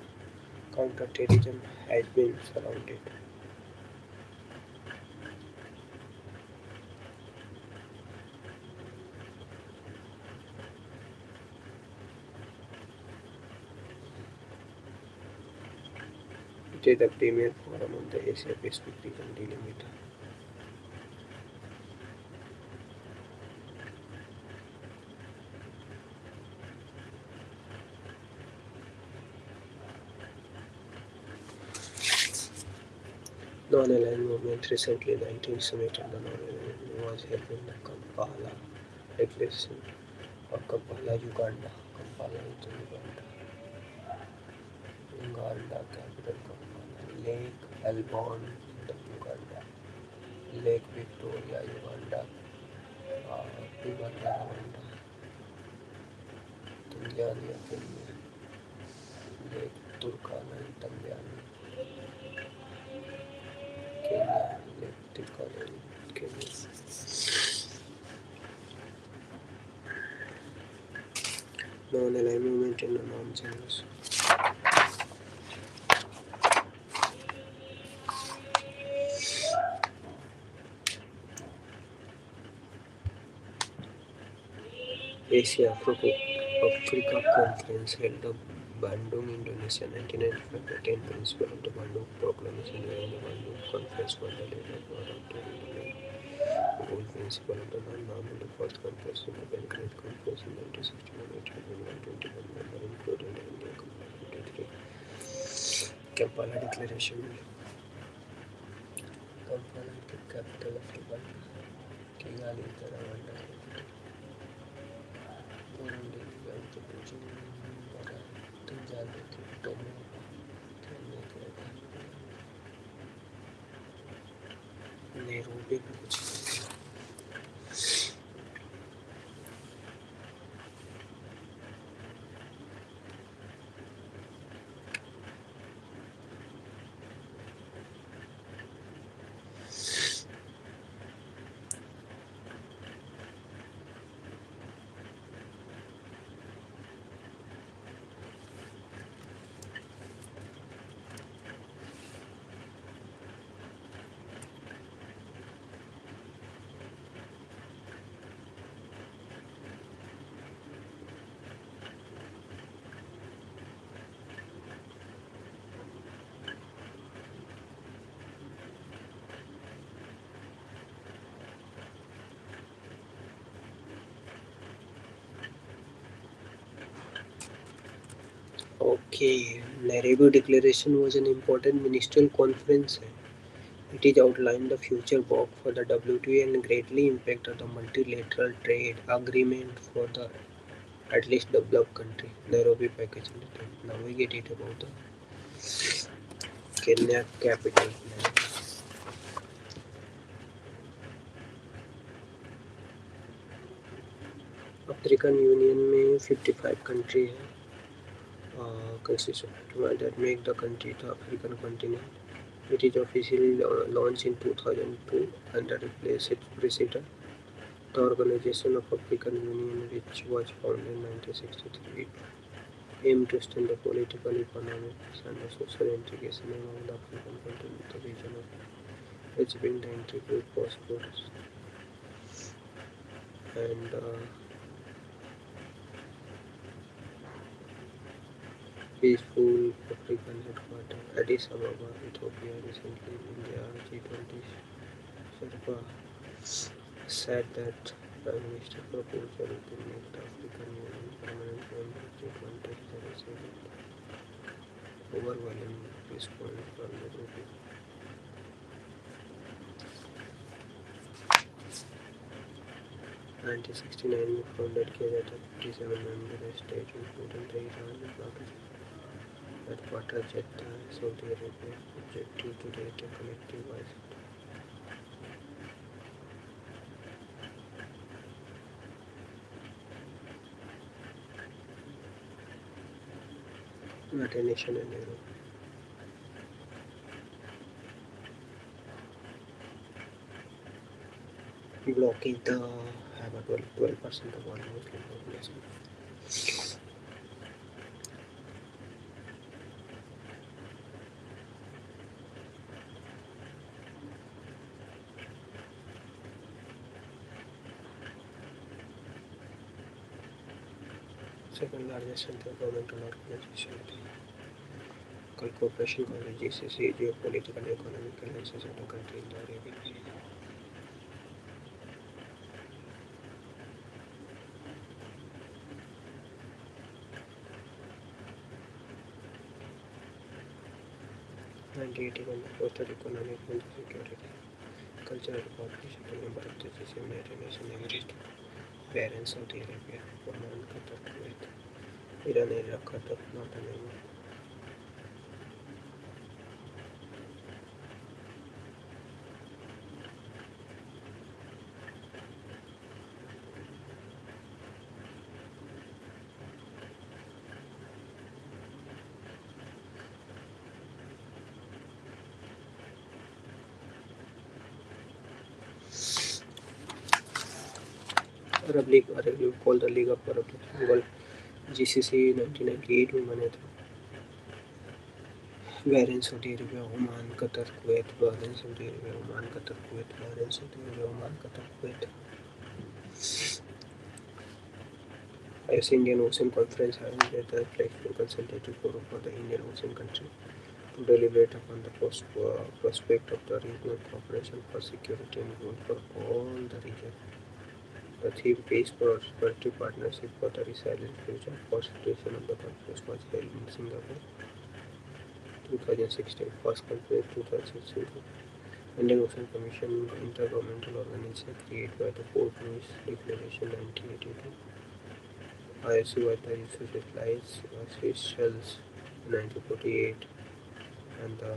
Speaker 1: counter-terrorism has been surrounded. It is the premier forum on the Asia Pacific region dealing with non-aligned movement. Recently, the 19th summit on the non-aligned was held in the Kampala declaration of Kampala, Uganda. Kampala is Uganda. Uganda capital Kampala. Lake Elborn in the Uganda. Lake Victoria, Uganda. Uganda, Rwanda. Tanzania, Kenya. Lake Turkana in Tanzania. Kenya. Lake Turkana in Kenya. Non-aligned movement in the non-generous. Asia Africa Conference held in Bandung, Indonesia, 1995. The 10th principle of the Bandung Proclamation during the Bandung Conference was the later adopted in the main goal principle of the non-normal. The first conference in the Belgrade Conference in 1961. It had been 121 members, including the India Kampala 53. Kampala Declaration. Kampala is the capital of Uganda. Kigali is the Rwanda capital. Burundi, Bujumbura, Tanzania, Dodoma, Kenya, Nairobi में कुछ Okay, Nairobi Declaration was an important ministerial conference. It is outlined the future work for the WTO and greatly impacted the multilateral trade agreement for the at least developed country. Nairobi package. Now we get it about the Kenya capital plan. African union में 55 country है constituent that make the country the African continent. It is officially launched in 2002 under replaced its president. The Organization of African Union, which was founded in 1963, aimed to strengthen the political, economic, and the social integration among the African continent, the region of which being the integral prosperous and peaceful African headquarters. Addis Ababa, Ethiopia, recently India G20 Sherpa said that Prime Minister proposal to make the African Union permanent member of G20 has received overwhelming response from the group. 1969 में founded किया गया था 57 member state including the Iran, Pakistan, headquarters Jeddah, Saudi Arabia, objective to create a collective voice, not a nation in Europe. Blocking the have a 12% of all Muslim population. Second largest central governmental organization, the cooperation college GCC, geopolitical, economic alliances of the country in the Arabian region. Mandating on the foster economic and security, cultural cooperation to member of the United Nations agreed to parents Saudi Arabia, Oman, Qatar, Kuwait, Iran, Iraq, Qatar, not a member. Arab League, Arab League called the League of Arab Gulf GCC 1998 में बने थे. Bahrain, Saudi Arabia, Oman, Qatar, Kuwait, Bahrain, Saudi Arabia, Oman, Qatar, Kuwait, Bahrain, Saudi Arabia, Oman, Qatar, Kuwait. IOC Indian Ocean Conference having the flexible consultative forum for the Indian Ocean country to deliberate upon the prospect of the regional cooperation for security and growth for all the region. The theme Peace, Prosperity, Partnership for the Resilient Future first edition of the conference was held in Singapore 2016, first conference 2016. Indian Ocean Commission, intergovernmental organization created by the Port Louis Declaration 1982. IOC was the institutionalized Seychelles 1948 and the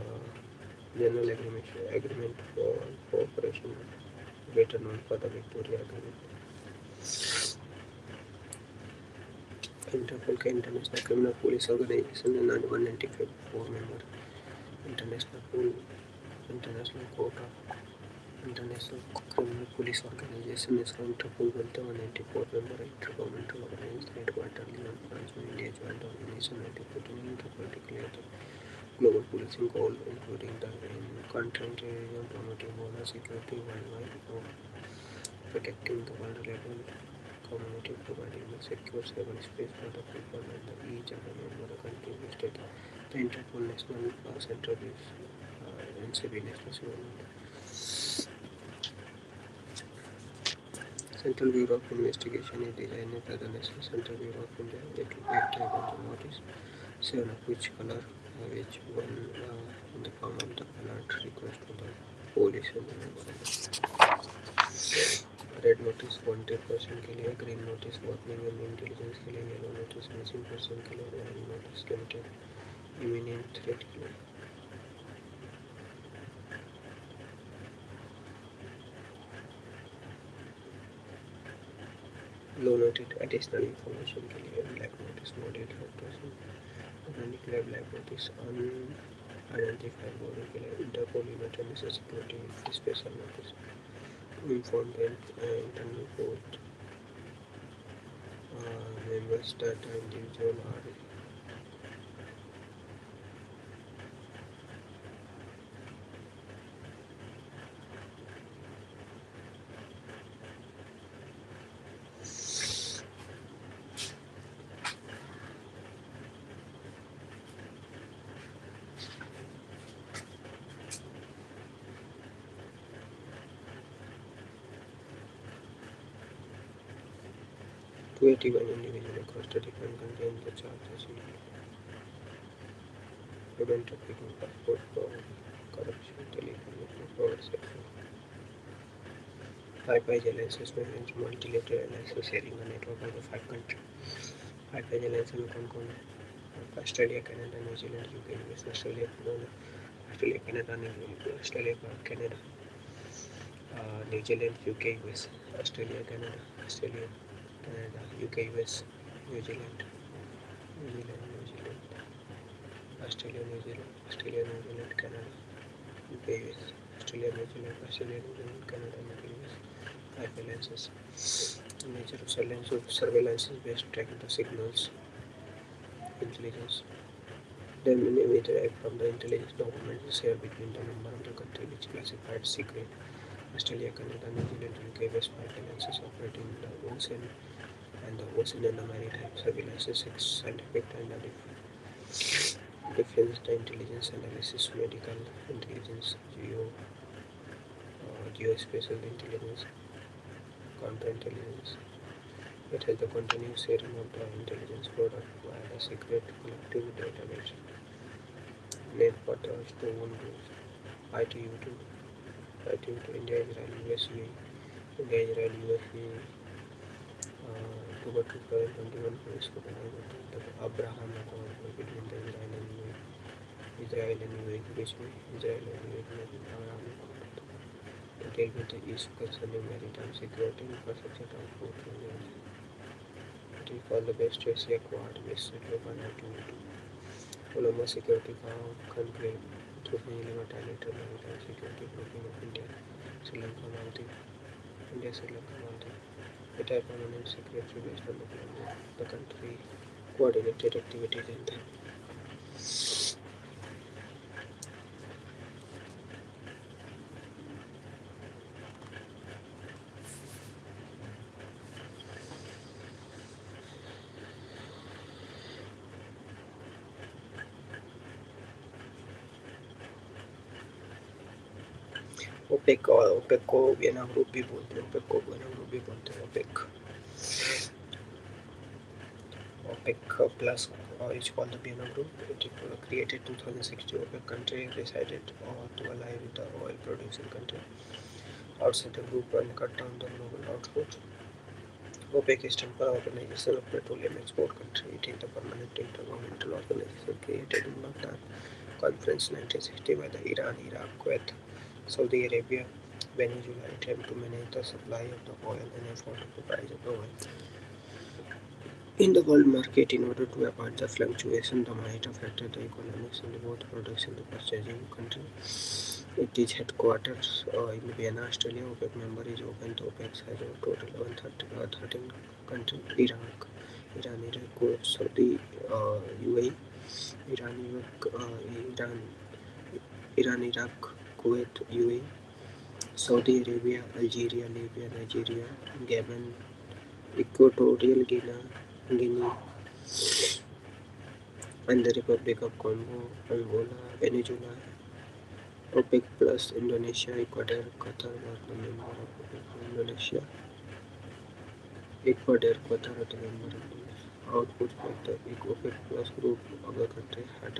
Speaker 1: General Agreement for Cooperation, better known for the Victoria Agreement. Interpol का international criminal police organisation है 194 member. International court of international criminal police organisation इसका Interpol बोलते हैं 194 member inter governmental organisation headquarter Lyon France में India joint organisation 1914 Interpol declare the global policing goal including the country intelligence promoting border security worldwide, protecting the vulnerable community, providing a secure cyber space for the people and each other member of the country listed the Interpol National Center NCB National Government. Central Bureau of Investigation is designed by the National Central Bureau of India. It will be active on the notice 7. Which color? Which one in the palm of the alert request to the police and red notice wanted person के लिए, green notice warning and intelligence के लिए, yellow notice missing person के लिए, orange notice limited imminent threat के लिए. लो notice additional information के लिए, black notice noted for person, orange के लिए ब्लैक नोटिस अनआइडेंटिफाइड बॉडी के लिए, Interpol emergency security special notice inform the internal court members that the individual are 281 individuals across the different countries in the charges prevent trafficking, passport fraud, corruption, telecommunication fraud, etc. 5 page alliances में multilateral alliances sharing a network of the 5 countries. 5 page alliance में कौन कौन है? Australia, Canada, New Zealand, UK, US. Australia, Canada, New Zealand, UK, US. Australia, Canada, UK, US. New Zealand, New Zealand. Australia, New Zealand, Canada, UK, US. Australia, New Zealand, Canada, UK, US. 5 alliances. Nature of surveillance is based tracking the signals, intelligence. The immediate from the intelligence document is shared between the member of the country which classified secret. Australia, Canada, New Zealand, UK, West 5 alliances operating in the ocean and the maritime surveillance, scientific and defense, the intelligence analysis, medical intelligence, geospatial intelligence, counterintelligence. It has the continuous sharing of the intelligence product via the secret collective database. Net for the stolen rules. ITU to India, Israel, USA. India, Israel, USA. October 2021 police को बनाई गई the Abraham Accord between the Israel and UAE के बीच में Israel और UAE के बीच में Abraham Accord to deal with the issue concerning maritime security infrastructure transport and energy. It is called the West Asia Quad based global network. Colombo Security Conclave 2011 trilateral maritime security grouping of India, Sri Lanka, Maldives. It had permanent secretary based on the plan of the country coordinated activities in them. OPEC को Vienna group भी बोलते हैं. OPEC plus is called the Vienna Group. It created 2016. OPEC country decided to ally with the oil producing country outside the group and cut down the global output. OPEC stands for Organization of Petroleum Export Country. It is the permanent intergovernmental organization created in Baghdad Conference 1960 by the Iran, Iraq, Kuwait, Saudi Arabia, Venezuela attempt to manage the supply of the oil and afford the price of the oil in the world market. In order to avoid the fluctuation that might affect the economics in both production and purchasing country. It is headquartered in Vienna, Australia. OPEC member is open to OPEC has a total of 13 countries: Iraq, Iran, Iraq, Kuwait, Saudi, UAE, Iran, Iraq, Kuwait, UAE, Saudi Arabia, Algeria, Libya, Nigeria, Gabon, Equatorial Guinea, and the Republic of Congo, Angola, Venezuela. OPEC plus Indonesia, Ecuador, Qatar was the member of OPEC. Indonesia, Ecuador, Qatar are the member of Indonesia. outputs with the equipment plus group अगर करते हैं head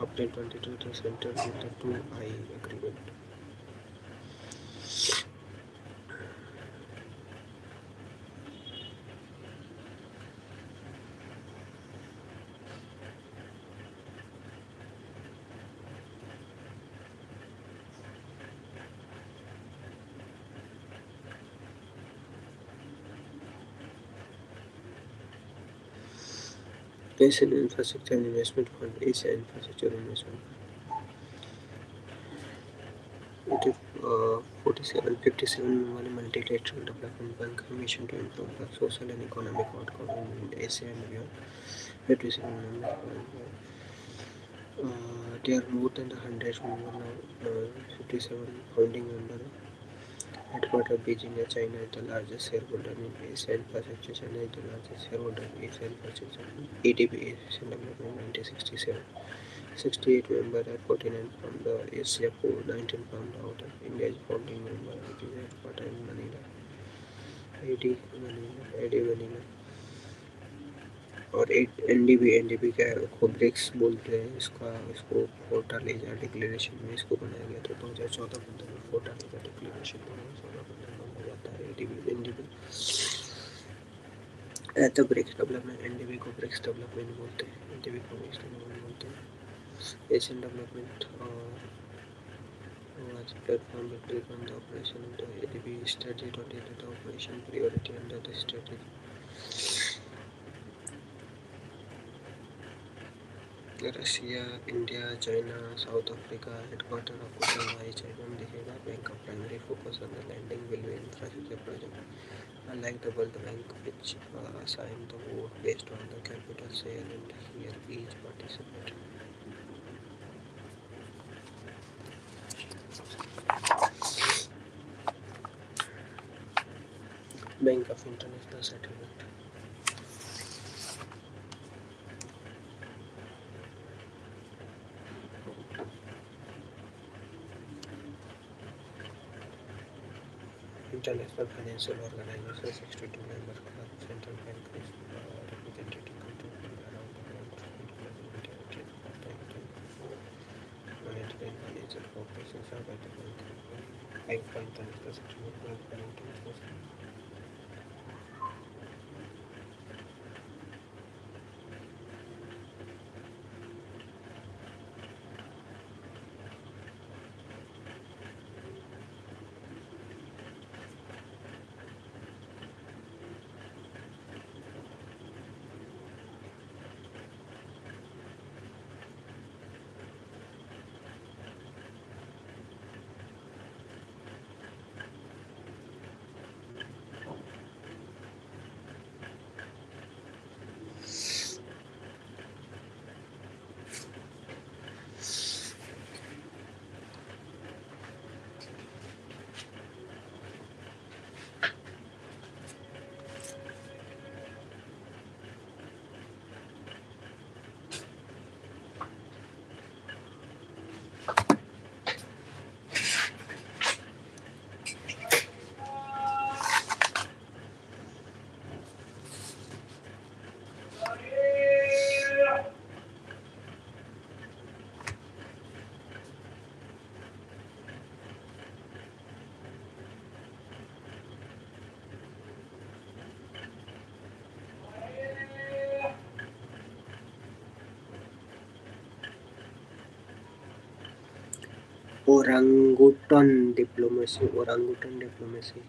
Speaker 1: update 22 to center with the 2i agreement. Asian Infrastructure Investment Fund, Asia Infrastructure Investment Fund. It is 57 multilateral development bank mission to improve the social and economic outcome in Asia and beyond. 57 members. There are more than 100 members now. 57 founding members. Headquartered Beijing, China is the largest shareholder in Asia Infrastructure. China is the largest shareholder in Asia Infrastructure. ADB Asian Development 1967. 68 members and 49 from the Asia Pool, 19 from the outer. India is founding member, which is headquartered in Manila. AD Manila और NDB क्या है को BRICS बोलते हैं इसको Fortaleza declaration में इसको बनाया गया था 2014-15 में फोर्टालेजा डिक्लेरेशन 2014-15 में बनाया जाता है एनडीबी तो ब्रिक्स डेवलपमेंट एनडीबी को ब्रिक्स डेवलपमेंट बोलते हैं एनडीबी को ब्रिक्स डेवलपमेंट बोलते हैं Asian development was platform to take on the operation of the ADB strategy to data the operation priority under the strategy. Russia, India, China, South Africa headquarter आपको Shanghai China में दिखेगा. Bank का primary focus on the landing will be infrastructure project. Unlike the World Bank, which assigned the vote based on the capital share, and here each participant. Bank of International Settlement. International Financial Organization 62 member club central bank representative control around the world monetary financial corporations are by the bank for international settlement bank for international. Orangutan diplomacy. Orangutan diplomacy.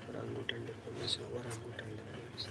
Speaker 1: Orangutan diplomacy. Orangutan diplomacy.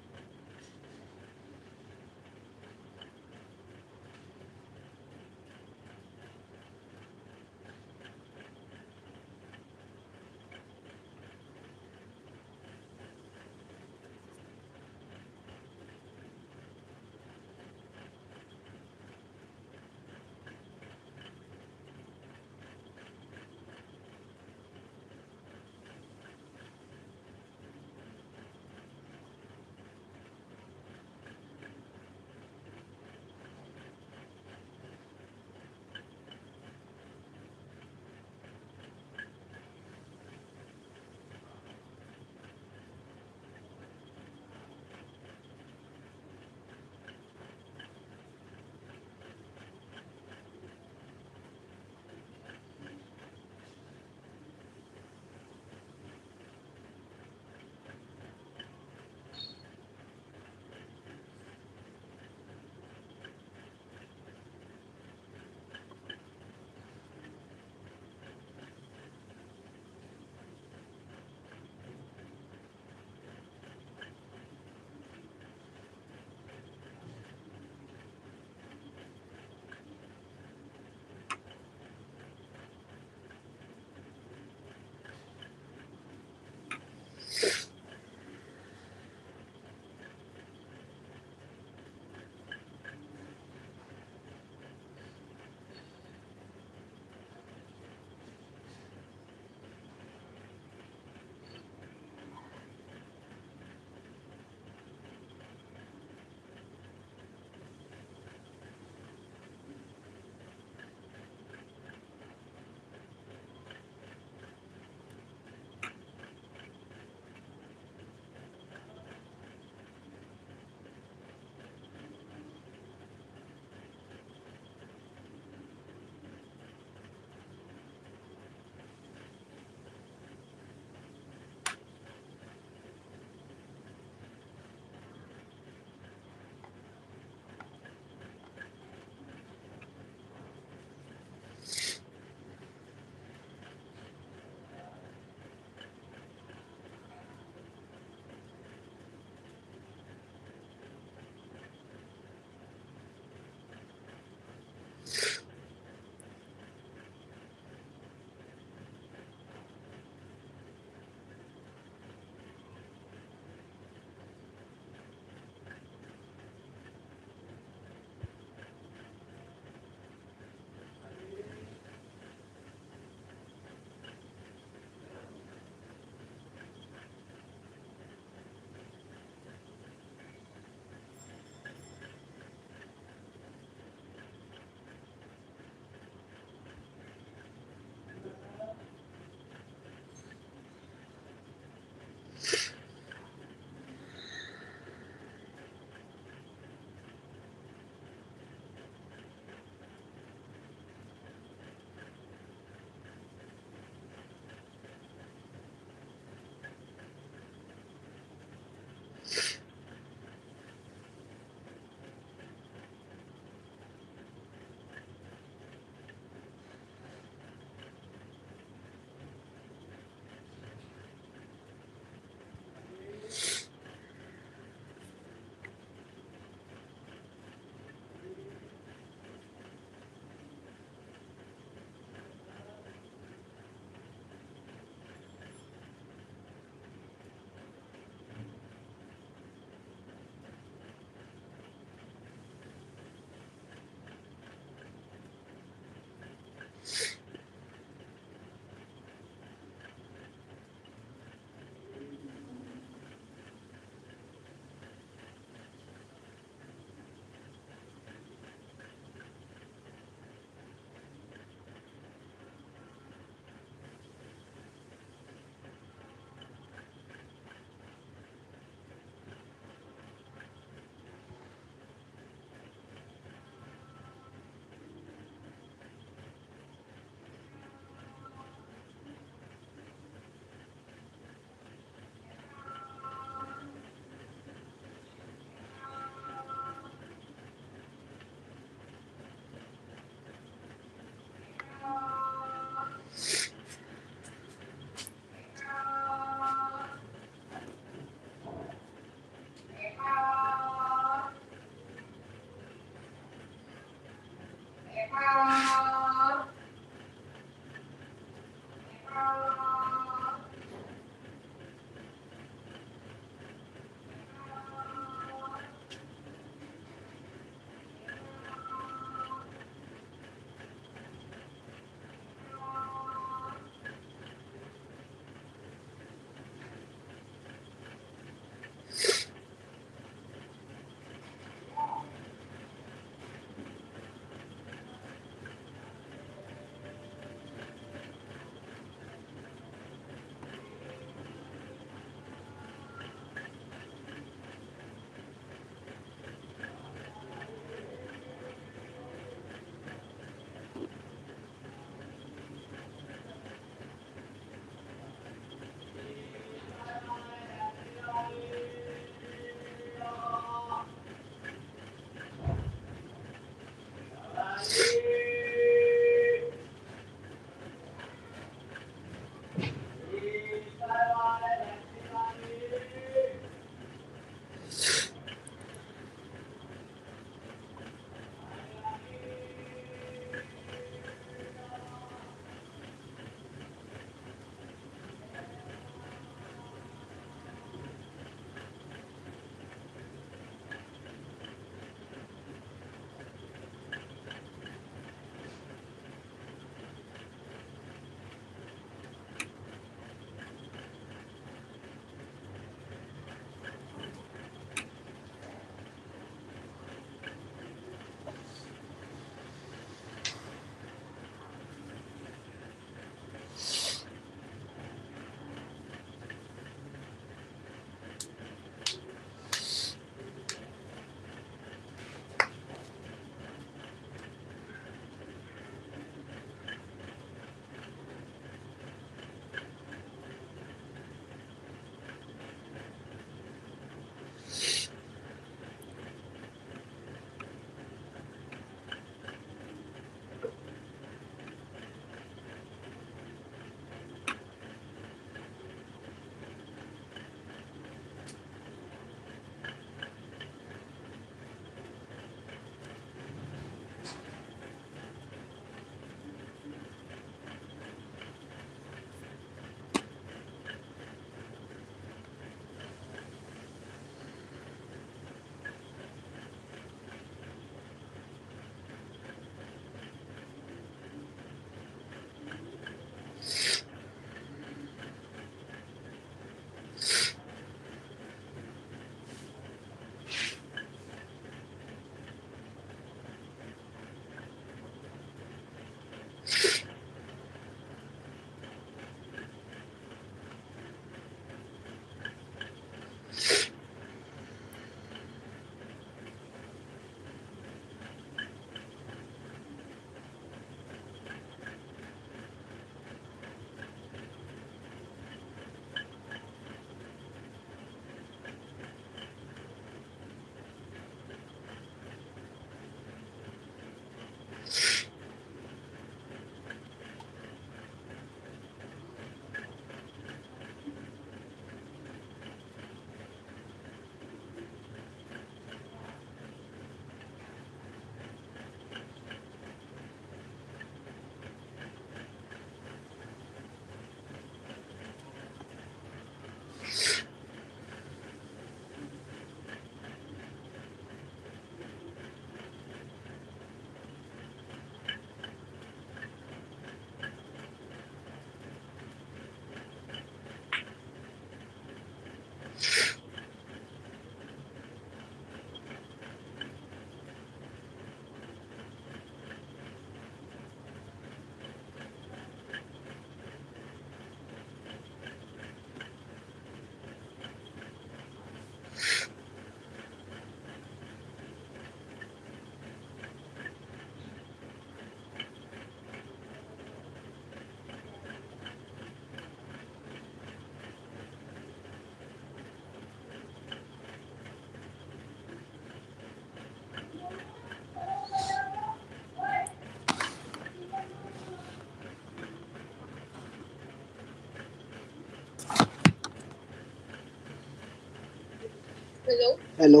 Speaker 1: Hello hello.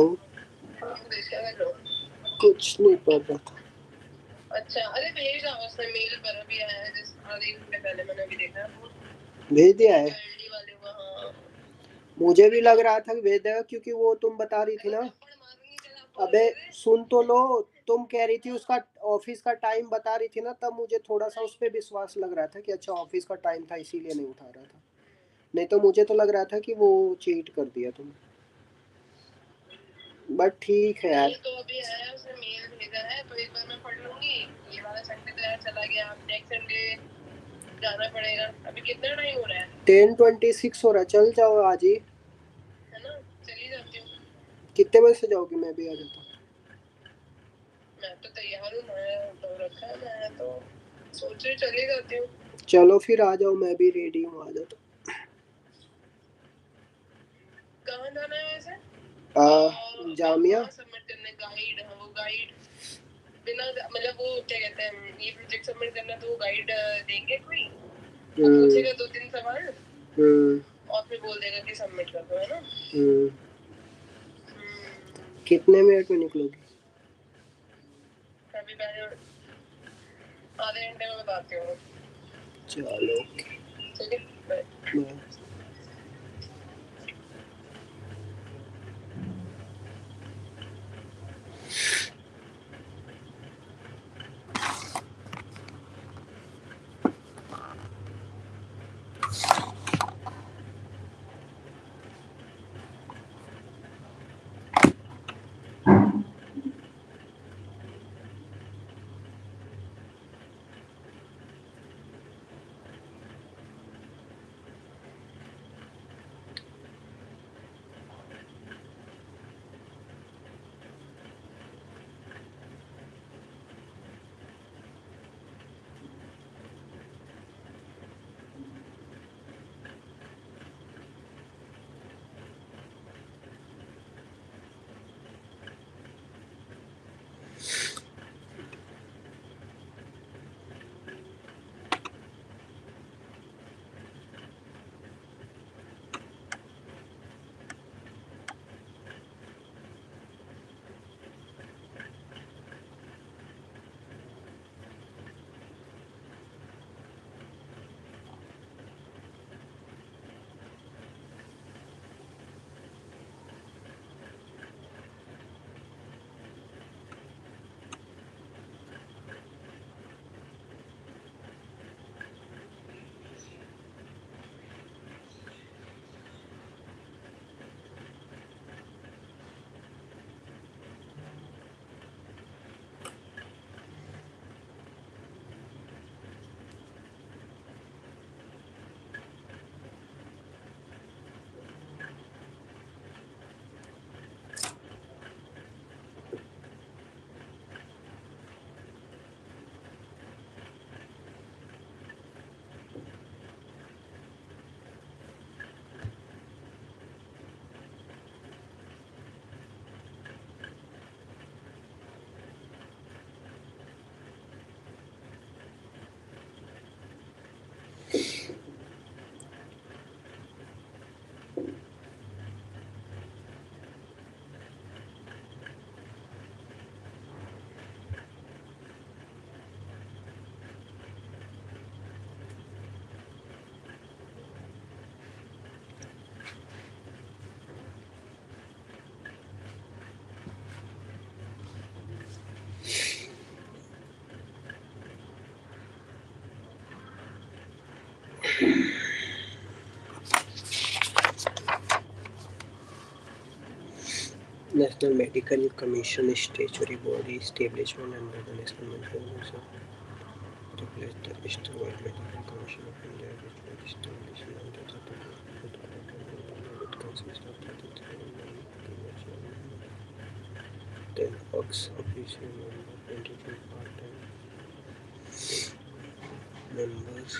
Speaker 1: कुछ नहीं पढ़ रहा था। अच्छा, अरे भेज रहा उसने मेल पर, अभी आया है जिस आधे घंटे पहले मैंने अभी देखा है। भेज दिया है वाले को, हाँ। मुझे भी लग रहा था कि भेज देगा, क्योंकि वो तुम बता रही थी ना। अबे सुन तो लो। तुम कह रही थी उसका ऑफिस का टाइम बता रही थी ना, तब मुझे थोड़ा सा उस पर विश्वास लग रहा था कि अच्छा ऑफिस का टाइम था इसीलिए नहीं उठा रहा था। नहीं तो मुझे तो लग रहा था कि वो चीट कर दिया तुमने। बट ठीक है यार। तो अभी आया, उसने मेल भेजा है तो एक बार मैं पढ़ लूंगी। ये वाला संडे तो यार चला गया, अब नेक्स्ट संडे जाना पड़ेगा। अभी कितना टाइम हो रहा है? 10:26 हो रहा है। चल जाओ आज ही, है ना? चली जाती हूँ। कितने बजे से जाओगी? मैं भी आ जाता हूँ। मैं तो तैयार हूँ, मैं तो रखा है, मैं तो सोच रही चली जाती हूँ। चलो फिर आ जाओ, मैं भी रेडी हूँ, आ जाता हूँ। कहाँ जाना है वैसे? जामिया सबमिट करने, गाइड, वो गाइड बिना मतलब वो क्या कहते हैं, ये प्रोजेक्ट सबमिट करना तो वो गाइड देंगे कोई, वो पूछेगा 2-3 सवाल और फिर बोल देगा कि सबमिट कर दो, है ना? कितने मिनट में निकलोगी? अभी मैं आधे घंटे में बताती हूँ। चलो ठीक है, bye. National Medical Commission statutory body establishment under the National Medical Commission replaced the Wildlife Medical Commission of India, which was established in 1932. It consists of 33 conventional members, 10 ex-officio members, 22 part-time members.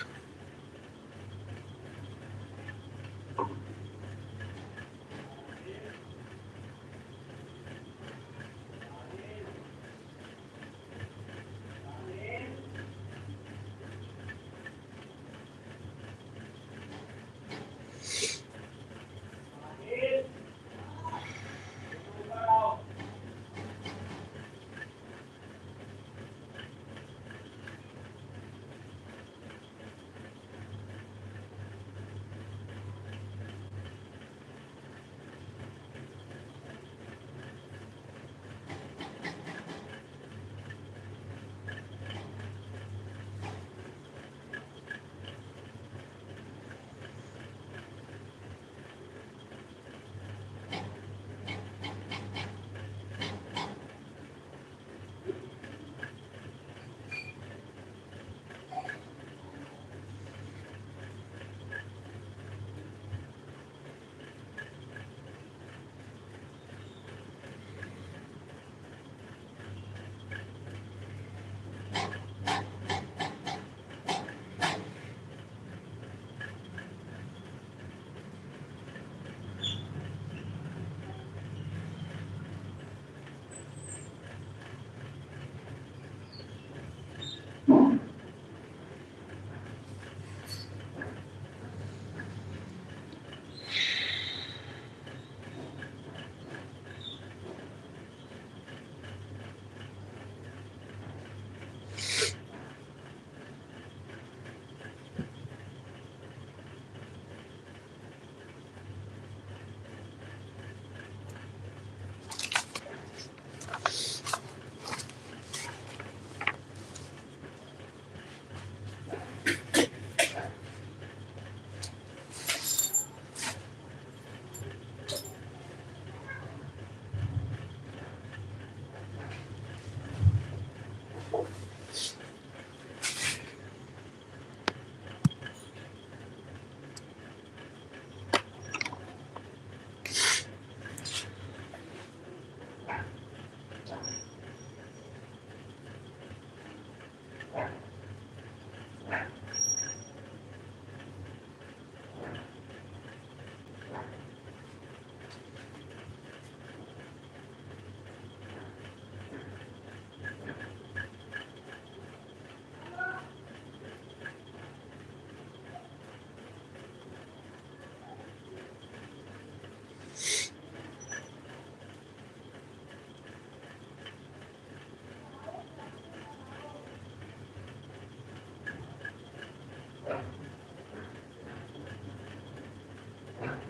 Speaker 1: Okay.